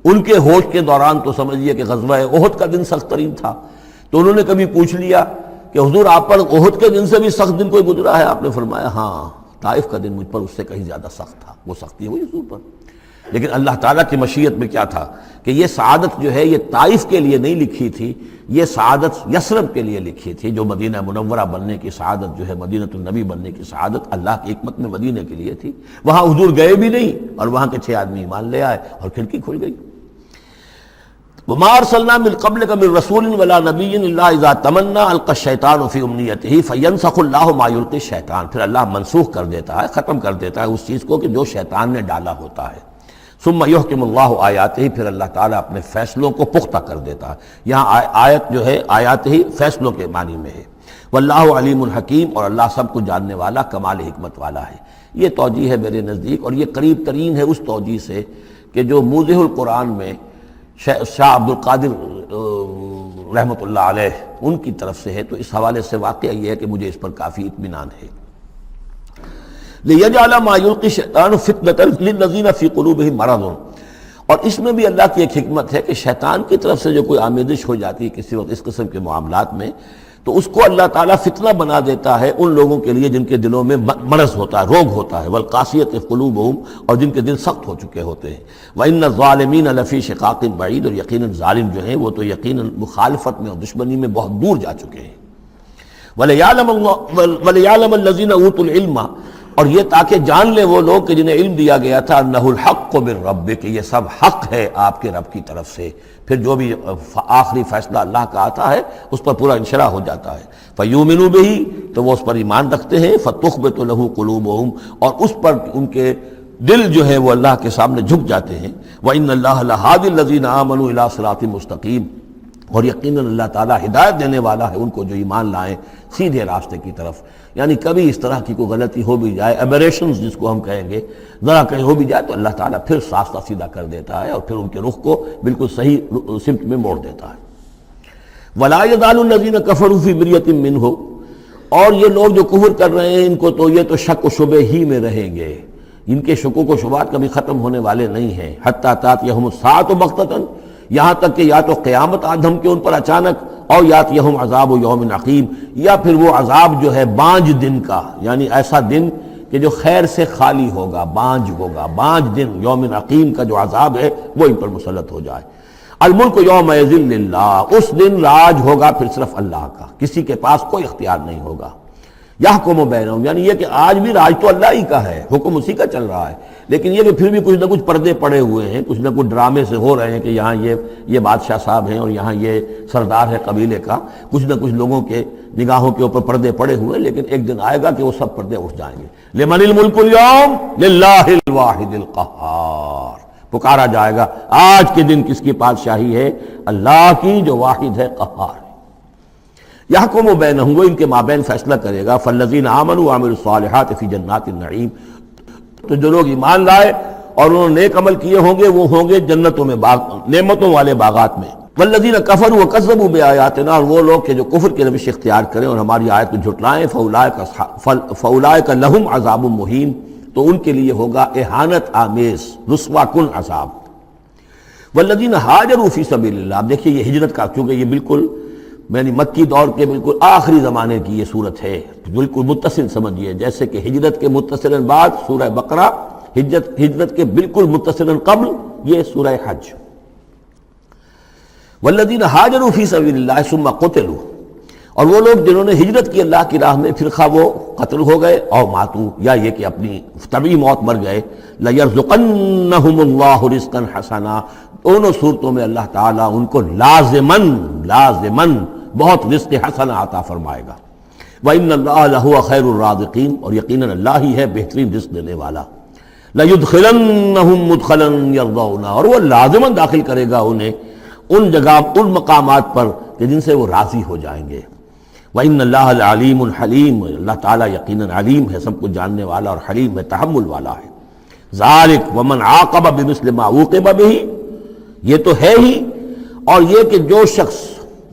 ان کے ہوش کے دوران تو سمجھیے کہ غزوہ احد کا دن سخت ترین تھا، تو انہوں نے کبھی پوچھ لیا کہ حضور آپ پر احد کے دن سے بھی سخت دن کوئی گزرا ہے؟ آپ نے فرمایا ہاں، طائف کا دن مجھ پر اس سے کہیں زیادہ سخت تھا، وہ سختی ہوئی حضور پر۔ لیکن اللہ تعالیٰ کی مشیت میں کیا تھا کہ یہ سعادت جو ہے یہ طائف کے لیے نہیں لکھی تھی، یہ سعادت یثرب کے لیے لکھی تھی، جو مدینہ منورہ بننے کی سعادت جو ہے، مدینہ النبی بننے کی سعادت اللہ کی حکمت میں مدینہ کے لیے تھی۔ وہاں حضور گئے بھی نہیں اور وہاں کے 6 آدمی ایمان لے آئے اور کھڑکی کھل گئی۔ وما ارسلنا من قبلک من رسول ولا نبی الا اذا تمنا القى الشیطان فی امنیتہ فینسخ اللہ ما یلقی الشیطان، پھر اللہ منسوخ کر دیتا ہے، ختم کر دیتا ہے اس چیز کو کہ جو شیطان نے ڈالا ہوتا ہے۔ ثم یحکم اللہ آیاتہ، پھر اللہ تعالیٰ اپنے فیصلوں کو پختہ کر دیتا ہے۔ یہاں آیت جو ہے آیات ہی فیصلوں کے معنی میں ہے۔ واللہ علیم الحکیم، اور اللہ سب کو جاننے والا، کمال حکمت والا ہے۔ یہ توجیہ ہے میرے نزدیک، اور یہ قریب ترین ہے اس توجیہ سے کہ جو موضح القرآن میں شاہ عبد القادر رحمۃ اللہ علیہ ان کی طرف سے ہے، تو اس حوالے سے واقعہ یہ ہے کہ مجھے اس پر کافی اطمینان ہے۔ لِيَجْعَلَ مَا يُلْقِي الشَّيْطَانُ فِتْنَةً لِلَّذِينَ فِي قُلُوبِهِم مَرَضٌ، اور اس میں بھی اللہ کی ایک حکمت ہے کہ شیطان کی طرف سے جو کوئی آمیزش ہو جاتی ہے کسی وقت اس قسم کے معاملات میں، تو اس کو اللہ تعالیٰ فتنہ بنا دیتا ہے ان لوگوں کے لیے جن کے دلوں میں مرض ہوتا ہے، روگ ہوتا ہے، والقاسیۃ قلوبہم، اور جن کے دل سخت ہو چکے ہوتے ہیں، وَإِنَّ الظَّالِمِينَ لَفِي شِقَاقٍ بَعِيدٍ، اور یقیناً ظالم جو ہیں وہ تو یقیناً مخالفت میں اور دشمنی میں بہت دور جا چکے ہیں۔ وَلِيَعْلَمَ الَّذِينَ أُوتُوا الْعِلْمَ، اور یہ تاکہ جان لے وہ لوگ کہ جنہیں علم دیا گیا تھا، انہ الحق من ربک، یہ سب حق ہے آپ کے رب کی طرف سے۔ پھر جو بھی آخری فیصلہ اللہ کا آتا ہے اس پر پورا انشراح ہو جاتا ہے۔ فیؤمنوا بہ، تو وہ اس پر ایمان رکھتے ہیں، فتخبت لہ قلوبہم، اور اس پر ان کے دل جو ہے وہ اللہ کے سامنے جھک جاتے ہیں۔ وان اللہ لہادی الذین آمنوا الی صراط مستقیم، اور یقیناً اللہ تعالیٰ ہدایت دینے والا ہے ان کو جو ایمان لائیں سیدھے راستے کی طرف۔ یعنی کبھی اس طرح کی کوئی غلطی ہو بھی جائے، ایبریشنز جس کو ہم کہیں گے، ذرا کہیں ہو بھی جائے تو اللہ تعالیٰ پھر راستہ سیدھا کر دیتا ہے اور پھر ان کے رخ کو بالکل صحیح سمت میں موڑ دیتا ہے۔ وَلَا يَزَالُ الَّذِينَ كَفَرُوا فِي مِرْيَةٍ مِّنْهُ، اور یہ لوگ جو کفر کر رہے ہیں ان کو تو یہ تو شک و شبہ ہی میں رہیں گے، ان کے شکوک و شبہات کبھی ختم ہونے والے نہیں ہیں۔ حَتَّىٰ تَأْتِيَهُمُ السَّاعَةُ بَغْتَةً، یہاں تک کہ یا تو قیامت آ دھمکے ان پر اچانک، اور یاتیہم عذاب یوم عقیم، یا پھر وہ عذاب جو ہے بانج دن کا، یعنی ایسا دن کہ جو خیر سے خالی ہوگا، بانج ہوگا، بانج دن، یوم عقیم کا جو عذاب ہے وہ ان پر مسلط ہو جائے۔ الملک یومئذ للہ، اس دن راج ہوگا پھر صرف اللہ کا، کسی کے پاس کوئی اختیار نہیں ہوگا۔ یحکم بینہم، یعنی یہ کہ آج بھی راج تو اللہ ہی کا ہے، حکم اسی کا چل رہا ہے، لیکن یہ کہ پھر بھی کچھ نہ کچھ پردے پڑے ہوئے ہیں، کچھ نہ کچھ ڈرامے سے ہو رہے ہیں کہ یہاں یہ بادشاہ صاحب ہیں اور یہاں یہ سردار ہے قبیلے کا، کچھ نہ کچھ لوگوں کے نگاہوں کے اوپر پردے پڑے ہوئے ہیں، لیکن ایک دن آئے گا کہ وہ سب پردے اٹھ جائیں گے۔ لمن الملک اليوم للہ الواحد القہار، پکارا جائے گا آج کے دن کس کی بادشاہی ہے؟ اللہ کی جو واحد ہے، قہار ہے۔ یحکم بینہم، وہ ان کے مابین فیصلہ کرے گا۔ فالذین آمنوا وعملوا الصالحات فی جنات النعیم، تو جو لوگ ایمان لائے اور انہوں نے نیک عمل کیے ہوں گے وہ ہوں گے جنتوں میں، نعمتوں والے باغات میں۔ والذین کفروا وکذبوا بآیاتنا، اور وہ لوگ کہ جو کفر کی روش اختیار کریں اور ہماری آیت کو جھٹلائیں، فاولئک لہم عذاب مہین، تو ان کے لیے ہوگا اہانت آمیز، رسوا کن عذاب۔ والذین ہاجروا فی سبیل اللہ، اب دیکھیے یہ ہجرت کا، کیونکہ یہ بالکل یعنی مکی دور کے بالکل آخری زمانے کی یہ صورت ہے، بالکل متصل سمجھیے، جیسے کہ ہجرت کے متصلاً بعد سورہ بقرہ، ہجرت کے بالکل متصلاً قبل یہ سورہ حج۔ والذین ہاجروا فی سبیل اللہ ثم قتلوا، اور وہ لوگ جنہوں نے ہجرت کی اللہ کی راہ میں، پھر خواہ وہ قتل ہو گئے اور ماتو، یا یہ کہ اپنی طبعی موت مر گئے، لَيَرْزُقَنَّهُمُ اللَّهُ رِزْقًا حَسَنًا، دونوں صورتوں میں اللہ تعالیٰ ان کو لازماً بہت رزق حسن عطا فرمائے گا۔ وَإِنَّ اللَّهَ لَهُوَ خَيْرُ الرَّازِقِينَ، اور یقیناً اللہ ہی ہے بہترین رزق دینے والا۔ لَيُدْخِلَنَّهُمْ مُدْخَلًا يَرْضَوْنَ، اور وہ لازماً داخل کرے گا انہیں ان جگہ، ان مقامات پر کہ جن سے وہ راضی ہو جائیں گے۔ وَإِنَّ اللَّهَ لَعَلِيمٌ حَلِيمٌ، اللہ تعالیٰ یقیناً علیم ہے، سب کچھ جاننے والا، اور حلیم ہے، تحمل والا ہے۔ ذَلِكَ وَمَنْ عَاقَبَ بِمِثْلِ مَا عُوقِبَ بِهِ، یہ تو ہے ہی، اور یہ کہ جو شخص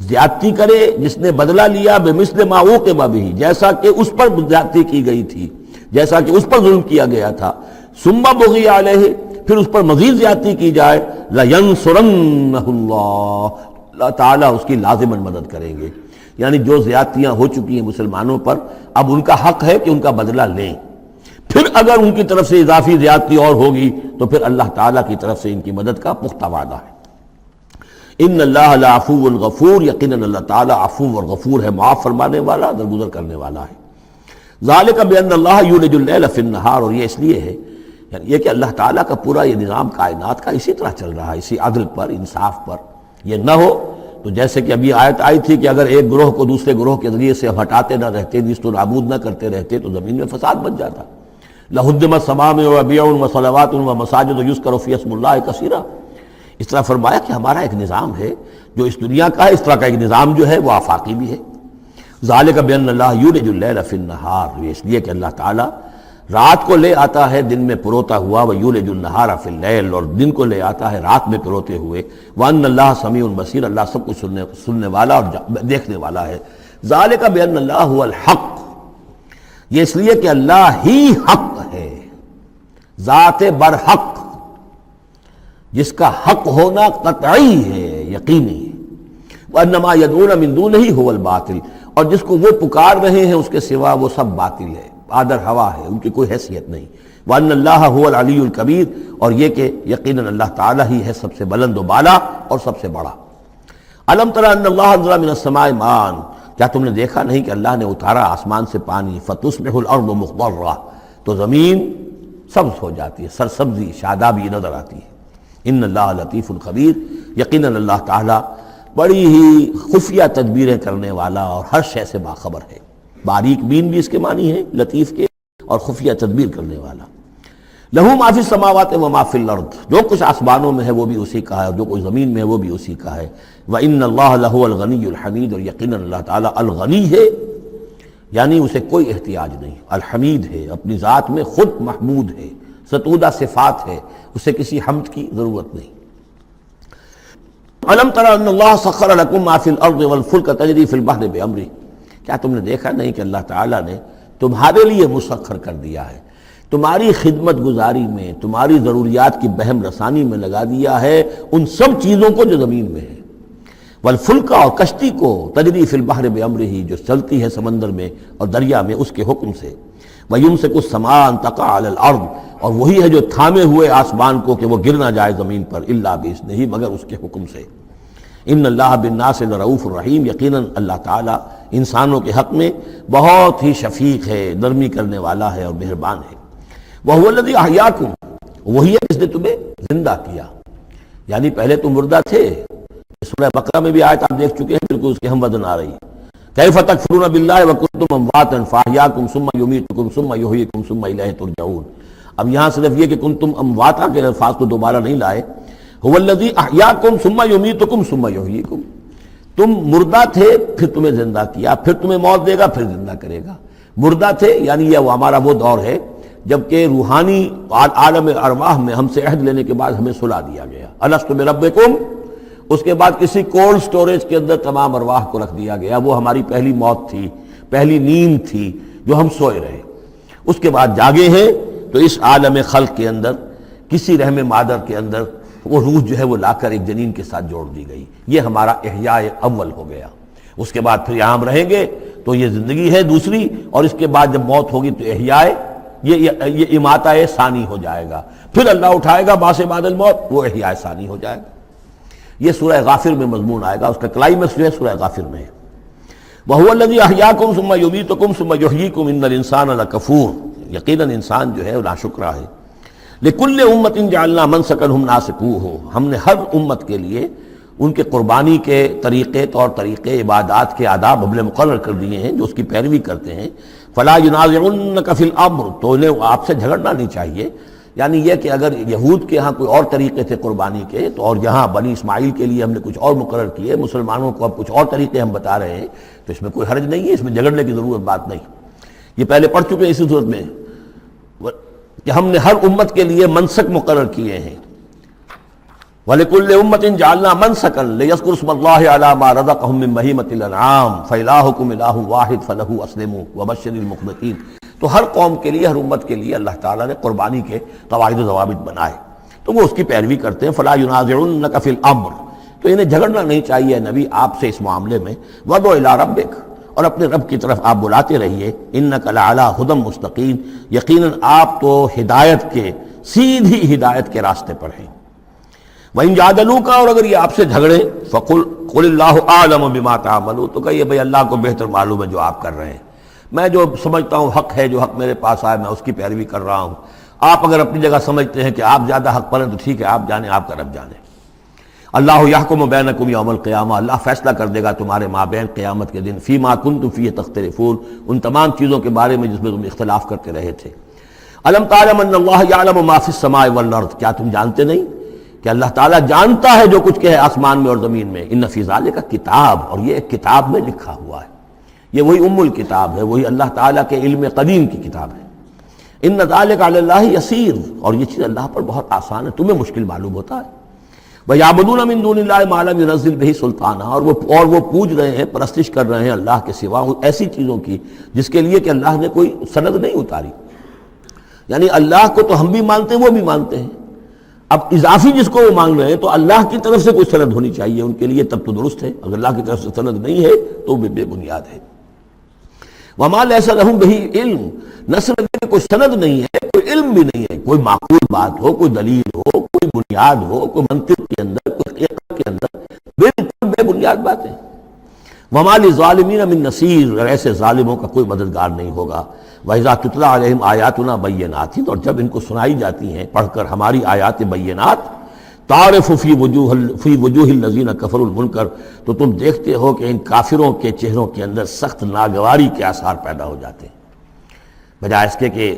زیادتی کرے، جس نے بدلہ لیا بمثل ما عوقب بہ، جیسا کہ اس پر زیادتی کی گئی تھی، جیسا کہ اس پر ظلم کیا گیا تھا، ثم بغی علیہ، پھر اس پر مزید زیادتی کی جائے، لینصرنہ اللہ تعالیٰ اس کی لازماً مدد کریں گے۔ یعنی جو زیادتیاں ہو چکی ہیں مسلمانوں پر، اب ان کا حق ہے کہ ان کا بدلہ لیں، پھر اگر ان کی طرف سے اضافی زیادتی اور ہوگی تو پھر اللہ تعالیٰ کی طرف سے ان کی مدد کا پختہ وعدہ ہے۔ ان اللہ لعفو غفور، یقیناً اللہ تعالیٰ عفو اور غفور ہے، معاف فرمانے والا، درگزر کرنے والا ہے۔ ذالک بان اللہ یولج اللیل فی النہار، اور یہ اس لیے ہے یعنی یہ کہ اللہ تعالیٰ کا پورا یہ نظام کائنات کا اسی طرح چل رہا ہے، اسی عدل پر، انصاف پر۔ یہ نہ ہو تو جیسے کہ ابھی آیت آئی تھی کہ اگر ایک گروہ کو دوسرے گروہ کے ذریعے سے ہٹاتے نہ رہتے، نیست و نابود نہ کرتے رہتے، تو زمین میں فساد بن جاتا۔ لہدمت صوامع وبیع وصلوات ومساجد یذکر فی اسم اللہ کثیرا، اس طرح فرمایا کہ ہمارا ایک نظام ہے جو اس دنیا کا ہے، اس طرح کا ایک نظام جو ہے وہ آفاقی بھی ہے۔ ذالک بان اللہ یولج اللیل فی النہار، یہ اس لیے کہ اللہ تعالیٰ رات کو لے آتا ہے دن میں پروتا ہوا، ویولج النہار فی اللیل، اور دن کو لے آتا ہے رات میں پروتے ہوئے، وان اللہ سمیع بصیر، اللہ سب کچھ سننے والا اور دیکھنے والا ہے۔ ذالک بان اللہ هو الحق، یہ اس لیے کہ اللہ ہی حق ہے، ذات برحق، جس کا حق ہونا قطعی ہے، یقینی ہے۔ وَأَنَّمَا يَدْعُونَ مِن دُونِهِ هُوَ الْبَاطِلُ، اور جس کو وہ پکار رہے ہیں اس کے سوا وہ سب باطل ہے، آدر ہوا ہے، ان کی کوئی حیثیت نہیں۔ وَأَنَّ اللَّهَ هُوَ الْعَلِيُّ الْكَبِيرُ، اور یہ کہ یقیناً اللہ تعالیٰ ہی ہے سب سے بلند و بالا اور سب سے بڑا۔ أَلَمْ تَرَ أَنَّ اللَّهَ أَنزَلَ مِنَ السَّمَاءِ مَاءً، کیا تم نے دیکھا نہیں کہ اللہ نے اتارا آسمان سے پانی، فَتُصْبِحُ الْأَرْضُ مُخْضَرَّةً، تو زمین سبز ہو جاتی ہے، سرسبزی شادابی نظر آتی ہے۔ ان اللہ لطیف الخبیر، یقیناً اللہ تعالیٰ بڑی ہی خفیہ تدبیریں کرنے والا اور ہر شے سے باخبر ہے۔ باریک بین بھی اس کے معنی ہے لطیف کے، اور خفیہ تدبیر کرنے والا۔ لہو ما فی السماوات و ما فی الارض، جو کچھ آسمانوں میں ہے وہ بھی اسی کا ہے، اور جو کچھ زمین میں ہے وہ بھی اسی کا ہے۔ وَإِنَّ اللَّهَ لَهُوَ الْغَنِيُّ الْحَمِيدُ، اور یقیناً اللہ تعالیٰ الغنی ہے، یعنی اسے کوئی احتیاج نہیں، الحمید ہے، اپنی ذات میں خود محمود ہے، ستودہ صفات ہے، اسے کسی حمد کی ضرورت نہیں۔ أَلَمْ تَرَ أَنَّ اللَّهَ سَخَّرَ لَكُم مَّا فِي الْأَرْضِ وَالْفُلْكَ تَجْرِي فِي الْبَحْرِ بِأَمْرِهِ، کیا تم نے دیکھا نہیں کہ اللہ تعالیٰ نے تمہارے لیے مسخر کر دیا ہے، تمہاری خدمت گزاری میں، تمہاری ضروریات کی بہم رسانی میں لگا دیا ہے ان سب چیزوں کو جو زمین میں ہے۔ والفلک، اور کشتی کو، تجری فی البحر بامرہ، جو چلتی ہے سمندر میں اور دریا میں اس کے حکم سے۔ ویمسک السماء ان تقع علی الارض، اور وہی ہے جو تھامے ہوئے آسمان کو کہ وہ گر نہ جائے زمین پر، الا باذنہ، مگر اس کے حکم سے۔ ان اللہ بالناس لرؤوف الرحیم، یقیناً اللہ تعالیٰ انسانوں کے حق میں بہت ہی شفیق ہے، نرمی کرنے والا ہے اور مہربان ہے۔ وَهُوَ الَّذِي أَحْيَاكُمْ، وہی ہے جس نے تمہیں زندہ کیا، یعنی پہلے تم مردہ تھے۔ سورہ بقرہ میں بھی آیت آپ دیکھ چکے ہیں، بالکل اس کے ہم وزن آ رہی ہے۔ كَيْفَ تَكْفُرُونَ بِاللَّهِ وَكُنتُمْ أَمْوَاتًا فَأَحْيَاكُمْ ثُمَّ يُمِيتُكُمْ ثُمَّ يُحْيِيكُمْ ثُمَّ إِلَيْهِ تُرْجَعُونَ۔ اب یہاں صرف یہ کہ کنتم امواتا کے الفاظ کو دوبارہ نہیں لائے، هُوَ الَّذِي أَحْيَاكُمْ ثُمَّ يُمِيتُكُمْ ثُمَّ يُحْيِيكُمْ، تم مردہ تھے پھر تمہیں زندہ کیا، پھر تمہیں موت دے گا، پھر زندہ کرے گا۔ مردہ تھے یعنی یہ ہمارا وہ دور ہے جبکہ روحانی عالم ارواح میں ہم سے عہد لینے کے بعد ہمیں سلا دیا گیا، الست بربکم، اس کے بعد کسی کولڈ سٹوریج کے اندر تمام ارواح کو رکھ دیا گیا۔ وہ ہماری پہلی موت تھی، پہلی نیند تھی جو ہم سوئے رہے، اس کے بعد جاگے ہیں تو اس عالم خلق کے اندر کسی رحم مادر کے اندر وہ روح جو ہے وہ لا کر ایک جنین کے ساتھ جوڑ دی گئی، یہ ہمارا احیاء اول ہو گیا۔ اس کے بعد پھر یہاں ہم رہیں گے تو یہ زندگی ہے دوسری، اور اس کے بعد جب موت ہوگی تو احیاء یہ اماتہ ثانی ہو جائے گا، پھر اللہ اٹھائے گا باس بعد الموت، وہ احیاء ثانی ہو جائے گا۔ یہ سورہ غافر میں مضمون آئے گا، اس کا کلائمیکس جو ہے سورہ غافر میں ہے۔ وَهُوَ الَّذِي أَحْيَاكُمْ ثُمَّ يُمِيتُكُمْ ثُمَّ يُحْيِيكُمْ إِنَّ الْإِنسَانَ لَكَفُورٌ، یقیناً انسان جو ہے وہ ناشکرا ہے۔ لِكُلِّ أُمَّةٍ جَعَلْنَا مَنْسَكًا هُمْ نَاسِكُوهُ، ہم نے ہر امت کے لیے ان کے قربانی کے طریقے، طور طریقے، عبادات کے آداب ہم نے مقرر کر دیے ہیں جو اس کی پیروی کرتے ہیں۔ فَلَا يُنَازِعُنَّكَ فِي الْأَمْرِ، تو انہیں آپ سے جھگڑنا نہیں چاہیے، یعنی یہ کہ اگر یہود کے ہاں کوئی اور طریقے تھے قربانی کے تو، اور یہاں بنی اسماعیل کے لیے ہم نے کچھ اور مقرر کیے، مسلمانوں کو اب کچھ اور طریقے ہم بتا رہے ہیں، تو اس میں کوئی حرج نہیں ہے، اس میں جھگڑنے کی ضرورت بات نہیں۔ یہ پہلے پڑھ چکے ہیں اسی صورت میں کہ ہم نے ہر امت کے لیے منسک مقرر کیے ہیں۔ وَلِكُلِّ أُمَّةٍ جَعَلْنَا مَنْسَكًا لِيَذْكُرُوا اسْمَ اللَّهِ عَلَىٰ مَا رَزَقَهُم مِّن بَهِيمَةِ الْأَنْعَامِ فَإِلَٰهُكُمْ إِلَٰهٌ وَاحِدٌ فَلَهُ أَسْلِمُوا وَبَشِّرِ الْمُخْبِتِينَ۔ تو ہر قوم کے لیے، ہر امت کے لیے اللہ تعالیٰ نے قربانی کے قواعد و ضوابط بنائے، تو وہ اس کی پیروی کرتے ہیں۔ فَلَا يُنَازِعُنَّكَ فِي الْأَمْرِ، تو انہیں جھگڑنا نہیں چاہیے نبی آپ سے اس معاملے میں۔ وَادْعُ إِلَىٰ رَبِّكَ، اور اپنے رب کی طرف آپ بلاتے رہیے۔ إِنَّكَ لَعَلَىٰ هُدًى مُسْتَقِيمٍ، یقیناً آپ تو ہدایت کے، سیدھی ہدایت کے راستے پر ہیں۔ وَإِن جَادَلُوكَ، اور اگر یہ آپ سے جھگڑیں، فَقُلْ اللَّهُ أَعْلَمُ بِمَا تَعْمَلُونَ، تو کہیے بھئی اللہ کو بہتر معلوم ہے جو آپ کر رہے ہیں، میں جو سمجھتا ہوں حق ہے، جو حق میرے پاس آئے میں اس کی پیروی کر رہا ہوں۔ آپ اگر اپنی جگہ سمجھتے ہیں کہ آپ زیادہ حق پر ہیں تو ٹھیک ہے، آپ جانیں، آپ کا رب جانے۔ اللہ یحکم بینکم یوم القیامہ، اللہ فیصلہ کر دے گا تمہارے مابین قیامت کے دن، فیما کنتم فیہ تختلفون، ان تمام چیزوں کے بارے میں جس میں تم اختلاف کرتے رہے تھے۔ الم تعلم ان اللہ یعلم ما فی السماء والارض، کیا تم جانتے نہیں کہ اللہ تعالیٰ جانتا ہے جو کچھ کہ ہے آسمان میں اور زمین میں۔ ان فی ذالک کتاب، اور یہ ایک کتاب میں لکھا ہوا ہے، یہ وہی ام الکتاب ہے، وہی اللہ تعالیٰ کے علم قدیم کی کتاب ہے۔ ان ذالک علی اللہ یسیر، اور یہ چیز اللہ پر بہت آسان ہے، تمہیں مشکل معلوم ہوتا ہے۔ وَيَعْبُدُونَ مِن دُونِ اللَّهِ مَا لَمْ يُنَزِّلْ بِهِ سُلْطَانًا، اور وہ پوج رہے ہیں، پرستش کر رہے ہیں اللہ کے سوا ایسی چیزوں کی جس کے لیے کہ اللہ نے کوئی سند نہیں اتاری، یعنی اللہ کو تو ہم بھی مانتے ہیں، وہ بھی مانتے ہیں، اب اضافی جس کو وہ مانگ رہے ہیں تو اللہ کی طرف سے کوئی سند ہونی چاہیے ان کے لیے، تب تو درست ہے، اگر اللہ کی طرف سے سند نہیں ہے تو وہ بے بنیاد ہے۔ وما لیس لہم بہ علم، نہ صرف کہ کوئی سند نہیں ہے، کوئی علم بھی نہیں ہے، کوئی معقول بات ہو، کوئی دلیل ہو، کوئی بنیاد ہو، کوئی منطق کے اندر، کوئی حقیقت کے اندر، بالکل بے بنیاد باتیں. وما للظالمین من نصیر، اور ایسے ظالموں کا کوئی مددگار نہیں ہوگا. وَإِذَا تُتْلَىٰ عَلَيْهِمْ آيَاتُنَا بَيِّنَاتٍ، اور جب ان کو سنائی جاتی ہیں پڑھ کر ہماری آیات بینات، تعرف فی وجوہ الذین کفروا المنکر، تو تم دیکھتے ہو کہ ان کافروں کے چہروں کے اندر سخت ناگواری کے آثار پیدا ہو جاتے ہیں، بجائے اس کے کہ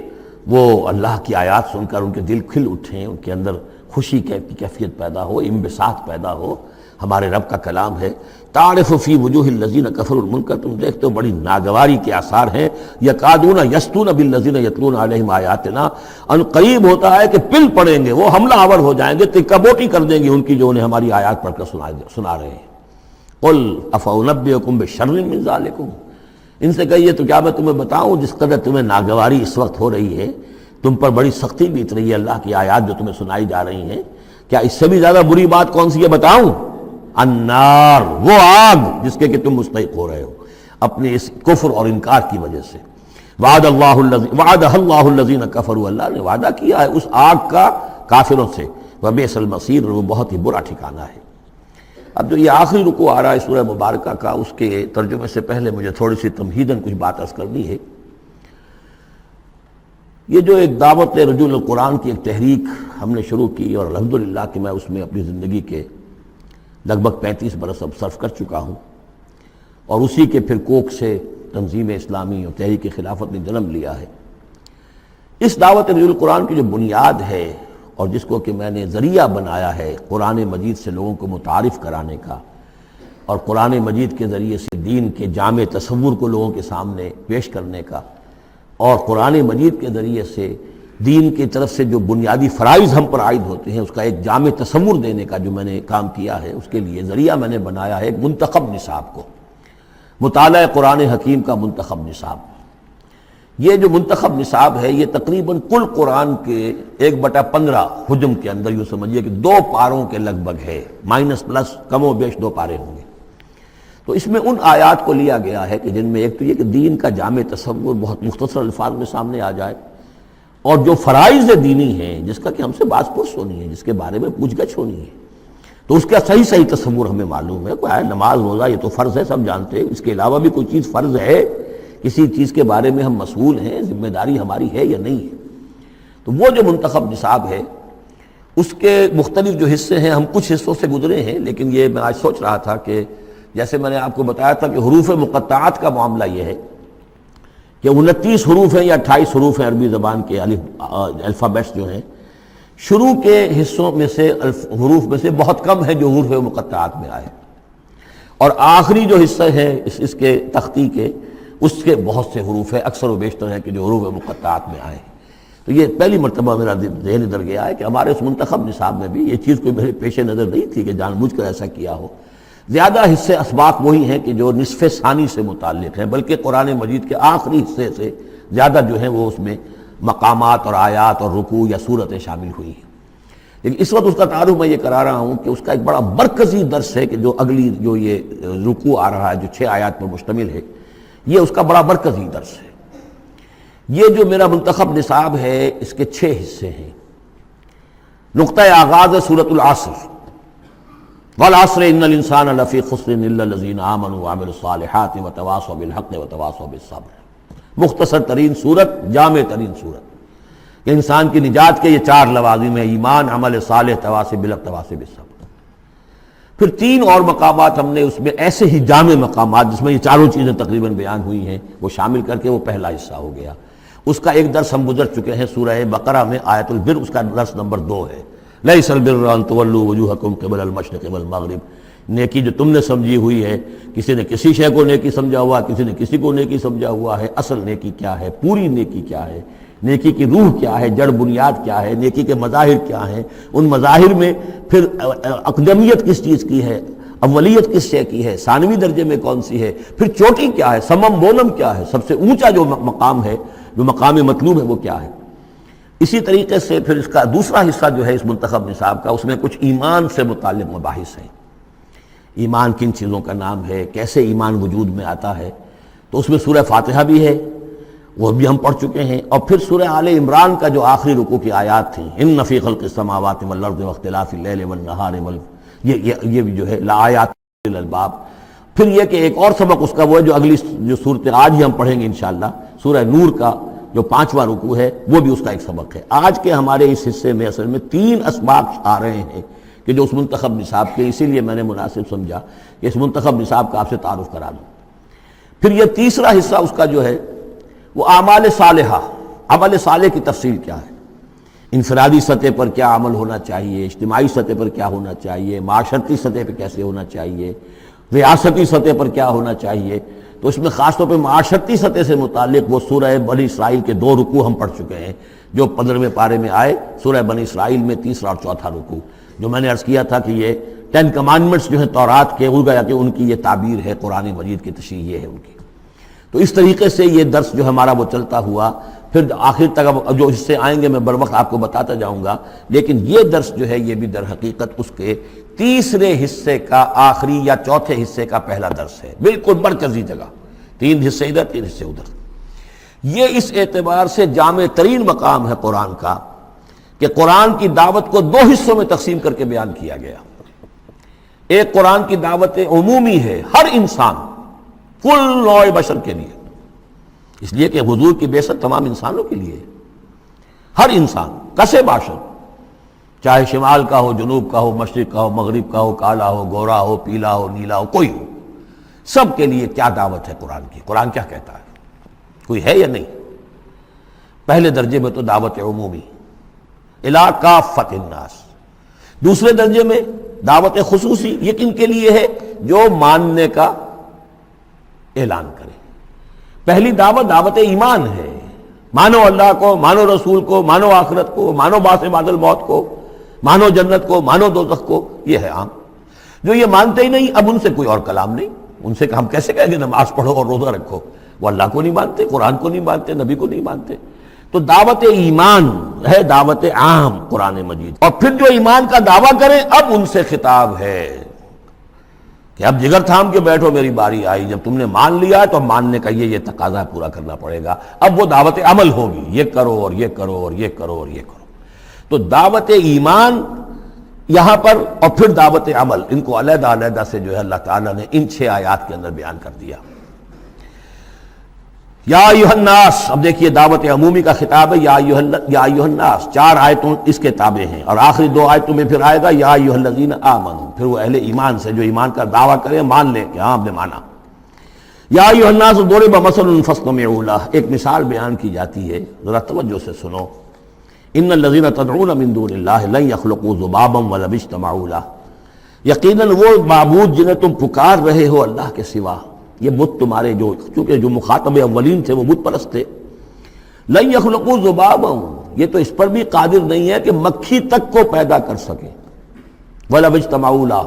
وہ اللہ کی آیات سن کر ان کے دل کھل اٹھیں، ان کے اندر خوشی کی کیفیت پیدا ہو، انبساط پیدا ہو. ہمارے رب کا کلام ہے. تعرف فی وجوہ الذین کفروا المنکر، تم دیکھتے ہو بڑی ناگواری کے آثار ہیں. یکادون یسطون بالذین یتلون علیہم آیاتنا، ان قریب ہوتا ہے کہ پل پڑیں گے، وہ حملہ آور ہو جائیں گے، تکہ بوٹی کر دیں گے ان کی جو انہیں ہماری آیات پڑھ کر سنا رہے ہیں. قل افانبئکم بشر من ذالکم، ان سے کہیے تو کیا میں تمہیں بتاؤں جس قدر تمہیں ناگواری اس وقت ہو رہی ہے، تم پر بڑی سختی بیت رہی ہے اللہ کی آیات جو تمہیں سنائی جا رہی ہیں، کیا اس سے بھی زیادہ بری بات کون سی ہے بتاؤں؟ النار، وہ آگ جس کے کہ تم مستحق ہو رہے ہو اپنے اس کفر اور انکار کی وجہ سے. وعدہ اللہ الذین کفروا، اللہ نے وعدہ کیا ہے اس آگ کا کافروں سے. وبئس المصیر، وہ بہت ہی برا ٹھکانہ ہے. اب جو یہ آخری رکوع آ رہا ہے سورہ مبارکہ کا، اس کے ترجمے سے پہلے مجھے تھوڑی سی تمہیداً کچھ بات عرض کرنی ہے. یہ جو ایک دعوت رجوع القرآن کی ایک تحریک ہم نے شروع کی، اور الحمدللہ کہ میں اس میں اپنی زندگی کے لگ بھگ 35 برس اب صرف کر چکا ہوں، اور اسی کے پھر کوکھ سے تنظیم اسلامی اور تحریک خلافت نے جنم لیا ہے. اس دعوت رجوع القرآن کی جو بنیاد ہے اور جس کو کہ میں نے ذریعہ بنایا ہے قرآن مجید سے لوگوں کو متعارف کرانے کا، اور قرآن مجید کے ذریعے سے دین کے جامع تصور کو لوگوں کے سامنے پیش کرنے کا، اور قرآن مجید کے ذریعے سے دین کی طرف سے جو بنیادی فرائض ہم پر عائد ہوتے ہیں اس کا ایک جامع تصور دینے کا جو میں نے کام کیا ہے، اس کے لیے ذریعہ میں نے بنایا ہے ایک منتخب نصاب کو، مطالعہ قرآن حکیم کا منتخب نصاب. یہ جو منتخب نصاب ہے یہ تقریباً کل قرآن کے 1/15 حجم کے اندر یوں سمجھیے کہ 2 پاروں کے لگ بھگ ہے، مائنس پلس کم و بیش 2 پارے ہوں گے. تو اس میں ان آیات کو لیا گیا ہے کہ جن میں ایک تو یہ کہ دین کا جامع تصور بہت مختصر الفاظ میں سامنے آ جائے، اور جو فرائض دینی ہیں جس کا کہ ہم سے باز پرس ہونی ہے، جس کے بارے میں پوچھ گچھ ہونی ہے، تو اس کا صحیح تصور ہمیں معلوم ہے. کوئی نماز روزہ یہ تو فرض ہے، سب جانتے ہیں. اس کے علاوہ بھی کوئی چیز فرض ہے، کسی چیز کے بارے میں ہم مسئول ہیں، ذمہ داری ہماری ہے یا نہیں ہے. تو وہ جو منتخب نصاب ہے اس کے مختلف جو حصے ہیں، ہم کچھ حصوں سے گزرے ہیں، لیکن یہ میں آج سوچ رہا تھا کہ جیسے میں نے آپ کو بتایا تھا کہ حروف مقطعات کا معاملہ یہ ہے کہ 29 حروف ہیں یا 28 حروف ہیں عربی زبان کے الفابیٹس جو ہیں، شروع کے حصوں میں سے حروف میں سے بہت کم ہے جو حروف مقطعات میں آئے، اور آخری جو حصہ ہے اس کے تختی کے، اس کے بہت سے حروف ہیں، اکثر و بیشتر ہے کہ جو حروف مقطعات میں آئے. تو یہ پہلی مرتبہ میرا ذہن ادھر گیا ہے کہ ہمارے اس منتخب نصاب میں بھی یہ چیز کوئی میرے پیش نظر نہیں تھی کہ جان بوجھ کر ایسا کیا ہو. زیادہ حصے اسباق وہی ہیں کہ جو نصف ثانی سے متعلق ہیں، بلکہ قرآن مجید کے آخری حصے سے زیادہ جو ہیں وہ اس میں مقامات اور آیات اور رکوع یا صورتیں شامل ہوئی ہیں. لیکن اس وقت اس کا تعارف میں یہ کرا رہا ہوں کہ اس کا ایک بڑا مرکزی درس ہے کہ جو اگلی جو یہ رکوع آ رہا ہے جو 6 آیات پر مشتمل ہے، یہ اس کا بڑا مرکزی درس ہے. یہ جو میرا منتخب نصاب ہے اس کے 6 حصے ہیں. نقطہ آغاز ہے سورۃ العصر، والعصر ان الانسان لفی خسر الا الذین آمنوا وعملوا الصالحات وتواصوا بالحق وتواصوا بالصبر. مختصر ترین صورت، جامع ترین صورت. کہ انسان کی نجات کے یہ 4 لوازم ہیں: ایمان، عمل صالح، تواصی بالحق، تواصی بالصبر. پھر 3 اور مقامات ہم نے اس میں ایسے ہی جامع مقامات جس میں یہ چاروں چیزیں تقریباً بیان ہوئی ہیں وہ شامل کر کے وہ پہلا حصہ ہو گیا. اس کا ایک درس ہم گزر چکے ہیں سورہ بقرہ میں، آیت البر، اس کا درس نمبر 2 ہے. لیس البر ان تولوا وجوہکم قبل المشرق والمغرب. نیکی جو تم نے سمجھی ہوئی ہے، کسی نے کسی شے کو نیکی سمجھا ہوا، کسی نے کسی کو نیکی سمجھا ہوا ہے. اصل نیکی کیا ہے، پوری نیکی کیا ہے، نیکی کی روح کیا ہے، جڑ بنیاد کیا ہے، نیکی کے مظاہر کیا ہیں، ان مظاہر میں پھر اقدمیت کس چیز کی ہے، اولیت کس شے کی ہے، ثانوی درجے میں کون سی ہے، پھر چوٹی کیا ہے، سمم بونم کیا ہے، سب سے اونچا جو مقام ہے، جو مقام مطلوب ہے وہ کیا ہے. اسی طریقے سے پھر اس کا دوسرا حصہ جو ہے اس منتخب نصاب کا، اس میں کچھ ایمان سے متعلق مباحث ہیں. ایمان کن چیزوں کا نام ہے، کیسے ایمان وجود میں آتا ہے، تو اس میں سورہ فاتحہ بھی ہے، وہ بھی ہم پڑھ چکے ہیں، اور پھر سورہ آل عمران کا جو آخری رکوع کی آیات تھیں، ان فی خلق السماوات والارض واختلاف اللیل والنہار یہ بھی جو ہے لآیات للالباب۔ پھر یہ کہ ایک اور سبق اس کا وہ ہے جو اگلی جو صورت آج ہی ہم پڑھیں گے انشاءاللہ، سورہ نور کا جو 5واں رکوع ہے وہ بھی اس کا ایک سبق ہے۔ آج کے ہمارے اس حصے میں اصل میں 3 اسباق آ رہے ہیں کہ جو اس منتخب نصاب کے، اسی لیے میں نے مناسب سمجھا کہ اس منتخب نصاب کا آپ سے تعارف کرا دوں۔ پھر یہ تیسرا حصہ اس کا جو ہے وہ اعمال صالحہ، عمل صالح کی تفصیل کیا ہے، انفرادی سطح پر کیا عمل ہونا چاہیے، اجتماعی سطح پر کیا ہونا چاہیے، معاشرتی سطح پہ کیسے ہونا چاہیے، ریاستی سطح پر کیا ہونا چاہیے۔ تو اس میں خاص طور پہ معاشرتی سطح سے متعلق وہ سورہ بنی اسرائیل کے 2 رکوع ہم پڑھ چکے ہیں جو 15ویں پارے میں آئے، سورہ بنی اسرائیل میں 3 اور 4 رکوع، جو میں نے عرض کیا تھا کہ یہ 10 کمانڈمنٹس جو ہیں تورات کے، وہ گیا کہ ان کی یہ تعبیر ہے، قرآن مجید کی تشریح یہ ہے ان کی۔ تو اس طریقے سے یہ درس جو ہمارا وہ چلتا ہوا، پھر آخر تک اب جو حصے آئیں گے میں بر وقت آپ کو بتاتا جاؤں گا، لیکن یہ درس جو ہے یہ بھی در حقیقت اس کے تیسرے حصے کا آخری یا چوتھے حصے کا پہلا درس ہے، بالکل مرکزی جگہ، 3 حصے ادھر 3 حصے ادھر۔ یہ اس اعتبار سے جامع ترین مقام ہے قرآن کا کہ قرآن کی دعوت کو 2 حصوں میں تقسیم کر کے بیان کیا گیا۔ ایک قرآن کی دعوت عمومی ہے، ہر انسان، کل نوع بشر کے لیے، اس لیے کہ حضور کی بعثت تمام انسانوں کے لیے، ہر انسان کسے باشد، چاہے شمال کا ہو، جنوب کا ہو، مشرق کا ہو، مغرب کا ہو، کالا ہو، گورا ہو، پیلا ہو، نیلا ہو، کوئی ہو، سب کے لیے کیا دعوت ہے قرآن کی، قرآن کیا کہتا ہے، کوئی ہے یا نہیں؟ پہلے درجے میں تو دعوت عمومی، الی کافۃ الناس۔ دوسرے درجے میں دعوت خصوصی، یہ کن کے لیے ہے؟ جو ماننے کا اعلان کرے۔ پہلی دعوت دعوت ایمان ہے، مانو اللہ کو، مانو رسول کو، مانو آخرت کو، مانو بعث بعد الموت کو، مانو جنت کو، مانو دوزخ کو، یہ ہے عام۔ جو یہ مانتے ہی نہیں، اب ان سے کوئی اور کلام نہیں، ان سے ہم کیسے کہیں گے نماز پڑھو اور روزہ رکھو؟ وہ اللہ کو نہیں مانتے، قرآن کو نہیں مانتے، نبی کو نہیں مانتے۔ تو دعوت ایمان ہے، دعوت عام قرآن مجید۔ اور پھر جو ایمان کا دعویٰ کریں، اب ان سے خطاب ہے کہ اب جگر تھام کے بیٹھو، میری باری آئی، جب تم نے مان لیا تو ماننے کا یہ تقاضا پورا کرنا پڑے گا۔ اب وہ دعوت عمل ہوگی، یہ کرو اور یہ کرو اور یہ کرو اور یہ کرو۔ تو دعوت ایمان یہاں پر، اور پھر دعوت عمل، ان کو علیحدہ علیحدہ سے جو ہے اللہ تعالیٰ نے ان 6 آیات کے اندر بیان کر دیا۔ یا ایھا الناس، اب دیکھیے دعوت عمومی کا خطاب ہے، یا ایھا الناس، 4 آیتوں اس کے تابع ہیں، اور آخری 2 آیتوں میں پھر آئے گا یا ایھا الذین آمنوا، پھر وہ اہل ایمان سے جو ایمان کا دعویٰ کریں، مان لیں کہ ہاں ہم نے مانا۔ یا ایھا الناس ضرب مثل فاستمعوا لہ، ایک مثال بیان کی جاتی ہے، ذرا توجہ سے سنو۔ ان الذین تدعون من دون اللہ لن یخلقوا ذبابا ولو اجتمعوا لہ، یقیناً وہ معبود جنہیں تم پکار رہے ہو اللہ کے سوا، یہ بت تمہارے جو، چونکہ جو مخاطب اولین تھے وہ بت پرست تھے، لن یخلقوا ذبابا، یہ تو اس پر بھی قادر نہیں ہے کہ مکھی تک کو پیدا کر سکے، ولو اجتمعوا لہ،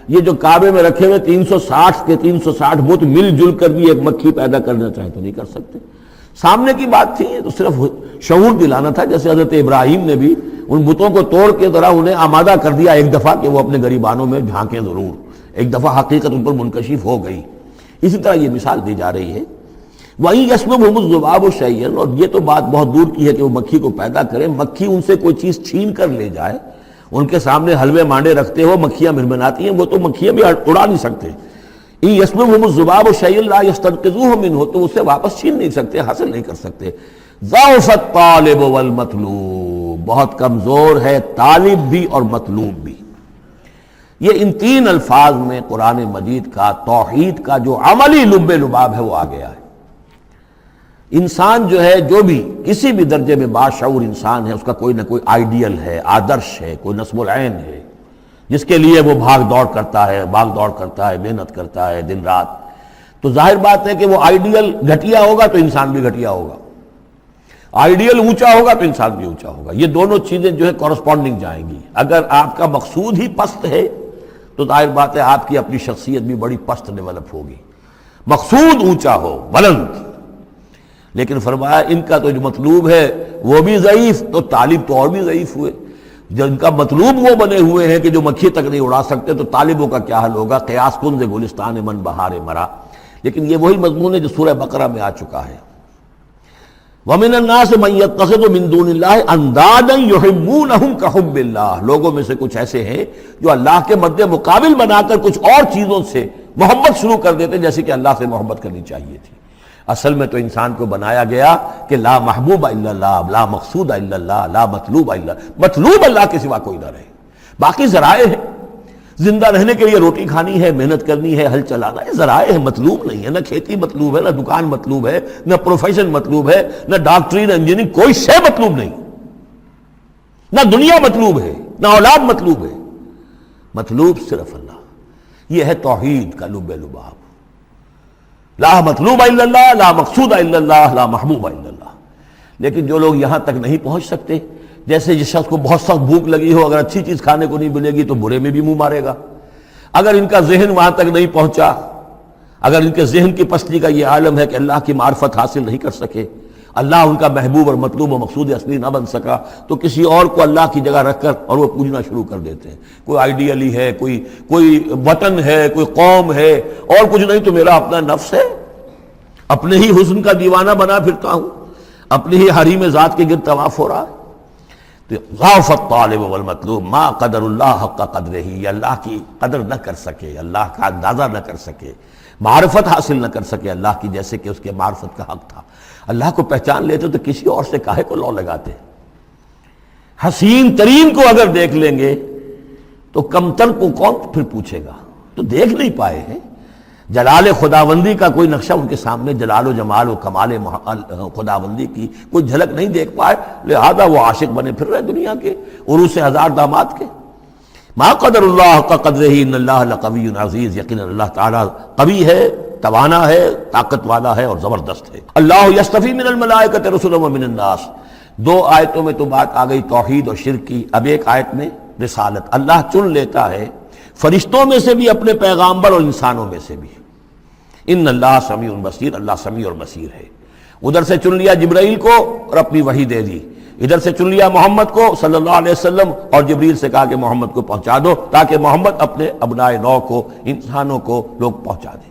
یہ جو کعبے میں رکھے ہوئے 360 کے 360 بت مل جل کر بھی ایک مکھی پیدا کرنا چاہے تو نہیں کر سکتے۔ سامنے کی بات تھی، تو صرف شعور دلانا تھا، جیسے حضرت ابراہیم نے بھی ان بتوں کو توڑ کے ذرا انہیں آمادہ کر دیا ایک دفعہ کہ وہ اپنے گریبانوں میں جھانکیں ضرور، ایک دفعہ حقیقت ان پر منکشف ہو گئی۔ اسی طرح یہ مثال دی جا رہی ہے، وَإِن يَسْلُبْهُمُ الذُّبَابُ شَيْئًا، اور یہ تو بات بہت دور کی ہے کہ وہ مکھی کو پیدا کرے، مکھی ان سے کوئی چیز چھین کر لے جائے، ان کے سامنے حلوے مانڈے رکھتے ہو، مکھیاں بھنبھناتی ہیں، وہ تو مکھیاں بھی اڑا نہیں سکتے۔ إِن يَسْلُبْهُمُ الذُّبَابُ شَيْئًا لَا يَسْتَنقِذُوهُ مِنْهُ، تو اسے واپس چھین نہیں سکتے، حاصل نہیں کر سکتے۔ ضعف الطالب والمطلوب، بہت کمزور ہے طالب بھی اور مطلوب بھی۔ یہ ان 3 الفاظ میں قرآن مجید کا توحید کا جو عملی لب لباب ہے وہ آ گیا ہے۔ انسان جو ہے، جو بھی کسی بھی درجے میں باشعور انسان ہے، اس کا کوئی نہ کوئی آئیڈیل ہے، آدرش ہے، کوئی نصب العین ہے جس کے لیے وہ بھاگ دوڑ کرتا ہے، محنت کرتا ہے دن رات۔ تو ظاہر بات ہے کہ وہ آئیڈیل گھٹیا ہوگا تو انسان بھی گھٹیا ہوگا، آئیڈیل اونچا ہوگا تو انسان بھی اونچا ہوگا۔ یہ دونوں چیزیں جو ہے کورسپونڈنگ جائیں گی۔ اگر آپ کا مقصود ہی پست ہے تو ظاہر بات ہے آپ کی اپنی شخصیت بھی بڑی پست ڈیولپ ہوگی۔ مقصود اونچا ہو، بلند، لیکن فرمایا ان کا تو جو مطلوب ہے وہ بھی ضعیف، تو طالب تو اور بھی ضعیف ہوئے۔ جن کا مطلوب وہ بنے ہوئے ہیں کہ جو مکھی تک نہیں اڑا سکتے، تو طالبوں کا کیا حل ہوگا؟ قیاس کن سے گلستان من بہار مرا۔ لیکن یہ وہی مضمون ہے جو سورہ بقرہ میں آ چکا ہے. وَمِنَ النَّاسِ مَن يَتَّخِذُ مِن دُونِ اللَّهِ أَندَادًا يُحِبُّونَهُمْ كَحُبِّ اللَّهِ. لوگوں میں سے کچھ ایسے ہیں جو اللہ کے مد مقابل بنا کر کچھ اور چیزوں سے محبت شروع کر دیتے جیسے کہ اللہ سے محبت کرنی چاہیے تھی. اصل میں تو انسان کو بنایا گیا کہ لا محبوب الا اللہ، لا مقصود الا اللہ، لا مطلوب الا اللہ. مطلوب اللہ کے سوا کوئی نہ رہے، باقی ذرائع ہیں. زندہ رہنے کے لیے روٹی کھانی ہے، محنت کرنی ہے، ہل چلانا ہے، ذرائع ہے، مطلوب نہیں ہے. نہ کھیتی مطلوب ہے، نہ دکان مطلوب ہے، نہ پروفیشن مطلوب ہے، نہ ڈاکٹری، نہ انجینئرنگ، کوئی شے مطلوب نہیں. نہ دنیا مطلوب ہے، نہ اولاد مطلوب ہے. مطلوب صرف اللہ. یہ ہے توحید کا لب لباب. لا مطلوب الا اللہ، لا مقصود الا اللہ، لا محبوب الا اللہ. لیکن جو لوگ یہاں تک نہیں پہنچ سکتے، جیسے جس شخص کو بہت سخت بھوک لگی ہو، اگر اچھی چیز کھانے کو نہیں ملے گی تو برے میں بھی منہ مارے گا. اگر ان کا ذہن وہاں تک نہیں پہنچا، اگر ان کے ذہن کی پستی کا یہ عالم ہے کہ اللہ کی معرفت حاصل نہیں کر سکے، اللہ ان کا محبوب اور مطلوب و مقصود اصلی نہ بن سکا، تو کسی اور کو اللہ کی جگہ رکھ کر اور وہ پوجنا شروع کر دیتے ہیں. کوئی آئیڈیلی ہے، کوئی وطن ہے، کوئی قوم ہے، اور کچھ نہیں تو میرا اپنا نفس ہے، اپنے ہی حسن کا دیوانہ بنا پھرتا ہوں، اپنی ہی حریم ذات کے گرد طواف ہو رہا ہے. ضعف الطالب والمطلوب ما قدر اللہ حق قدرہ. یہ اللہ کی قدر نہ کر سکے، اللہ کا اندازہ نہ کر سکے، معرفت حاصل نہ کر سکے اللہ کی جیسے کہ اس کے معرفت کا حق تھا. اللہ کو پہچان لیتے تو کسی اور سے کاہے کو لو لگاتے. حسین ترین کو اگر دیکھ لیں گے تو کمتر کو کون پھر پوچھے گا. تو دیکھ نہیں پائے ہیں جلال خداوندی کا کوئی نقشہ ان کے سامنے، جلال و جمال و کمال خداوندی کی کوئی جھلک نہیں دیکھ پائے، لہذا وہ عاشق بنے پھر رہے دنیا کے عروس ہزار داماد کے. ما قدر اللہ کا قدر ہی ان اللہ لقوی عزیز. یقینا اللہ تعالیٰ قوی ہے، توانا ہے، طاقت والا ہے اور زبردست ہے. اللہ یصطفی من الملائکۃ رسلا ومن الناس. دو آیتوں میں تو بات آ گئی توحید اور شرک کی، اب ایک آیت میں رسالت. اللہ چن لیتا ہے فرشتوں میں سے بھی اپنے پیغامبر اور انسانوں میں سے بھی. ان اللہ سمیع بصیر. اللہ سمیع اور بصیر ہے. ادھر سے چن لیا جبرائیل کو اور اپنی وحی دے دی، ادھر سے چن لیا محمد کو صلی اللہ علیہ وسلم اور جبریل سے کہا کہ محمد کو پہنچا دو تاکہ محمد اپنے ابنائے نو کو، انسانوں کو لوگ پہنچا دیں.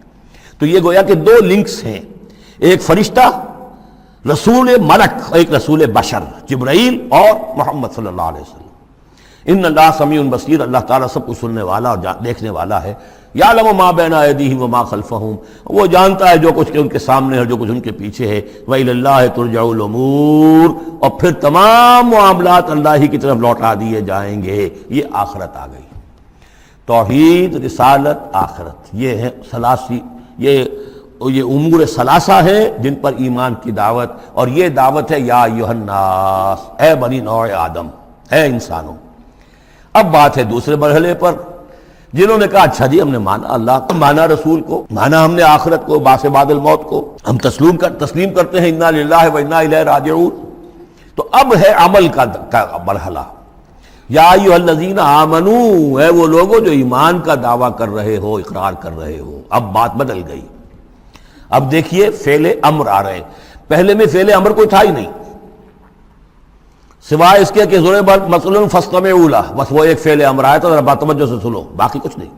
تو یہ گویا کہ دو لنکس ہیں، ایک فرشتہ رسول ملک، ایک رسول بشر جبرائیل اور محمد صلی اللہ علیہ وسلم. ان اللہ سمیع بصیر. اللہ تعالیٰ سب کچھ سننے والا اور دیکھنے والا ہے. یعلم ما بین ایدیہم وما خلفہم. وہ جانتا ہے جو کچھ ان کے سامنے ہے اور جو کچھ ان کے پیچھے ہے. وإلی اللہ ترجع الامور. اور پھر تمام معاملات اللہ ہی کی طرف لوٹا دیے جائیں گے. یہ آخرت آ گئی. توحید، رسالت، آخرت، یہ ہے ثلاثی، یہ امور ثلاثہ ہیں جن پر ایمان کی دعوت. اور یہ دعوت ہے یا ایھا الناس، اے بنی نوع آدم، اے انسانوں. اب بات ہے دوسرے مرحلے پر، جنہوں نے کہا اچھا جی ہم نے مانا اللہ کو، مانا رسول کو، مانا ہم نے آخرت کو، بعث بعد الموت کو، ہم تسلیم کرتے ہیں انا للہ و انا الیہ راجعون. تو اب ہے عمل کا مرحلہ. یا ایھا الذین آمنو، اے وہ لوگوں جو ایمان کا دعویٰ کر رہے ہو، اقرار کر رہے ہو. اب بات بدل گئی. اب دیکھیے فعل امر آ رہے ہیں. پہلے میں فعل امر کوئی تھا ہی نہیں، سوائے اس کے کہ ضربت مثلا فاستمعوا لہ، بس وہ ایک فعل امر آیا تھا، ذرا باتوجہ سے سنو، باقی کچھ نہیں.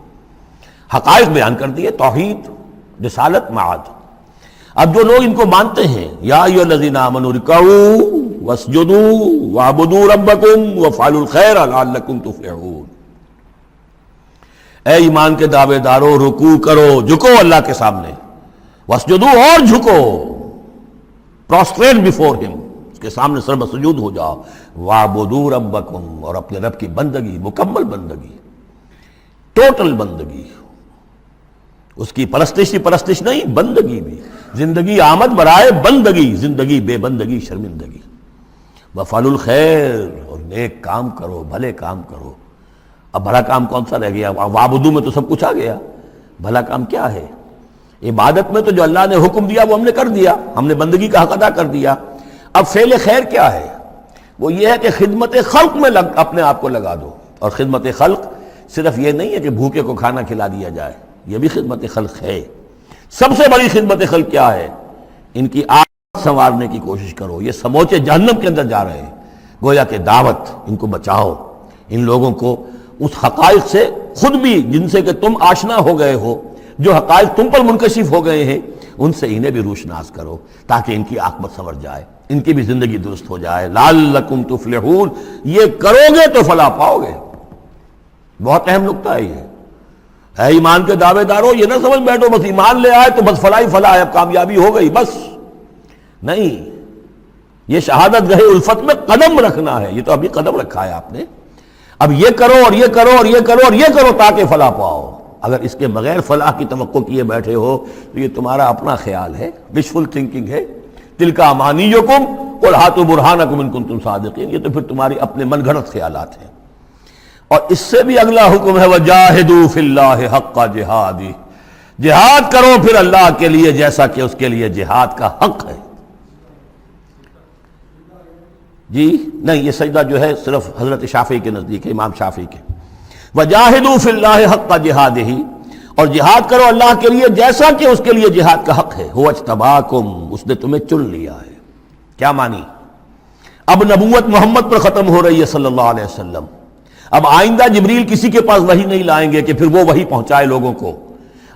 حقائق بیان کر دیے، توحید، رسالت، معاد. اب جو لوگ ان کو مانتے ہیں، یا ایھا الذین آمنوا ارکعوا واسجدوا واعبدوا ربکم وافعلوا الخیر لعلکم تفلحون. اے ایمان کے دعوے دارو، رکوع کرو، جھکو اللہ کے سامنے، واسجدوا اور جھکو، پروسٹریٹ بیفور ہم، کے سامنے سر سجود ہو جاؤ. وَاعْبُدُوا رَبَّكُمْ، اور اپنے رب کی بندگی، مکمل بندگی، ٹوٹل بندگی، اس کی پرستش نہیں، بندگی بھی. زندگی آمد برائے بندگی، زندگی بے بندگی شرمندگی. وَافْعَلُوا الْخَيْرَ، اور نیک کام کرو، بھلے کام کرو. اب بھلا کام کون سا رہ گیا؟ وَاعْبُدُوا میں تو سب کچھ آ گیا. بھلا کام کیا ہے؟ عبادت میں تو جو اللہ نے حکم دیا وہ ہم نے کر دیا، ہم نے بندگی کا حق ادا کر دیا. اب فعل خیر کیا ہے؟ وہ یہ ہے کہ خدمت خلق میں اپنے آپ کو لگا دو. اور خدمت خلق صرف یہ نہیں ہے کہ بھوکے کو کھانا کھلا دیا جائے، یہ بھی خدمت خلق ہے. سب سے بڑی خدمت خلق کیا ہے؟ ان کی آنکھ سنوارنے کی کوشش کرو. یہ سموچے جہنم کے اندر جا رہے ہیں. گویا کہ دعوت، ان کو بچاؤ، ان لوگوں کو اس حقائق سے خود بھی جن سے کہ تم آشنا ہو گئے ہو، جو حقائق تم پر منکشف ہو گئے ہیں ان سے انہیں بھی روشناس کرو تاکہ ان کی عاقبت سنور جائے، ان کی بھی زندگی درست ہو جائے۔ لعلکم تفلحون، یہ کرو گے تو فلاح پاؤ گے۔ بہت اہم نکتہ ہے یہ۔ اے ایمان کے دعوے دارو، یہ نہ سمجھ بیٹھو بس ایمان لے آئے تو بس فلاح ہی فلاح ہے، اب کامیابی ہو گئی بس، نہیں، یہ شہادت گاہ الفت میں قدم رکھنا ہے۔ یہ تو ابھی قدم رکھا ہے آپ نے، اب یہ کرو اور یہ کرو اور یہ کرو اور یہ کرو تاکہ فلاح پاؤ۔ اگر اس کے بغیر فلاح کی توقع کیے بیٹھے ہو تو یہ تمہارا اپنا خیال ہے، وشفل تھنکنگ ہے۔ تلک امانیکم قل ہاتوا برہانکم ان کنتم صادقین، یہ تو پھر تمہاری اپنے من گھڑت خیالات ہیں۔ اور اس سے بھی اگلا حکم ہے وجاہدوا فی اللہ حق جہادہ، جہاد کرو پھر اللہ کے لیے جیسا کہ اس کے لیے جہاد کا حق ہے۔ جی نہیں، یہ سجدہ جو ہے صرف حضرت شافعی کے نزدیک ہے، امام شافعی کے۔ وجاہدوا فی اللہ حق جہادہ، اور جہاد کرو اللہ کے لیے جیسا کہ اس کے لیے جہاد کا حق ہے۔ هو اجتباکم، اس نے تمہیں چن لیا ہے۔ کیا مانی؟ اب نبوت محمد پر ختم ہو رہی ہے صلی اللہ علیہ وسلم، اب آئندہ جبریل کسی کے پاس وحی نہیں لائیں گے کہ پھر وہ وحی پہنچائے لوگوں کو۔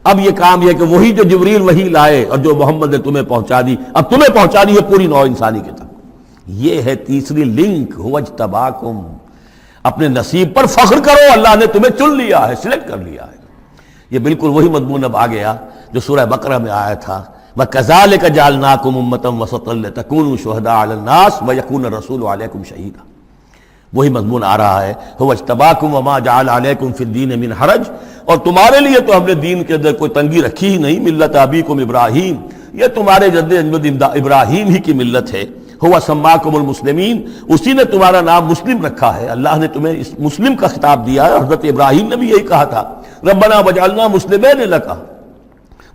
اب یہ کام یہ کہ وہی جو جبریل وحی لائے اور جو محمد نے تمہیں پہنچا دی، اب تمہیں پہنچا دی ہے پوری نوع انسانی کے تک۔ یہ ہے تیسری لنک، هو اجتباکم، اپنے نصیب پر فخر کرو، اللہ نے تمہیں چن لیا ہے، سلیکٹ کر لیا ہے۔ یہ بالکل وہی مضمون اب آ گیا جو سورہ بقرہ میں آیا تھا، وَكَذَلِكَ جَعَلْنَاكُمْ أُمَّةً وَسَطًا لِتَكُونُوا شُهَدَاءَ عَلَى النَّاسِ وَيَكُونَ الرَّسُولُ عَلَيْكُمْ شَهِيدًا۔ وہی مضمون آ رہا ہے، هُوَ اجْتَبَاكُمْ وَمَا جَعَلَ عَلَيْكُمْ فِي الدِّينِ مِنْ حَرَجٍ، اور تمہارے لیے تو ہم نے دین کے اندر کوئی تنگی رکھی ہی نہیں، ملت ابیکم ابراہیم، یہ تمہارے جد ابراہیم ہی کی ملت ہے۔ هُوَ سَمَّاكُمُ الْمُسْلِمِينَ، اسی نے تمہارا نام مسلم رکھا ہے، اللہ نے تمہیں اس مسلم کا خطاب دیا ہے۔ حضرت ابراہیم نے بھی یہی کہا تھا، ربنا وجعلنا مسلمین لک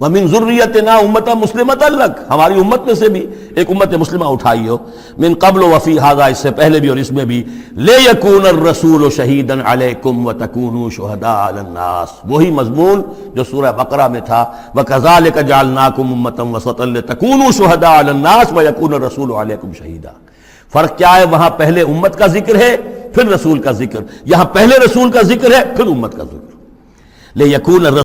ومن ذریتنا امۃ مسلمۃ لک، ہماری امت میں سے بھی ایک امت مسلمہ اٹھائی ہو، من قبل وفی ھذا، اس سے پہلے بھی اور اس میں بھی، لیکون الرسول شہیدا علیکم وتکونوا شہداء علی الناس، وہی مضمون جو سورہ بقرہ میں تھا، وکذالک جعلناکم امۃ وسطا لتکونوا شہداء علی الناس ویکون الرسول علیکم شہیدا۔ فرق کیا ہے؟ وہاں پہلے امت کا ذکر ہے پھر رسول کا ذکر، یہاں پہلے رسول کا ذکر ہے پھر امت کا ذکر۔ لیکون